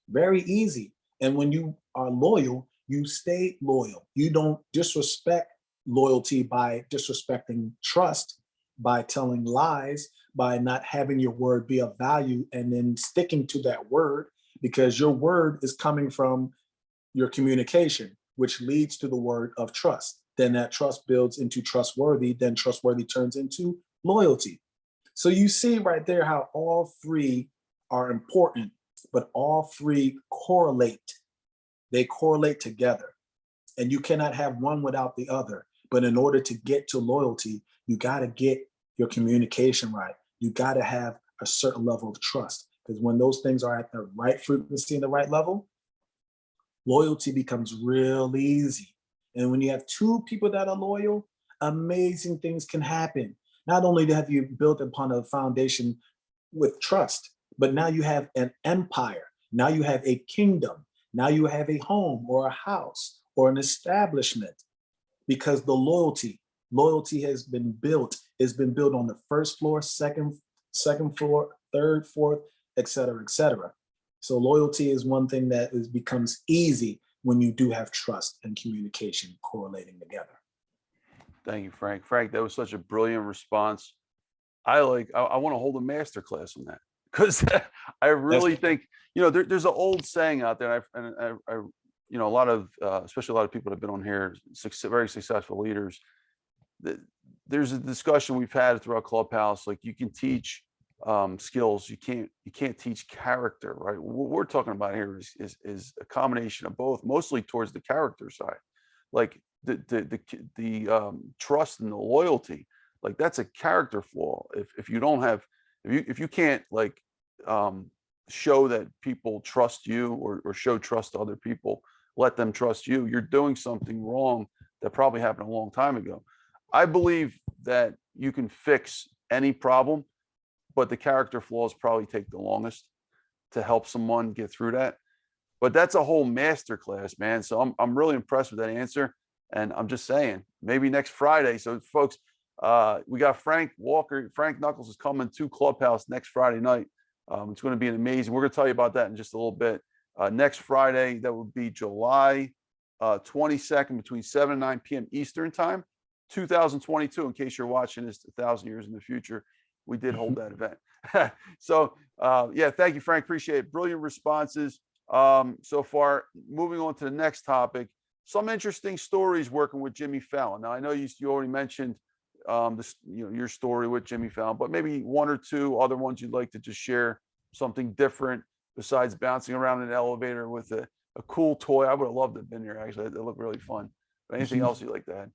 Very easy. And when you are loyal, you stay loyal. You don't disrespect loyalty by disrespecting trust, by telling lies, by not having your word be of value and then sticking to that word, because your word is coming from your communication, which leads to the word of trust. Then that trust builds into trustworthy, then trustworthy turns into loyalty. So you see right there how all three are important, but all three correlate. They correlate together. And you cannot have one without the other. But in order to get to loyalty, you got to get your communication right. You got to have a certain level of trust. Because when those things are at the right frequency and the right level, loyalty becomes real easy. And when you have two people that are loyal, amazing things can happen. Not only have you built upon a foundation with trust, but now you have an empire. Now you have a kingdom. Now you have a home or a house or an establishment, because the loyalty has been built. It's been built on the first floor, second floor, third, fourth, et cetera, et cetera. So loyalty is one thing that becomes easy when you do have trust and communication correlating together. Thank you, Frank. Frank, that was such a brilliant response. I want to hold a master class on that, because I really think, there's an old saying out there, and a lot of, especially a lot of people that have been on here, very successful leaders. There's a discussion we've had throughout Clubhouse, like you can teach skills, you can't teach character, right? What we're talking about here is a combination of both, mostly towards the character side, like the trust and the loyalty. Like that's a character flaw. If you don't have, if you can't like show that people trust you, or show trust to other people, let them trust you, you're doing something wrong that probably happened a long time ago. I believe that you can fix any problem, but the character flaws probably take the longest to help someone get through that. But that's a whole master class, man. So I'm really impressed with that answer. And I'm just saying, maybe next Friday. So folks, we got Frank Knuckles is coming to Clubhouse next Friday night. It's going to be amazing. We're going to tell you about that in just a little bit. Next Friday, that would be July 22nd, between 7 and 9 p.m. Eastern time, 2022. In case you're watching this 1,000 years in the future, we did hold that event. So yeah, thank you, Frank. Appreciate it. Brilliant responses so far. Moving on to the next topic. Some interesting stories working with Jimmy Fallon. Now, I know you already mentioned your story with Jimmy Fallon, but maybe one or two other ones you'd like to just share, something different besides bouncing around in an elevator with a cool toy. I would have loved to have been there, actually. It looked really fun. But anything else you'd like to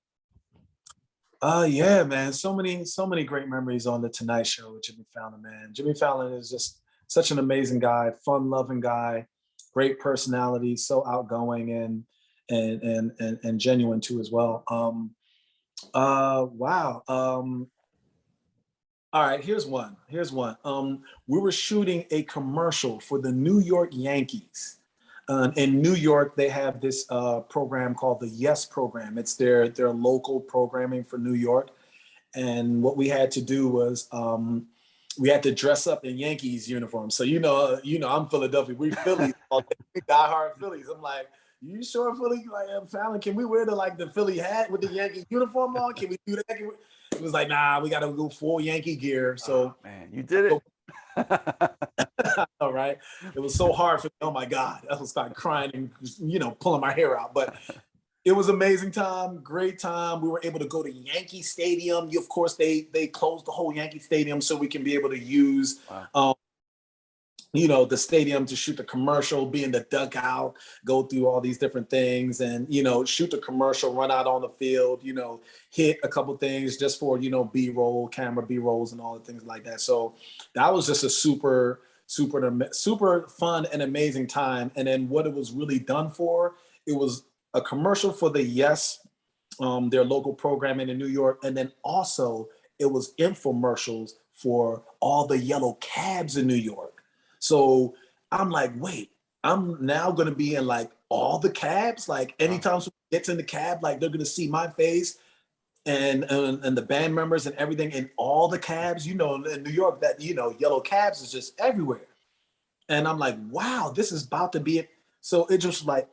add? Yeah, man. So many great memories on the Tonight Show with Jimmy Fallon, man. Jimmy Fallon is just such an amazing guy, fun-loving guy, great personality, so outgoing and genuine too as well. Wow. All right, here's one. We were shooting a commercial for the New York Yankees. In New York, they have this program called the Yes Program. It's their local programming for New York. And what we had to do was we had to dress up in Yankees uniforms. So I'm Philadelphia. We Phillies, we diehard Phillies. I'm like, you sure Philly? Like, Fallon, can we wear the Philly hat with the Yankee uniform on? Can we do that? It was like, nah, we got to go full Yankee gear. So, oh, man, you did it. all right. It was so hard for me. Oh my God. I was like crying and, you know, pulling my hair out. But it was amazing time, great time. We were able to go to Yankee Stadium. Of course, they closed the whole Yankee Stadium so we can be able to use Wow. you know, the stadium to shoot the commercial, be in the dugout, go through all these different things and, you know, shoot the commercial, run out on the field, you know, hit a couple things just for, you know, B-roll, camera B-rolls and all the things like that. So that was just a super fun and amazing time. And then what it was really done for, it was a commercial for the Yes, their local programming in New York. And then also it was infomercials for all the yellow cabs in New York. So I'm like, wait, I'm now gonna be in like all the cabs. Like anytime someone gets in the cab, like they're gonna see my face and the band members and everything in all the cabs. You know, in New York, that you know, yellow cabs is just everywhere. And I'm like, wow, this is about to be it. So it just like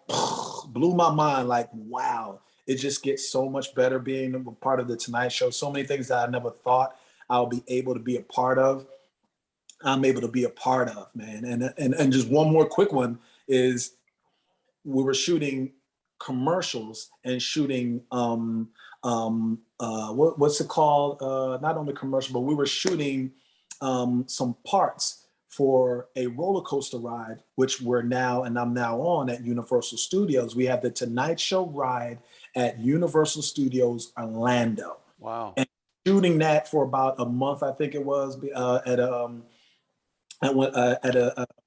blew my mind. Like, wow, it just gets so much better being a part of the Tonight Show. So many things that I never thought I'll be able to be a part of. I'm able to be a part of, man. And just one more quick one is we were shooting commercials and shooting what's it called? Not only commercial, but we were shooting some parts for a roller coaster ride, which I'm now on at Universal Studios. We have the Tonight Show ride at Universal Studios Orlando. Wow. And shooting that for about a month, I think it was, at a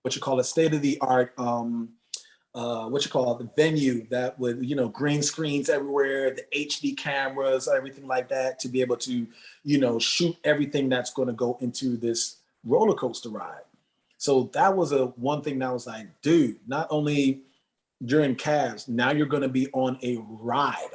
what you call a state of the art the venue that would, you know, green screens everywhere, the HD cameras, everything like that, to be able to, you know, shoot everything that's going to go into this roller coaster ride. So that was one thing that was like, dude, not only during Cavs, now you're going to be on a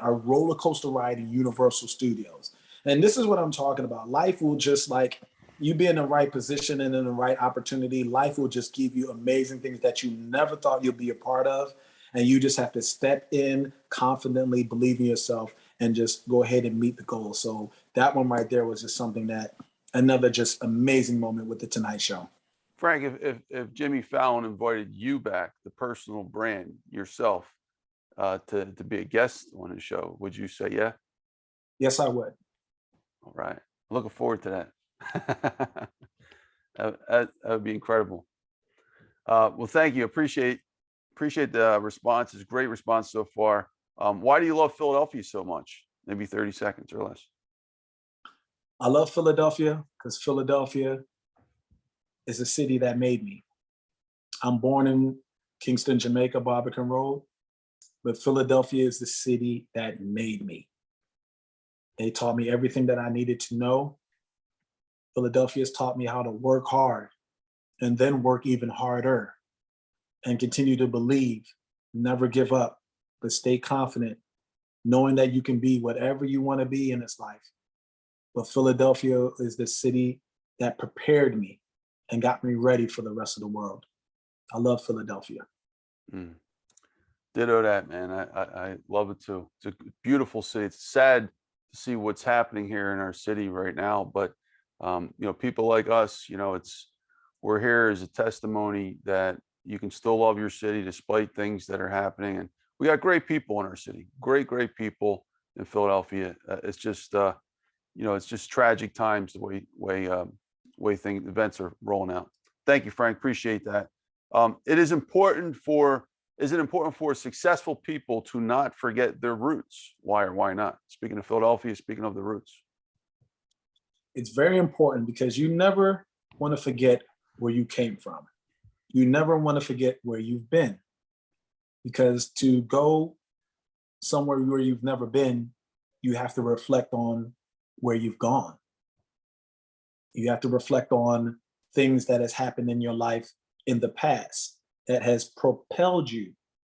roller coaster ride in Universal Studios. And this is what I'm talking about. Life will just like, you be in the right position and in the right opportunity, life will just give you amazing things that you never thought you'd be a part of. And you just have to step in confidently, believe in yourself, and just go ahead and meet the goal. So that one right there was just something that, another just amazing moment with the Tonight Show. Frank, if Jimmy Fallon invited you back, the personal brand yourself, to be a guest on his show, would you say yeah? Yes, I would. All right. Looking forward to that. That would be incredible. Well, thank you. Appreciate the response. It's a great response so far. Why do you love Philadelphia so much? Maybe 30 seconds or less. I love Philadelphia because Philadelphia is a city that made me. I'm born in Kingston, Jamaica, Barbican Road, but Philadelphia is the city that made me. They taught me everything that I needed to know. Philadelphia has taught me how to work hard and then work even harder and continue to believe, never give up, but stay confident, knowing that you can be whatever you want to be in this life. But Philadelphia is the city that prepared me and got me ready for the rest of the world. I love Philadelphia. Mm. Ditto that, man. I love it too. It's a beautiful city. It's sad to see what's happening here in our city right now, but you know, people like us, you know, we're here as a testimony that you can still love your city despite things that are happening. And we got great people in our city, great people in Philadelphia. It's just, you know, it's just tragic times the way events are rolling out. Thank you, Frank. Appreciate that. Is it important for successful people to not forget their roots? Why or why not? Speaking of Philadelphia, speaking of the roots. It's very important because you never want to forget where you came from. You never want to forget where you've been, because to go somewhere where you've never been, you have to reflect on where you've gone. You have to reflect on things that has happened in your life in the past that has propelled you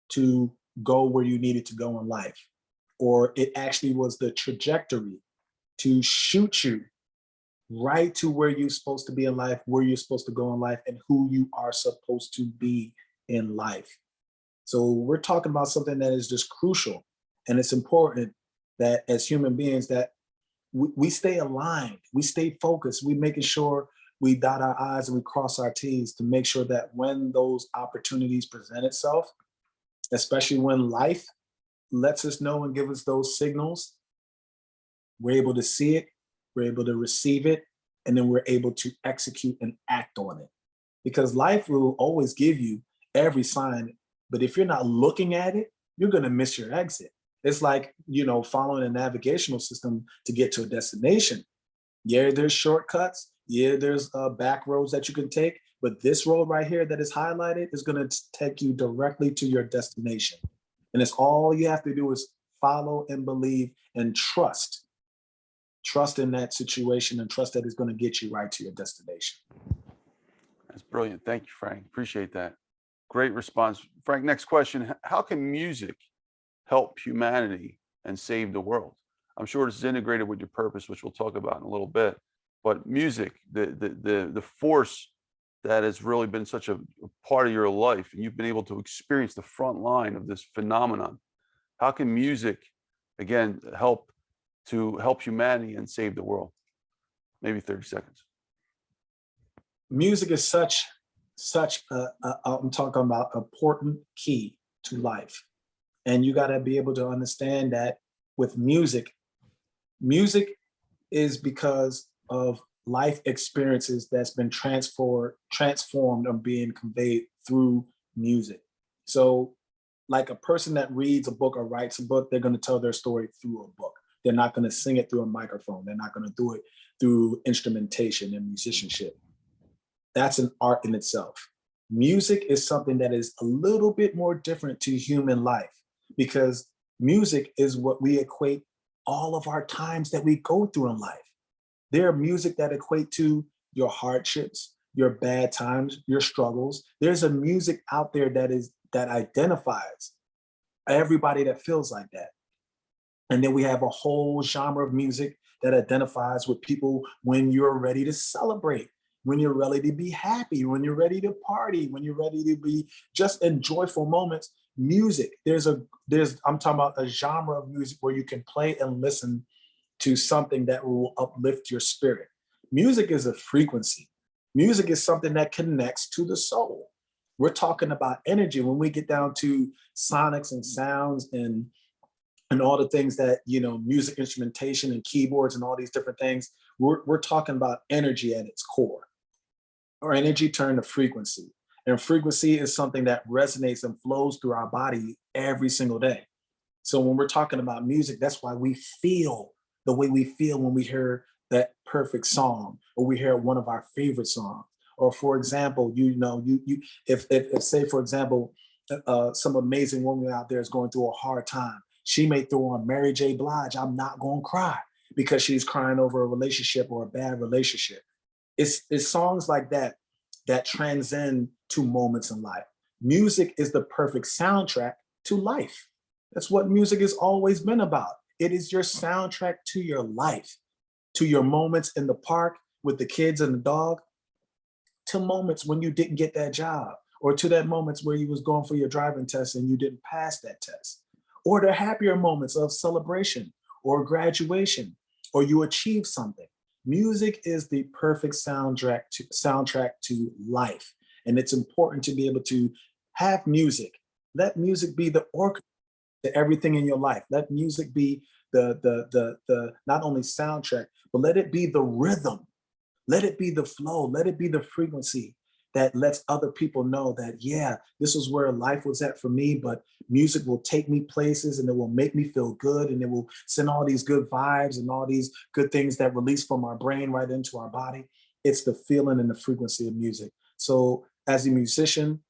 to go where you needed to go in life. Or it actually was the trajectory to shoot you right to where you're supposed to be in life, where you're supposed to go in life, and who you are supposed to be in life. So we're talking about something that is just crucial. And it's important that as human beings that we stay aligned, we stay focused, we making sure we dot our I's and we cross our T's to make sure that when those opportunities present itself, especially when life lets us know and give us those signals, we're able to see it, we're able to receive it, and then we're able to execute and act on it. Because life will always give you every sign, but if you're not looking at it, you're going to miss your exit. It's like, following a navigational system to get to a destination. Yeah, there's shortcuts. Yeah, there's back roads that you can take, but this road right here that is highlighted is going to take you directly to your destination. And it's all you have to do is follow and believe and trust. Trust in that situation and trust that it's going to get you right to your destination. That's brilliant. Thank you, Frank. Appreciate that. Great response. Frank, next question. How can music help humanity and save the world? I'm sure this is integrated with your purpose, which we'll talk about in a little bit. But music, the force that has really been such a part of your life, and you've been able to experience the front line of this phenomenon. How can music, again, help humanity and save the world? Maybe 30 seconds. Music is such I'm talking about important key to life. And you got to be able to understand that with music is because of life experiences that's been transformed or being conveyed through music. So like a person that reads a book or writes a book, they're going to tell their story through a book. They're not going to sing it through a microphone. They're not going to do it through instrumentation and musicianship. That's an art in itself. Music is something that is a little bit more different to human life because music is what we equate all of our times that we go through in life. There are music that equate to your hardships, your bad times, your struggles. There's a music out there that identifies everybody that feels like that. And then we have a whole genre of music that identifies with people when you're ready to celebrate, when you're ready to be happy, when you're ready to party, when you're ready to be just in joyful moments. Music, I'm talking about a genre of music where you can play and listen to something that will uplift your spirit. Music is a frequency. Music is something that connects to the soul. We're talking about energy when we get down to sonics and sounds and all the things that, music instrumentation and keyboards and all these different things. We're talking about energy at its core. Or energy turned to frequency. And frequency is something that resonates and flows through our body every single day. So when we're talking about music, that's why we feel the way we feel when we hear that perfect song or we hear one of our favorite songs. Or for example, if say, for example, some amazing woman out there is going through a hard time, she may throw on Mary J. Blige, I'm Not Gonna Cry, because she's crying over a relationship or a bad relationship. It's songs like that that transcend to moments in life. Music is the perfect soundtrack to life. That's what music has always been about. It is your soundtrack to your life, to your moments in the park with the kids and the dog, to moments when you didn't get that job, or to that moments where you was going for your driving test and you didn't pass that test, or the happier moments of celebration or graduation, or you achieved something. Music is the perfect soundtrack to life. And it's important to be able to have music. Let music be the orchestra to everything in your life. Let music be the not only soundtrack, but let it be the rhythm. Let it be the flow. Let it be the frequency that lets other people know that, yeah, this is where life was at for me, but music will take me places and it will make me feel good and it will send all these good vibes and all these good things that release from our brain right into our body. It's the feeling and the frequency of music. So as a musician,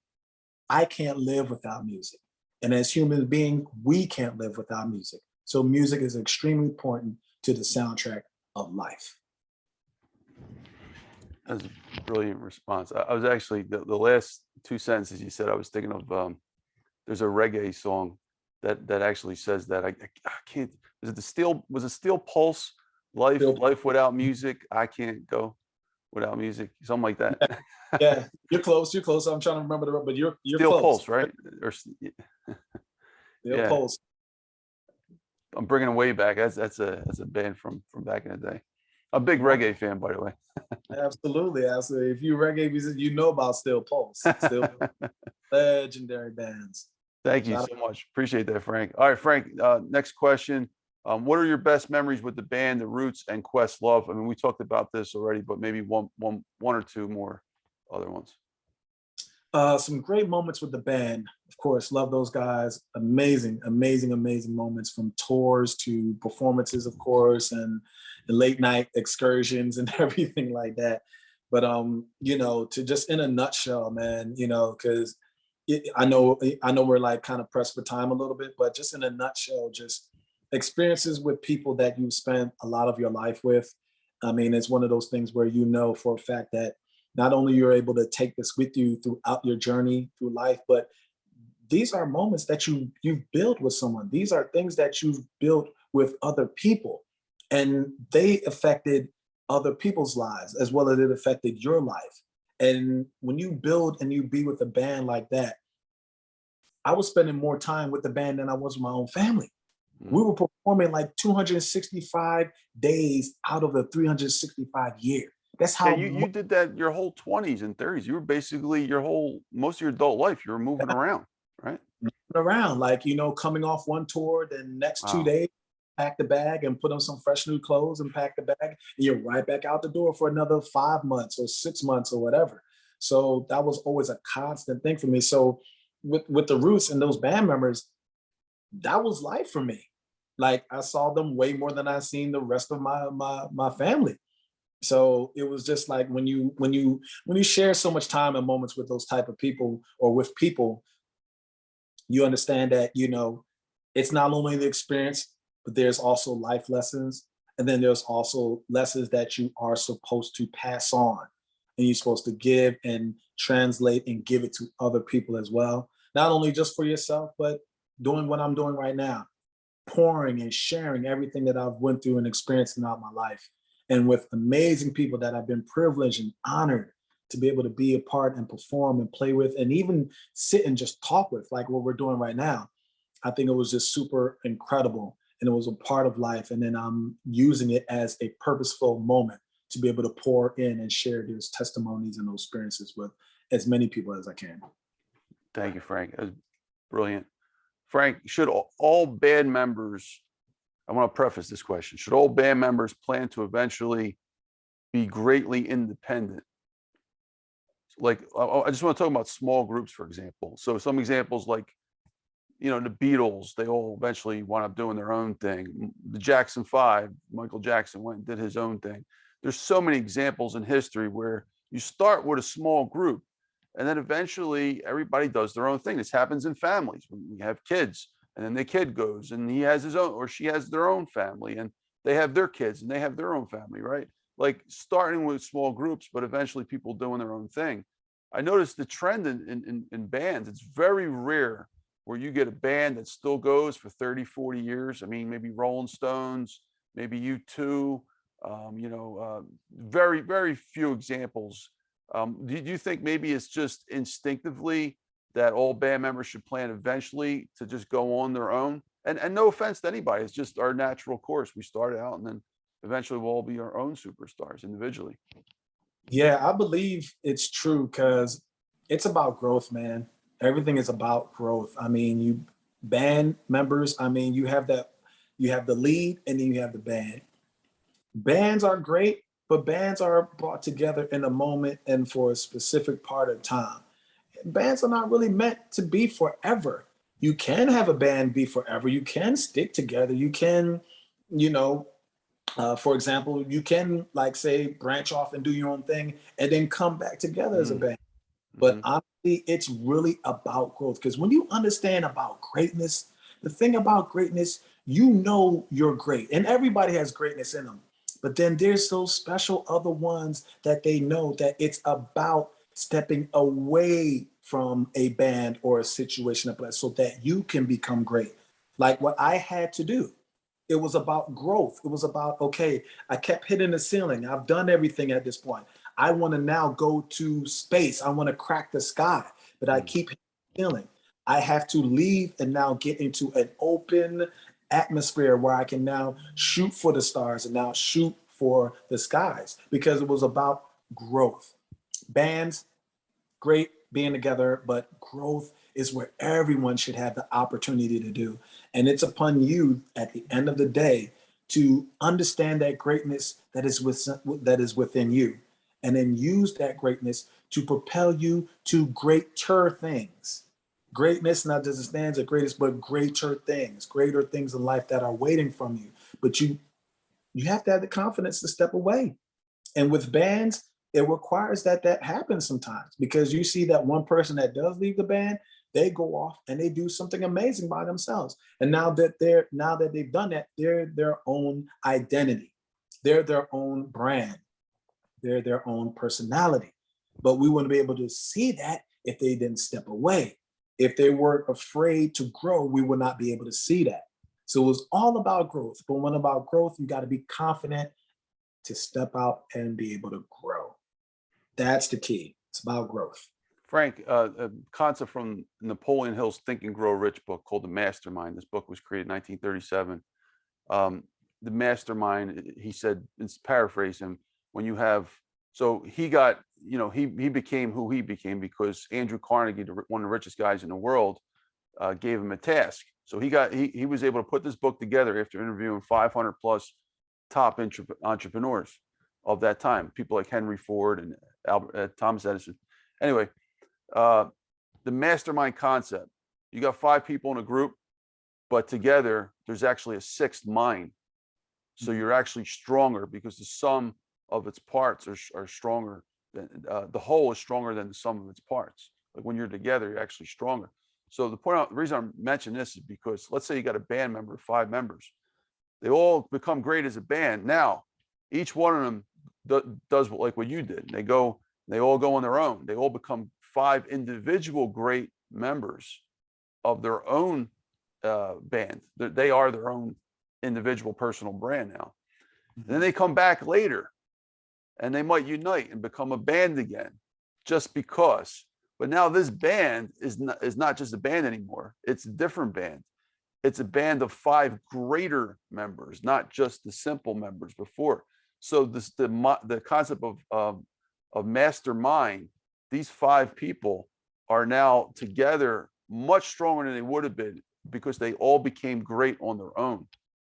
I can't live without music. And as human beings, we can't live without music. So music is extremely important to the soundtrack of life. That's a brilliant response. I was actually, the last two sentences you said, I was thinking of, there's a reggae song that actually says that. I can't, was it Steel Pulse? Life without music, I can't go without music, something like that. Yeah, you're close. I'm trying to remember but you're Steel close. Pulse, right? Or, Steel yeah. Pulse. I'm bringing them way back. That's a band from back in the day. A big reggae fan, by the way. Absolutely, absolutely. If you reggae music, you know about Still Pulse. Still legendary bands. Thank you Shout so much. Appreciate that, Frank. All right, Frank, next question. What are your best memories with the band, the Roots and Questlove? I mean, we talked about this already, but maybe one or two more other ones. Some great moments with the band. Of course, love those guys. Amazing, amazing, amazing moments from tours to performances, of course, and the late night excursions and everything like that. But you know, to just in a nutshell, man, you know, because I know we're like kind of pressed for time a little bit, but just in a nutshell, just experiences with people that you spent a lot of your life with. I mean, it's one of those things where you know for a fact that not only you're able to take this with you throughout your journey through life, but these are moments that you've built with someone. These are things that you've built with other people, and they affected other people's lives as well as it affected your life. And when you build and you be with a band like that, I was spending more time with the band than I was with my own family. We were performing like 265 days out of the 365 year. That's Yeah, how you did that your whole 20s and 30s. You were basically most of your adult life, you were moving around, right? around, like, you know, coming off one tour, then next two Wow. days, pack the bag and put on some fresh new clothes and pack the bag, and you're right back out the door for another 5 months or 6 months or whatever. So that was always a constant thing for me. So with the Roots and those band members, that was life for me. Like I saw them way more than I seen the rest of my family. So it was just like when you share so much time and moments with those type of people or with people, you understand that, you know, it's not only the experience, but there's also life lessons. And then there's also lessons that you are supposed to pass on, and you're supposed to give and translate and give it to other people as well. Not only just for yourself, but doing what I'm doing right now, pouring and sharing everything that I've went through and experienced throughout my life. And with amazing people that I've been privileged and honored to be able to be a part and perform and play with and even sit and just talk with, like what we're doing right now. I think it was just super incredible, and it was a part of life. And then I'm using it as a purposeful moment to be able to pour in and share those testimonies and those experiences with as many people as I can. Thank you, Frank. That was brilliant. Frank, should all band members, I want to preface this question, should all band members plan to eventually be greatly independent? Like, I just want to talk about small groups, for example. So some examples like, you know, the Beatles, they all eventually wound up doing their own thing. The Jackson 5, Michael Jackson went and did his own thing. There's so many examples in history where you start with a small group and then eventually everybody does their own thing. This happens in families when you have kids, and then the kid goes and he has his own, or she has their own family, and they have their kids and they have their own family, right? Like starting with small groups, but eventually people doing their own thing. I noticed the trend in bands. It's very rare where you get a band that still goes for 30, 40 years. I mean, maybe Rolling Stones, maybe U2, you know, very, very few examples. Do you think maybe it's just instinctively that all band members should plan eventually to just go on their own? And no offense to anybody, it's just our natural course. We start out and then eventually we'll all be our own superstars individually. Yeah, I believe it's true because it's about growth, man. Everything is about growth. I mean, you band members, I mean, you have the lead and then you have the band. Bands are great, but bands are brought together in a moment and for a specific part of time. Bands are not really meant to be forever. You can have a band be forever. You can stick together. You can, you know, for example, you can like say branch off and do your own thing and then come back together as a band. But Mm-hmm. honestly, it's really about growth because when you understand about greatness, the thing about greatness, you know you're great, and everybody has greatness in them. But then there's those special other ones that they know that it's about stepping away from a band or a situation so that you can become great. Like what I had to do. It was about growth. It was about, okay, I kept hitting the ceiling. I've done everything at this point. I want to now go to space. I want to crack the sky, but I keep hitting the ceiling. I have to leave and now get into an open atmosphere where I can now shoot for the stars and now shoot for the skies, because it was about growth. Bands, great being together, but growth is where everyone should have the opportunity to do. And it's upon you at the end of the day to understand that greatness that is within you, and then use that greatness to propel you to greater things. Greatness not just stands at greatest, but greater things in life that are waiting from you. But you have to have the confidence to step away. And with bands, it requires that happens sometimes, because you see that one person that does leave the band, they go off and they do something amazing by themselves. And now that they've done that, they're their own identity. They're their own brand. They're their own personality. But we wouldn't be able to see that if they didn't step away. If they weren't afraid to grow, we would not be able to see that. So it was all about growth. But when about growth, you got to be confident to step out and be able to grow. That's the key. It's about growth. Frank, a concept from Napoleon Hill's Think and Grow Rich book called The Mastermind. This book was created in 1937. The mastermind, he said, it's paraphrase him, when you have, so he got, he became who he became because Andrew Carnegie, one of the richest guys in the world, gave him a task. So he was able to put this book together after interviewing 500 plus top entrepreneurs of that time, people like Henry Ford and Thomas Edison. Anyway, the mastermind concept, you got 5 people in a group, but together there's actually a 6th mind. So you're actually stronger because the sum of its parts are stronger than the whole is stronger than the sum of its parts. Like when you're together, you're actually stronger. So the reason I'm mentioning this is because let's say you got a band member, 5 members, they all become great as a band. Now, each one of them does like what you did. They all go on their own. They all become 5 individual great members of their own band. They are their own individual personal brand now. And then they come back later and they might unite and become a band again just because. But now this band is not just a band anymore. It's a different band. It's a band of 5 greater members, not just the simple members before. So the concept of mastermind, these 5 people are now together much stronger than they would have been because they all became great on their own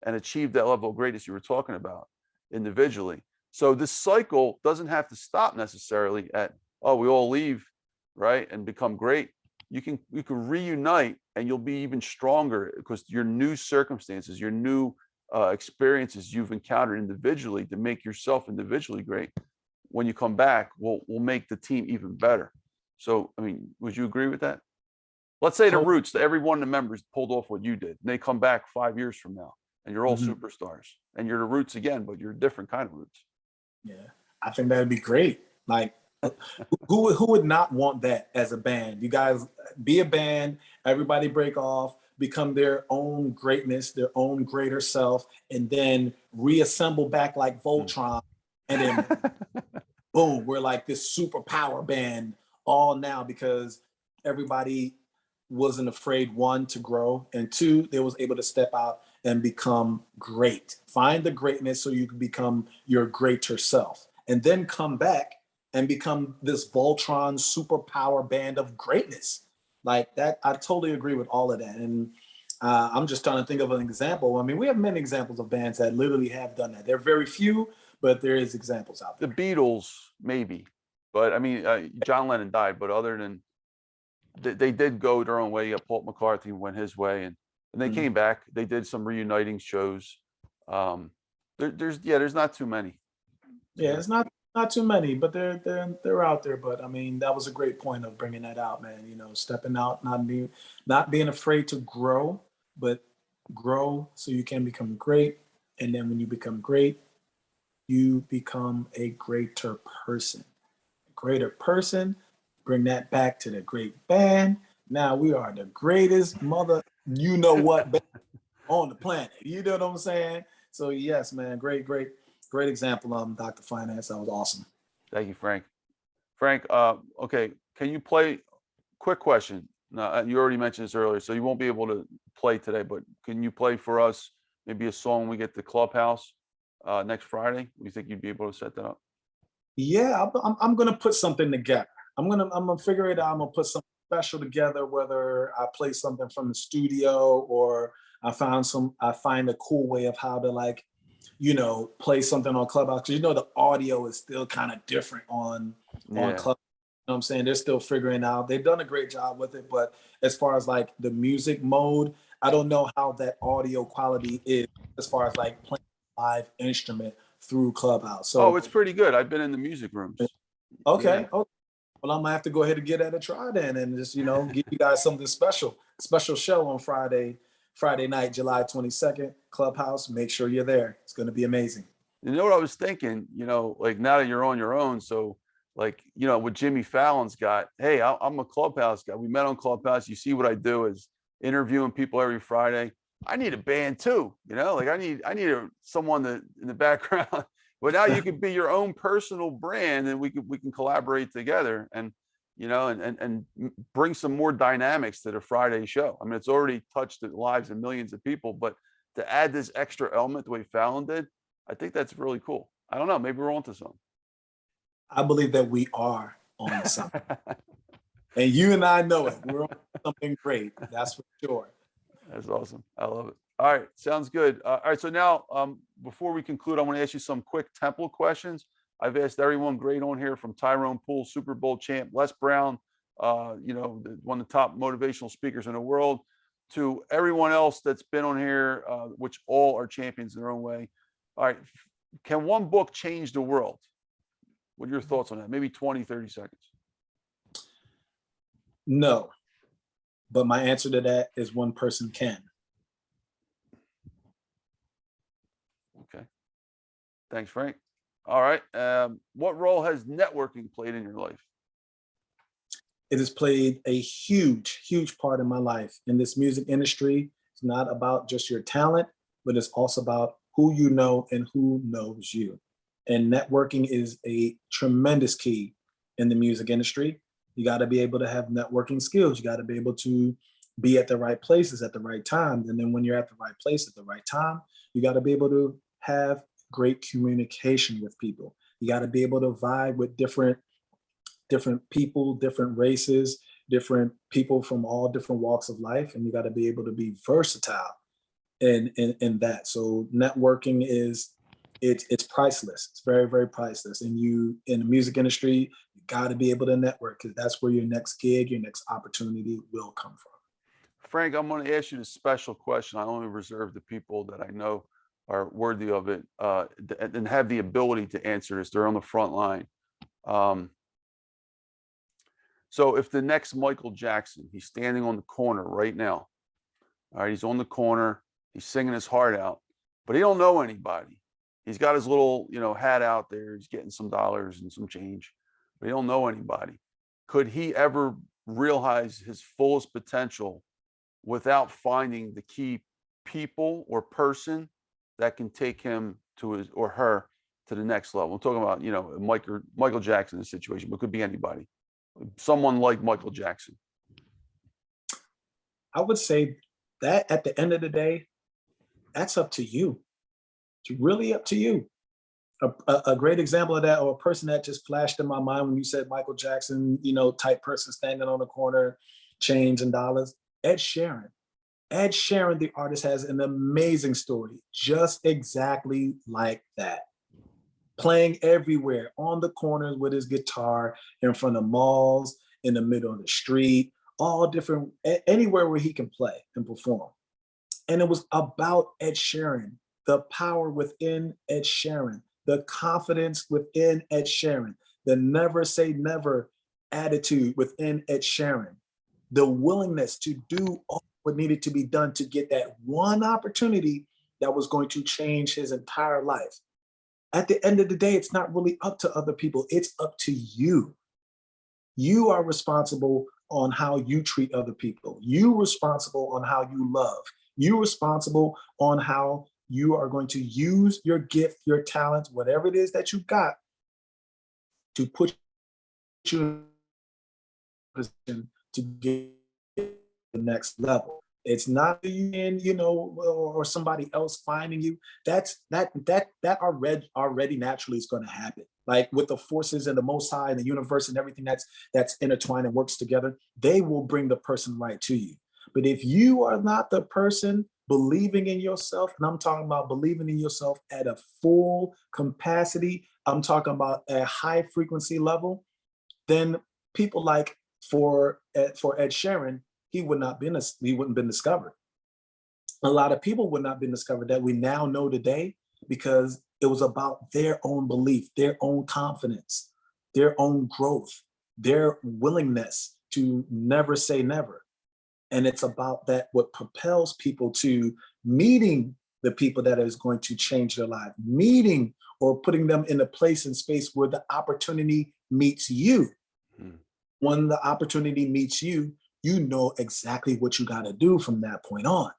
and achieved that level of greatness you were talking about individually. So this cycle doesn't have to stop necessarily at, oh, we all leave, right, and become great. You can reunite and you'll be even stronger because your new circumstances, your new experiences you've encountered individually to make yourself individually great, when you come back, will make the team even better. So, I mean, would you agree with that? Let's say the Roots, every one of the members pulled off what you did, and they come back 5 years from now, and you're all superstars, and you're the Roots again, but you're a different kind of Roots. Yeah, I think that'd be great. Like, who would not want that as a band? You guys be a band, everybody break off, become their own greatness, their own greater self, and then reassemble back like Voltron, and then boom, we're like this superpower band all now because everybody wasn't afraid, 1, to grow, and 2, they was able to step out and become great. Find the greatness so you can become your greater self, and then come back and become this Voltron superpower band of greatness. Like that, I totally agree with all of that. And I'm just trying to think of an example. I mean, we have many examples of bands that literally have done that. They're very few, but there is examples out there. The Beatles, maybe, but I mean, John Lennon died, but other than they did go their own way. Paul McCartney went his way, and they came back. They did some reuniting shows. There's not too many. Yeah, it's not too many, but they're out there. But I mean, that was a great point of bringing that out, man. Stepping out, not being afraid to grow, but grow so you can become great. And then when you become great, you become a greater person. A greater person. Bring that back to the great band. Now we are the greatest band on the planet. You know what I'm saying? So yes, man, great example, Dr. Finance. That was awesome. Thank you, Frank. Frank, okay, can you play? Quick question. Now, you already mentioned this earlier, so you won't be able to play today, but can you play for us maybe a song when we get to Clubhouse next Friday? You think you'd be able to set that up? Yeah, I'm gonna put something together. I'm gonna figure it out. I'm gonna put something special together, whether I play something from the studio or I find a cool way of how to, like, play something on Clubhouse. 'Cause the audio is still kind of different on Yeah. Clubhouse. You know what I'm saying? They're still figuring out. They've done a great job with it, but as far as like the music mode, I don't know how that audio quality is as far as like playing a live instrument through Clubhouse. Oh, So it's pretty good. I've been in the music rooms. Yeah. okay, okay. Well, I'm gonna have to go ahead and get at a try then, and just give you guys something special. Special show on Friday night, July 22nd, Clubhouse. Make sure you're there. It's gonna be amazing. You know what I was thinking? Like now that you're on your own, so like, what Jimmy Fallon's got, hey, I'm a Clubhouse guy. We met on Clubhouse. You see what I do is interviewing people every Friday. I need a band too, like someone that in the background. But now you could be your own personal brand and we can collaborate together and bring some more dynamics to the Friday show. I mean, it's already touched the lives of millions of people, but to add this extra element the way Fallon did, I think that's really cool. I don't know, maybe we're onto something. I believe that we are on something, and you and I know it. We're on something great. That's for sure. That's awesome. I love it. All right, sounds good. All right, so now before we conclude, I want to ask you some quick template questions. I've asked everyone great on here, from Tyrone Poole, Super Bowl champ, Les Brown, one of the top motivational speakers in the world, to everyone else that's been on here, which all are champions in their own way. All right, can one book change the world? What are your thoughts on that? Maybe 20, 30 seconds. No, but my answer to that is one person can. Okay. Thanks, Frank. All right. What role has networking played in your life? It has played a huge, huge part in my life. In this music industry, it's not about just your talent, but it's also about who you know and who knows you. And networking is a tremendous key in the music industry. You got to be able to have networking skills. You got to be able to be at the right places at the right time. And then when you're at the right place at the right time, you got to be able to have great communication with people. You got to be able to vibe with different people, different races, different people from all different walks of life, and you got to be able to be versatile in that. So networking it's priceless. It's very, very priceless. And you, in the music industry, you got to be able to network, because that's where your next gig, your next opportunity will come from. Frank, I'm going to ask you the special question I only reserve to people that I know are worthy of it, and have the ability to answer this. They're on the front line. So if the next Michael Jackson, he's standing on the corner right now. All right, he's on the corner, he's singing his heart out, but he don't know anybody. He's got his little, hat out there. He's getting some dollars and some change, but he don't know anybody. Could he ever realize his fullest potential without finding the key people or person that can take him to his or her to the next level? I'm talking about, Michael Jackson situation, but it could be anybody. Someone like Michael Jackson. I would say that at the end of the day, that's up to you. It's really up to you. A great example of that, or a person that just flashed in my mind when you said Michael Jackson, type person standing on the corner, change and dollars. Ed Sheeran. Ed Sheeran, the artist, has an amazing story, just exactly like that. Playing everywhere, on the corners with his guitar, in front of malls, in the middle of the street, all different, anywhere where he can play and perform. And it was about Ed Sheeran, the power within Ed Sheeran, the confidence within Ed Sheeran, the never say never attitude within Ed Sheeran, the willingness to do all what needed to be done to get that one opportunity that was going to change his entire life. At the end of the day, it's not really up to other people. It's up to you. You are responsible on how you treat other people. You responsible on how you love. You responsible on how you are going to use your gift, your talent, whatever it is that you got, to put you in a position to get to the next level. It's not you and, or somebody else finding you. That already naturally is going to happen. Like with the forces and the Most High and the universe and everything that's intertwined and works together, they will bring the person right to you. But if you are not the person believing in yourself, and I'm talking about believing in yourself at a full capacity, I'm talking about a high frequency level, then people like for Ed Sheeran, he wouldn't been discovered. A lot of people would not have been discovered that we now know today because it was about their own belief, their own confidence, their own growth, their willingness to never say never. And it's about that, what propels people to meeting the people that is going to change their life, meeting or putting them in a place and space where the opportunity meets you. Mm. When the opportunity meets you, you know exactly what you got to do from that point on.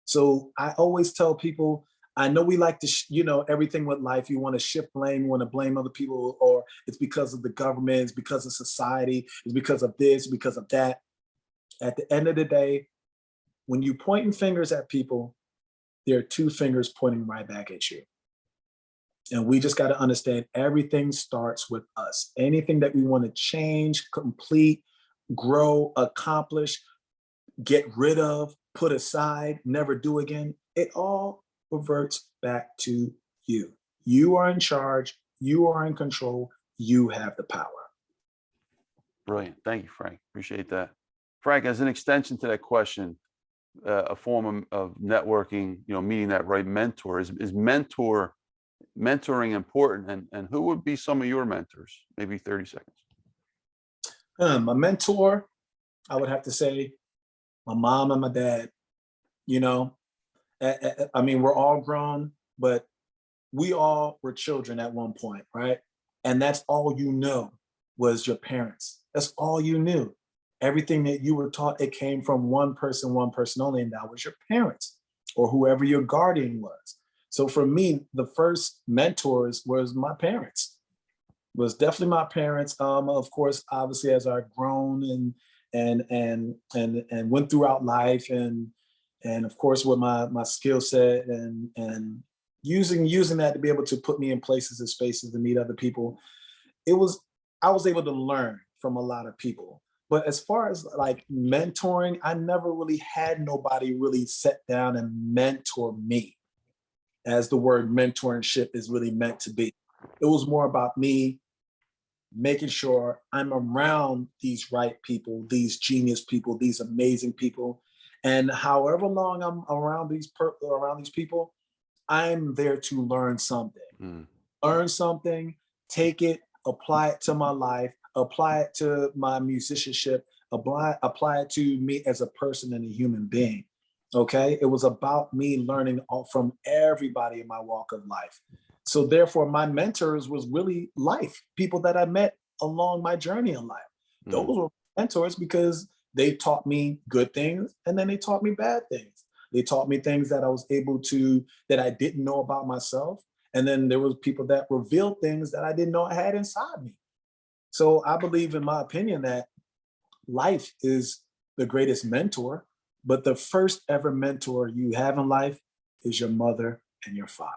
So I always tell people, I know we like to, everything with life, you want to shift blame, you want to blame other people, or it's because of the government, it's because of society, it's because of this, because of that. At the end of the day, when you pointing fingers at people, there are two fingers pointing right back at you. And we just got to understand everything starts with us. Anything that we want to change, complete, grow, accomplish, get rid of, put aside, never do again, it all reverts back to you. You are in charge. You are in control. You have the power. Brilliant. Thank you, Frank. Appreciate that. Frank, as an extension to that question, a form of networking, meeting that right mentor, is mentoring important, and who would be some of your mentors? Maybe 30 seconds. My mentor, I would have to say my mom and my dad. I mean, we're all grown, but we all were children at one point, right? And that's all you know was your parents. That's all you knew. Everything that you were taught, it came from one person only, and that was your parents or whoever your guardian was. So for me, the first mentors was my parents. Was definitely my parents. Of course, obviously, as I've grown and went throughout life, and of course with my skill set and using that to be able to put me in places and spaces to meet other people, I was able to learn from a lot of people. But as far as like mentoring, I never really had nobody really sit down and mentor me, as the word mentorship is really meant to be. It was more about me making sure I'm around these right people, these genius people, these amazing people. And however long I'm around these people, I'm there to learn something. Learn something, take it, apply it to my life, apply it to my musicianship, apply it to me as a person and a human being. Okay, it was about me learning from everybody in my walk of life. So therefore, my mentors was really life, people that I met along my journey in life. Those were mentors because they taught me good things and then they taught me bad things. They taught me things that that I didn't know about myself. And then there was people that revealed things that I didn't know I had inside me. So I believe, in my opinion, that life is the greatest mentor, but the first ever mentor you have in life is your mother and your father.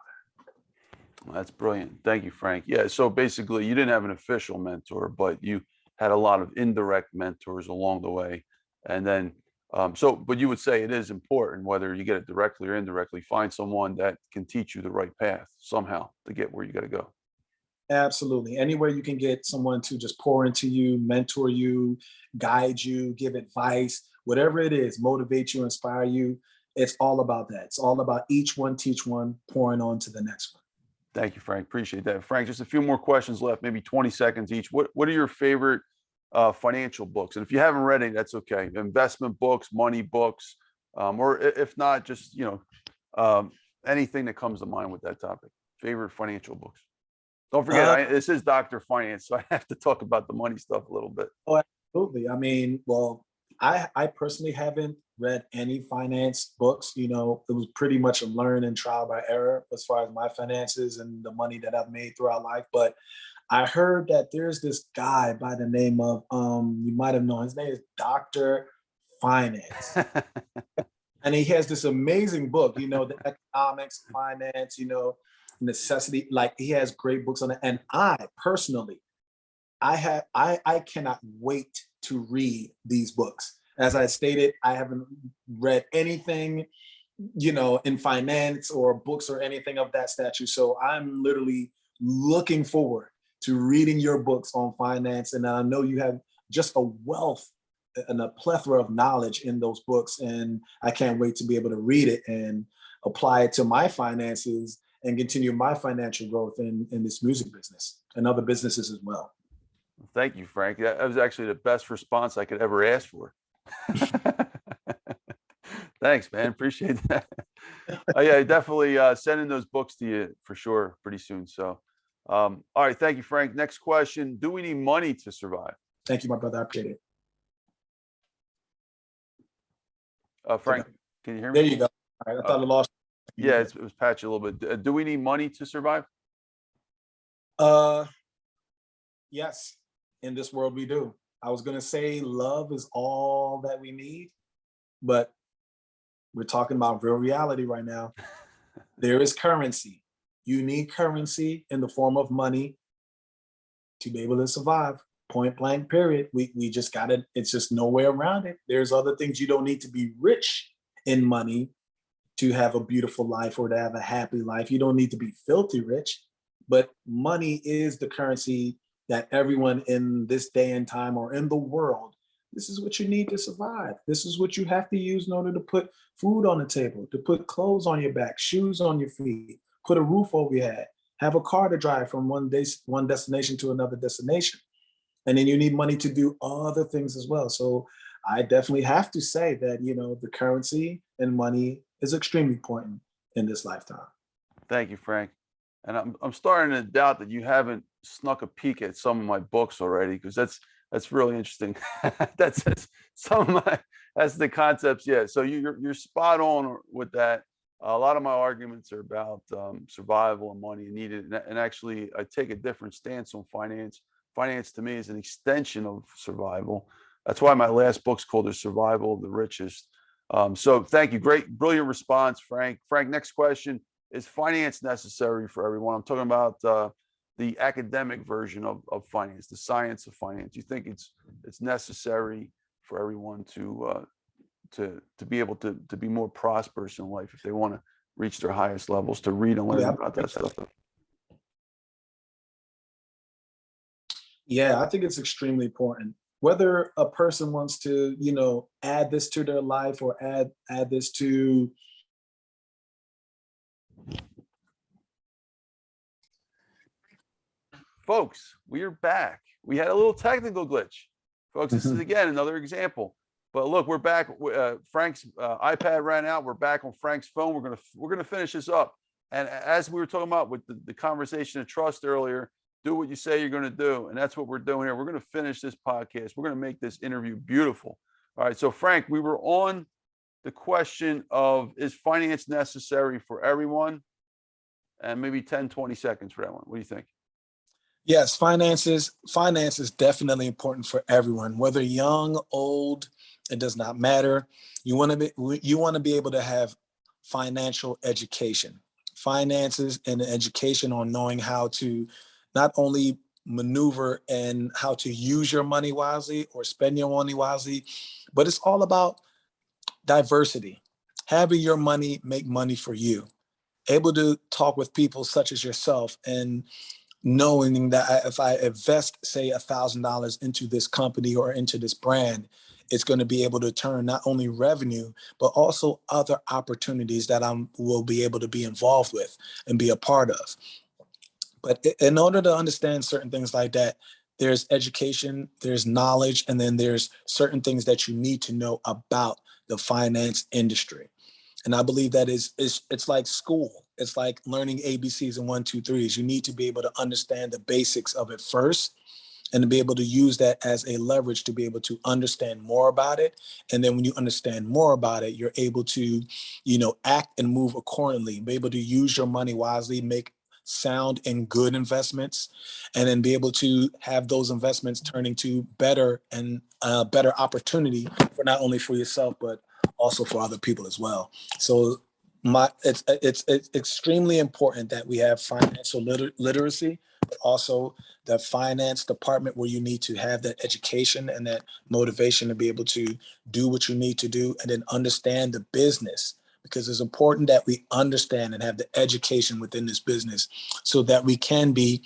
Well, that's brilliant. Thank you, Frank. Yeah. So basically, you didn't have an official mentor, but you had a lot of indirect mentors along the way. And then, but you would say it is important, whether you get it directly or indirectly, find someone that can teach you the right path somehow to get where you got to go. Absolutely. Anywhere you can get someone to just pour into you, mentor you, guide you, give advice, whatever it is, motivate you, inspire you. It's all about that. It's all about each one teach one, pouring on to the next one. Thank you, Frank. Appreciate that. Frank, just a few more questions left, maybe 20 seconds each. What are your favorite financial books? And if you haven't read any, that's okay. Investment books, money books, or if not, just, anything that comes to mind with that topic. Favorite financial books. Don't forget, this is Dr. Finance, so I have to talk about the money stuff a little bit. Oh, absolutely. I mean, well, I personally haven't read any finance books. It was pretty much a learn and trial by error as far as my finances and the money that I've made throughout life. But I heard that there's this guy by the name of, you might have known, his name is Dr. Finance. And he has this amazing book, you know, the economics, finance, you know, necessity. Like he has great books on it. And I personally, I cannot wait to read these books. As I stated, I haven't read anything, you know, in finance or books or anything of that stature. So I'm literally looking forward to reading your books on finance. And I know you have just a wealth and a plethora of knowledge in those books. And I can't wait to be able to read it and apply it to my finances and continue my financial growth in this music business and other businesses as well. Thank you, Frank. That was actually the best response I could ever ask for. Thanks, man. Appreciate that. Yeah, definitely sending those books to you for sure pretty soon. So, all right. Thank you, Frank. Next question. Do we need money to survive? Thank you, my brother. I appreciate it. Frank, can you hear me? There you go. All right, I thought I lost. Yeah, it was patchy a little bit. Do we need money to survive? Yes, in this world we do. I was gonna say love is all that we need, but we're talking about real reality right now. There is currency. You need currency in the form of money to be able to survive. Point blank, period. We just got it. It's just no way around it. There's other things. You don't need to be rich in money to have a beautiful life or to have a happy life. You don't need to be filthy rich, but money is the currency that everyone in this day and time or in the world, this is what you need to survive. This is what you have to use in order to put food on the table, to put clothes on your back, shoes on your feet, put a roof over your head, have a car to drive from one destination to another destination. And then you need money to do other things as well. So I definitely have to say that, you know, the currency and money is extremely important in this lifetime. Thank you, Frank. And I'm starting to doubt that you haven't snuck a peek at some of my books already, because that's really interesting. That's that's the concepts. Yeah. So you're spot on with that. A lot of my arguments are about survival and money needed. And actually, I take a different stance on finance. Finance to me is an extension of survival. That's why my last book's called The Survival of the Richest. So thank you. Great, brilliant response, Frank. Frank, next question. Is finance necessary for everyone? I'm talking about the academic version of finance, the science of finance. You think it's necessary for everyone to be able to be more prosperous in life if they want to reach their highest levels, to read and learn about that stuff? Yeah, I think it's extremely important. Whether a person wants to, you know, add this to their life or add this to Folks, we are back. We had a little technical glitch. Folks, this is again another example. But look, we're back. Frank's iPad ran out. We're back on Frank's phone. We're gonna finish this up. And as we were talking about with the conversation of trust earlier, do what you say you're going to do. And that's what we're doing here. We're going to finish this podcast. We're going to make this interview beautiful. All right. So Frank, we were on the question of, is finance necessary for everyone? And maybe 10, 20 seconds for that one. What do you think? Yes, finance is definitely important for everyone, whether young, old, it does not matter. You want to be able to have financial education, finances and education on knowing how to not only maneuver and how to use your money wisely or spend your money wisely, but it's all about diversity, having your money make money for you, able to talk with people such as yourself and knowing that if I invest, say, $1,000 into this company or into this brand, it's going to be able to turn not only revenue, but also other opportunities that will be able to be involved with and be a part of. But in order to understand certain things like that, there's education, there's knowledge, and then there's certain things that you need to know about the finance industry. And I believe that it's like school. It's like learning ABCs and 1, 2, 3s. You need to be able to understand the basics of it first and to be able to use that as a leverage to be able to understand more about it. And then when you understand more about it, you're able to, you know, act and move accordingly, be able to use your money wisely, make sound and good investments, and then be able to have those investments turn into better and better opportunity for not only for yourself, but also for other people as well. So it's extremely important that we have financial literacy, but also the finance department where you need to have that education and that motivation to be able to do what you need to do, and then understand the business, because it's important that we understand and have the education within this business so that we can be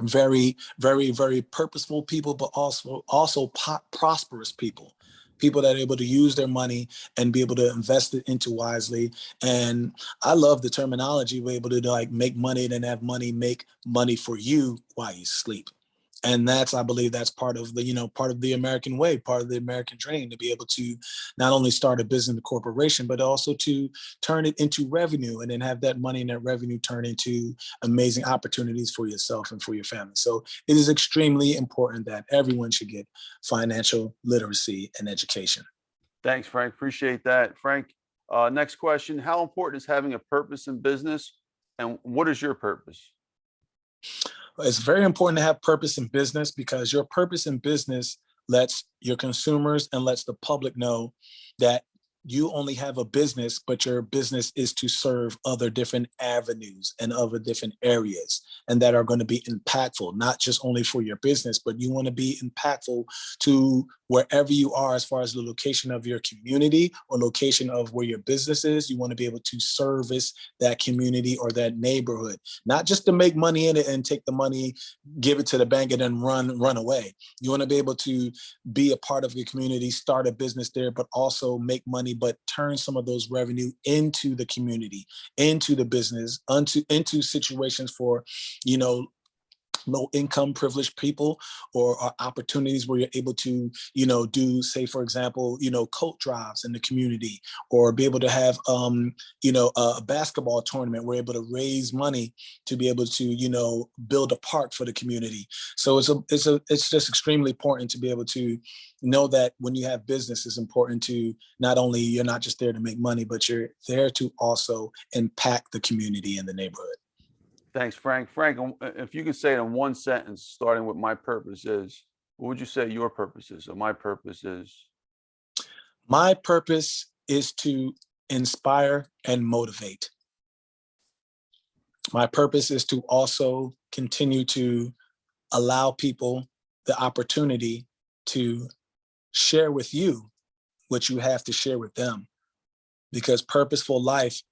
very, very, very purposeful people, but also prosperous people that are able to use their money and be able to invest it into wisely. And I love the terminology, we're able to like make money and then have money make money for you while you sleep. And that's, I believe that's part of the, part of the American way, part of the American dream, to be able to not only start a business, a corporation, but also to turn it into revenue, and then have that money and that revenue turn into amazing opportunities for yourself and for your family. So it is extremely important that everyone should get financial literacy and education. Thanks, Frank. Appreciate that. Frank, next question. How important is having a purpose in business, and what is your purpose? It's very important to have purpose in business, because your purpose in business lets your consumers and lets the public know that you only have a business, but your business is to serve other different avenues and other different areas, and that are going to be impactful, not just only for your business, but you want to be impactful to wherever you are, as far as the location of your community or location of where your business is. You want to be able to service that community or that neighborhood, not just to make money in it and take the money, give it to the bank, and then run away. You want to be able to be a part of your community, start a business there, but also make money, but turn some of those revenue into the community, into the business, into situations for, low income privileged people, or opportunities where you're able to, do, say, for example, coat drives in the community, or be able to have, a basketball tournament. We're able to raise money to be able to, build a park for the community. So it's just extremely important to be able to know that when you have business, it's important to not only, you're not just there to make money, but you're there to also impact the community and the neighborhood. Thanks, Frank. Frank, if you could say it in one sentence, starting with my purpose is, what would you say your purpose is? So my purpose is? My purpose is to inspire and motivate. My purpose is to also continue to allow people the opportunity to share with you what you have to share with them. Because purposeful life,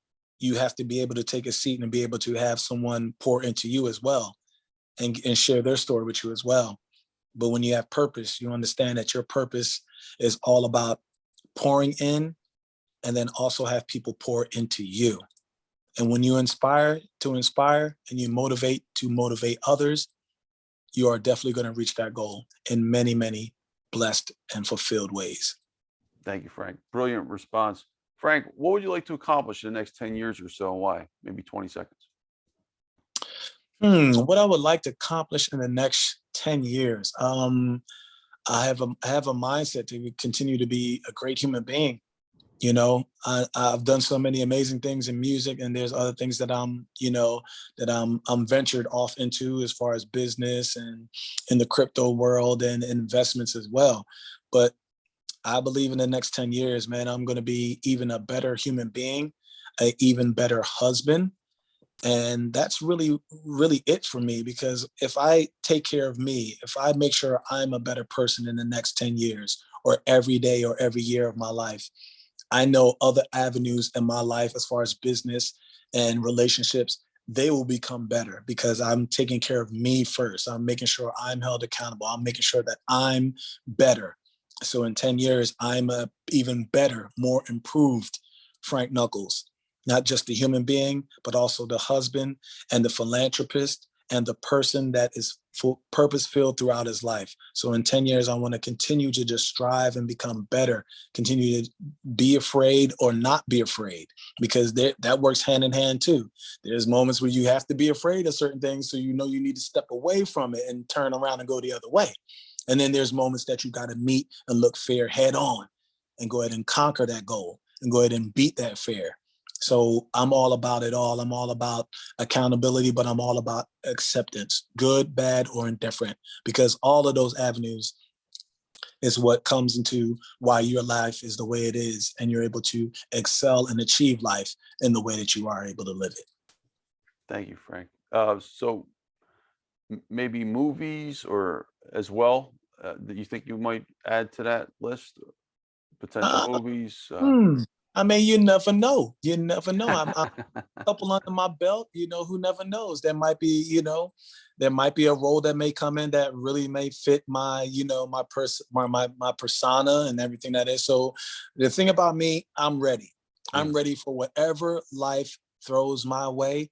you have to be able to take a seat and be able to have someone pour into you as well, and share their story with you as well. But when you have purpose, you understand that your purpose is all about pouring in, and then also have people pour into you. And when you inspire and you motivate to motivate others, you are definitely going to reach that goal in many, many blessed and fulfilled ways. Thank you, Frank. Brilliant response. Frank, what would you like to accomplish in the next 10 years or so, and why? Maybe 20 seconds. What I would like to accomplish in the next 10 years. I have a mindset to continue to be a great human being. I've done so many amazing things in music, and there's other things that I'm ventured off into, as far as business and in the crypto world and investments as well. But I believe in the next 10 years, man, I'm going to be even a better human being, an even better husband. And that's really, really it for me, because if I take care of me, if I make sure I'm a better person in the next 10 years, or every day or every year of my life, I know other avenues in my life, as far as business and relationships, they will become better, because I'm taking care of me first. I'm making sure I'm held accountable. I'm making sure that I'm better. So in 10 years, I'm a even better, more improved Frank Knuckles, not just the human being, but also the husband and the philanthropist and the person that is purpose-filled throughout his life. So in 10 years, I want to continue to just strive and become better, continue to be afraid or not be afraid, because that works hand in hand too. There's moments where you have to be afraid of certain things, so you need to step away from it and turn around and go the other way. And then there's moments that you got to meet and look fear head on and go ahead and conquer that goal and go ahead and beat that fear. So I'm all about it all. I'm all about accountability, but I'm all about acceptance, good, bad, or indifferent, because all of those avenues is what comes into why your life is the way it is, and you're able to excel and achieve life in the way that you are able to live it. Thank you, Frank. So maybe movies or as well that you think you might add to that list? Potential Uh, movies. I mean, you never know. You never know. I'm a couple under my belt. Who never knows? There might be, there might be a role that may come in that really may fit my, my persona and everything that is. So the thing about me, I'm ready. I'm ready for whatever life throws my way.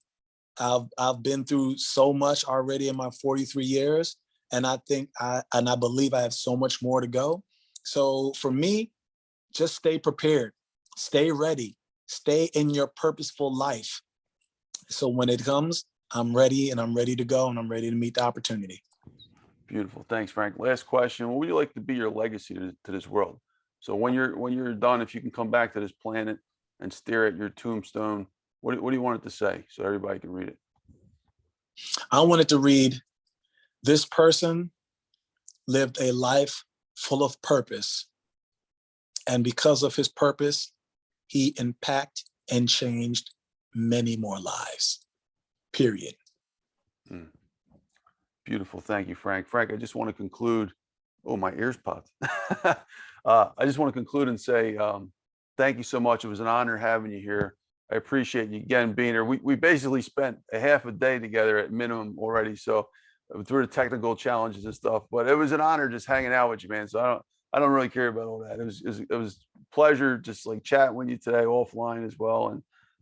I've been through so much already in my 43 years, and I believe I have so much more to go. So for me, just stay prepared, stay ready, stay in your purposeful life. So when it comes, I'm ready, and I'm ready to go, and I'm ready to meet the opportunity. Beautiful. Thanks, Frank. Last question. What would you like to be your legacy to this world? So when you're done, if you can come back to this planet and stare at your tombstone, what do you want it to say so everybody can read it? I wanted to read, "This person lived a life full of purpose, and because of his purpose, he impacted and changed many more lives." Period. Mm. Beautiful. Thank you, Frank. Frank, I just want to conclude. Oh, my ears popped. I just want to conclude and say thank you so much. It was an honor having you here. I appreciate you again being here. We basically spent a half a day together at minimum already. So through the technical challenges and stuff, but it was an honor just hanging out with you, man. So I don't really care about all that. It was a pleasure just like chatting with you today offline as well.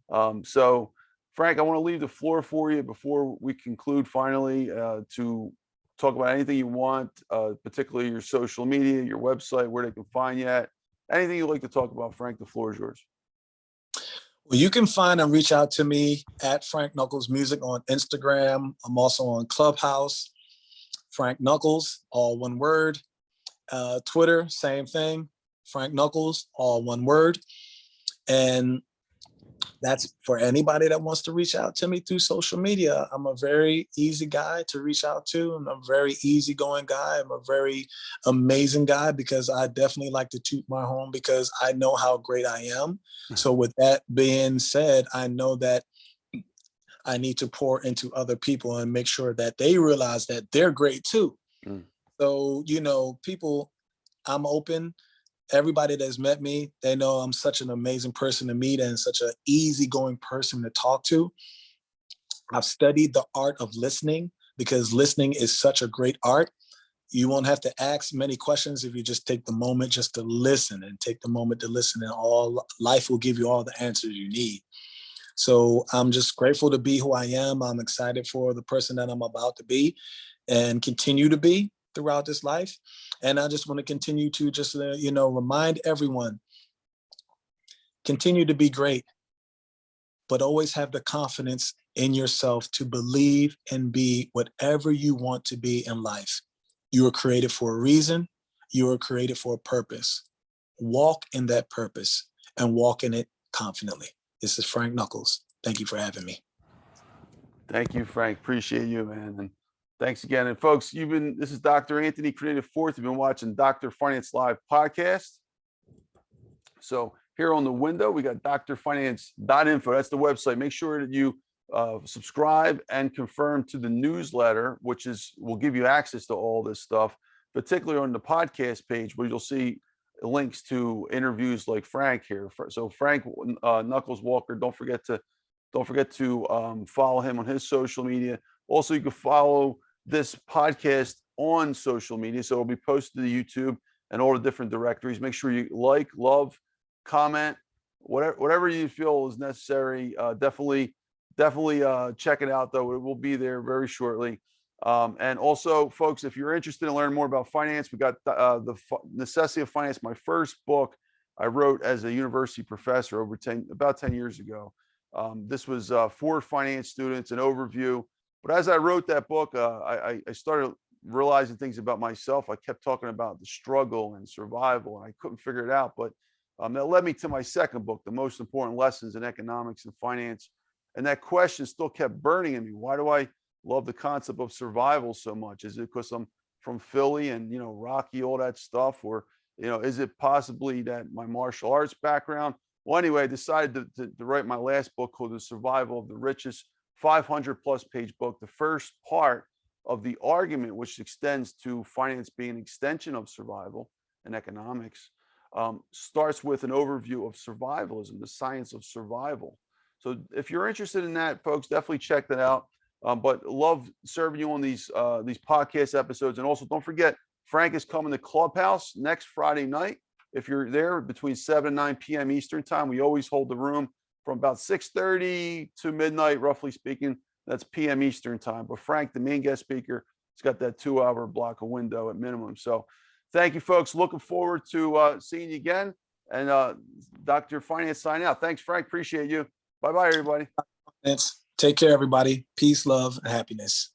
And so Frank, I want to leave the floor for you before we conclude finally to talk about anything you want, particularly your social media, your website, where they can find you at. Anything you'd like to talk about, Frank, the floor is yours. Well, you can find and reach out to me at Frank Knuckles Music on Instagram. I'm also on Clubhouse, Frank Knuckles, all one word. Twitter, same thing, Frank Knuckles, all one word. And that's for anybody that wants to reach out to me through social media. I'm a very easy guy to reach out to. I'm a very easygoing guy. I'm a very amazing guy because I definitely like to toot my horn because I know how great I am. So with that being said, I know that I need to pour into other people and make sure that they realize that they're great too. Mm. So, people, I'm open. Everybody that's met me, they know I'm such an amazing person to meet and such an easygoing person to talk to. I've studied the art of listening because listening is such a great art. You won't have to ask many questions if you just take the moment just to listen and take the moment to listen, and all life will give you all the answers you need. So I'm just grateful to be who I am. I'm excited for the person that I'm about to be and continue to be throughout this life. And I just want to continue to just, remind everyone, continue to be great, but always have the confidence in yourself to believe and be whatever you want to be in life. You were created for a reason. You were created for a purpose. Walk in that purpose and walk in it confidently. This is Frank Knuckles. Thank you for having me. Thank you, Frank. Appreciate you, man. And thanks again. And folks, this is Dr. Anthony Criniti IV. You've been watching Dr. Finance Live podcast. So here on the window, we got drfinance.info. That's the website. Make sure that you subscribe and confirm to the newsletter, which will give you access to all this stuff, particularly on the podcast page where you'll see links to interviews like Frank here. So Frank Knuckles Walker, don't forget to follow him on his social media. Also, you can follow this podcast on social media. So it'll be posted to YouTube and all the different directories. Make sure you like, love, comment, whatever you feel is necessary. Definitely check it out, though. It will be there very shortly. And also, folks, if you're interested in learning more about finance, we got the Necessity of Finance, my first book I wrote as a university professor about 10 years ago. This was for finance students, an overview. But as I wrote that book, I started realizing things about myself. I kept talking about the struggle and survival, and I couldn't figure it out. But that led me to my second book, The Most Important Lessons in Economics and Finance. And that question still kept burning in me. Why do I love the concept of survival so much? Is it because I'm from Philly and, you know, Rocky, all that stuff? Or, you know, is it possibly that my martial arts background? Well, anyway, I decided to write my last book called The Survival of the Richest, 500+ page book. The first part of the argument, which extends to finance being an extension of survival and economics, starts with an overview of survivalism, the science of survival. So if you're interested in that, folks, definitely check that out. But love serving you on these podcast episodes. And also don't forget, Frank is coming to Clubhouse next Friday night. If you're there between 7 and 9 p.m. Eastern time, we always hold the room from about 6:30 to midnight, roughly speaking. That's p.m. Eastern time. But Frank, the main guest speaker, has got that 2-hour block of window at minimum. So thank you, folks. Looking forward to seeing you again. And Dr. Finance sign out. Thanks, Frank. Appreciate you. Bye-bye, everybody. Take care, everybody. Peace, love, and happiness.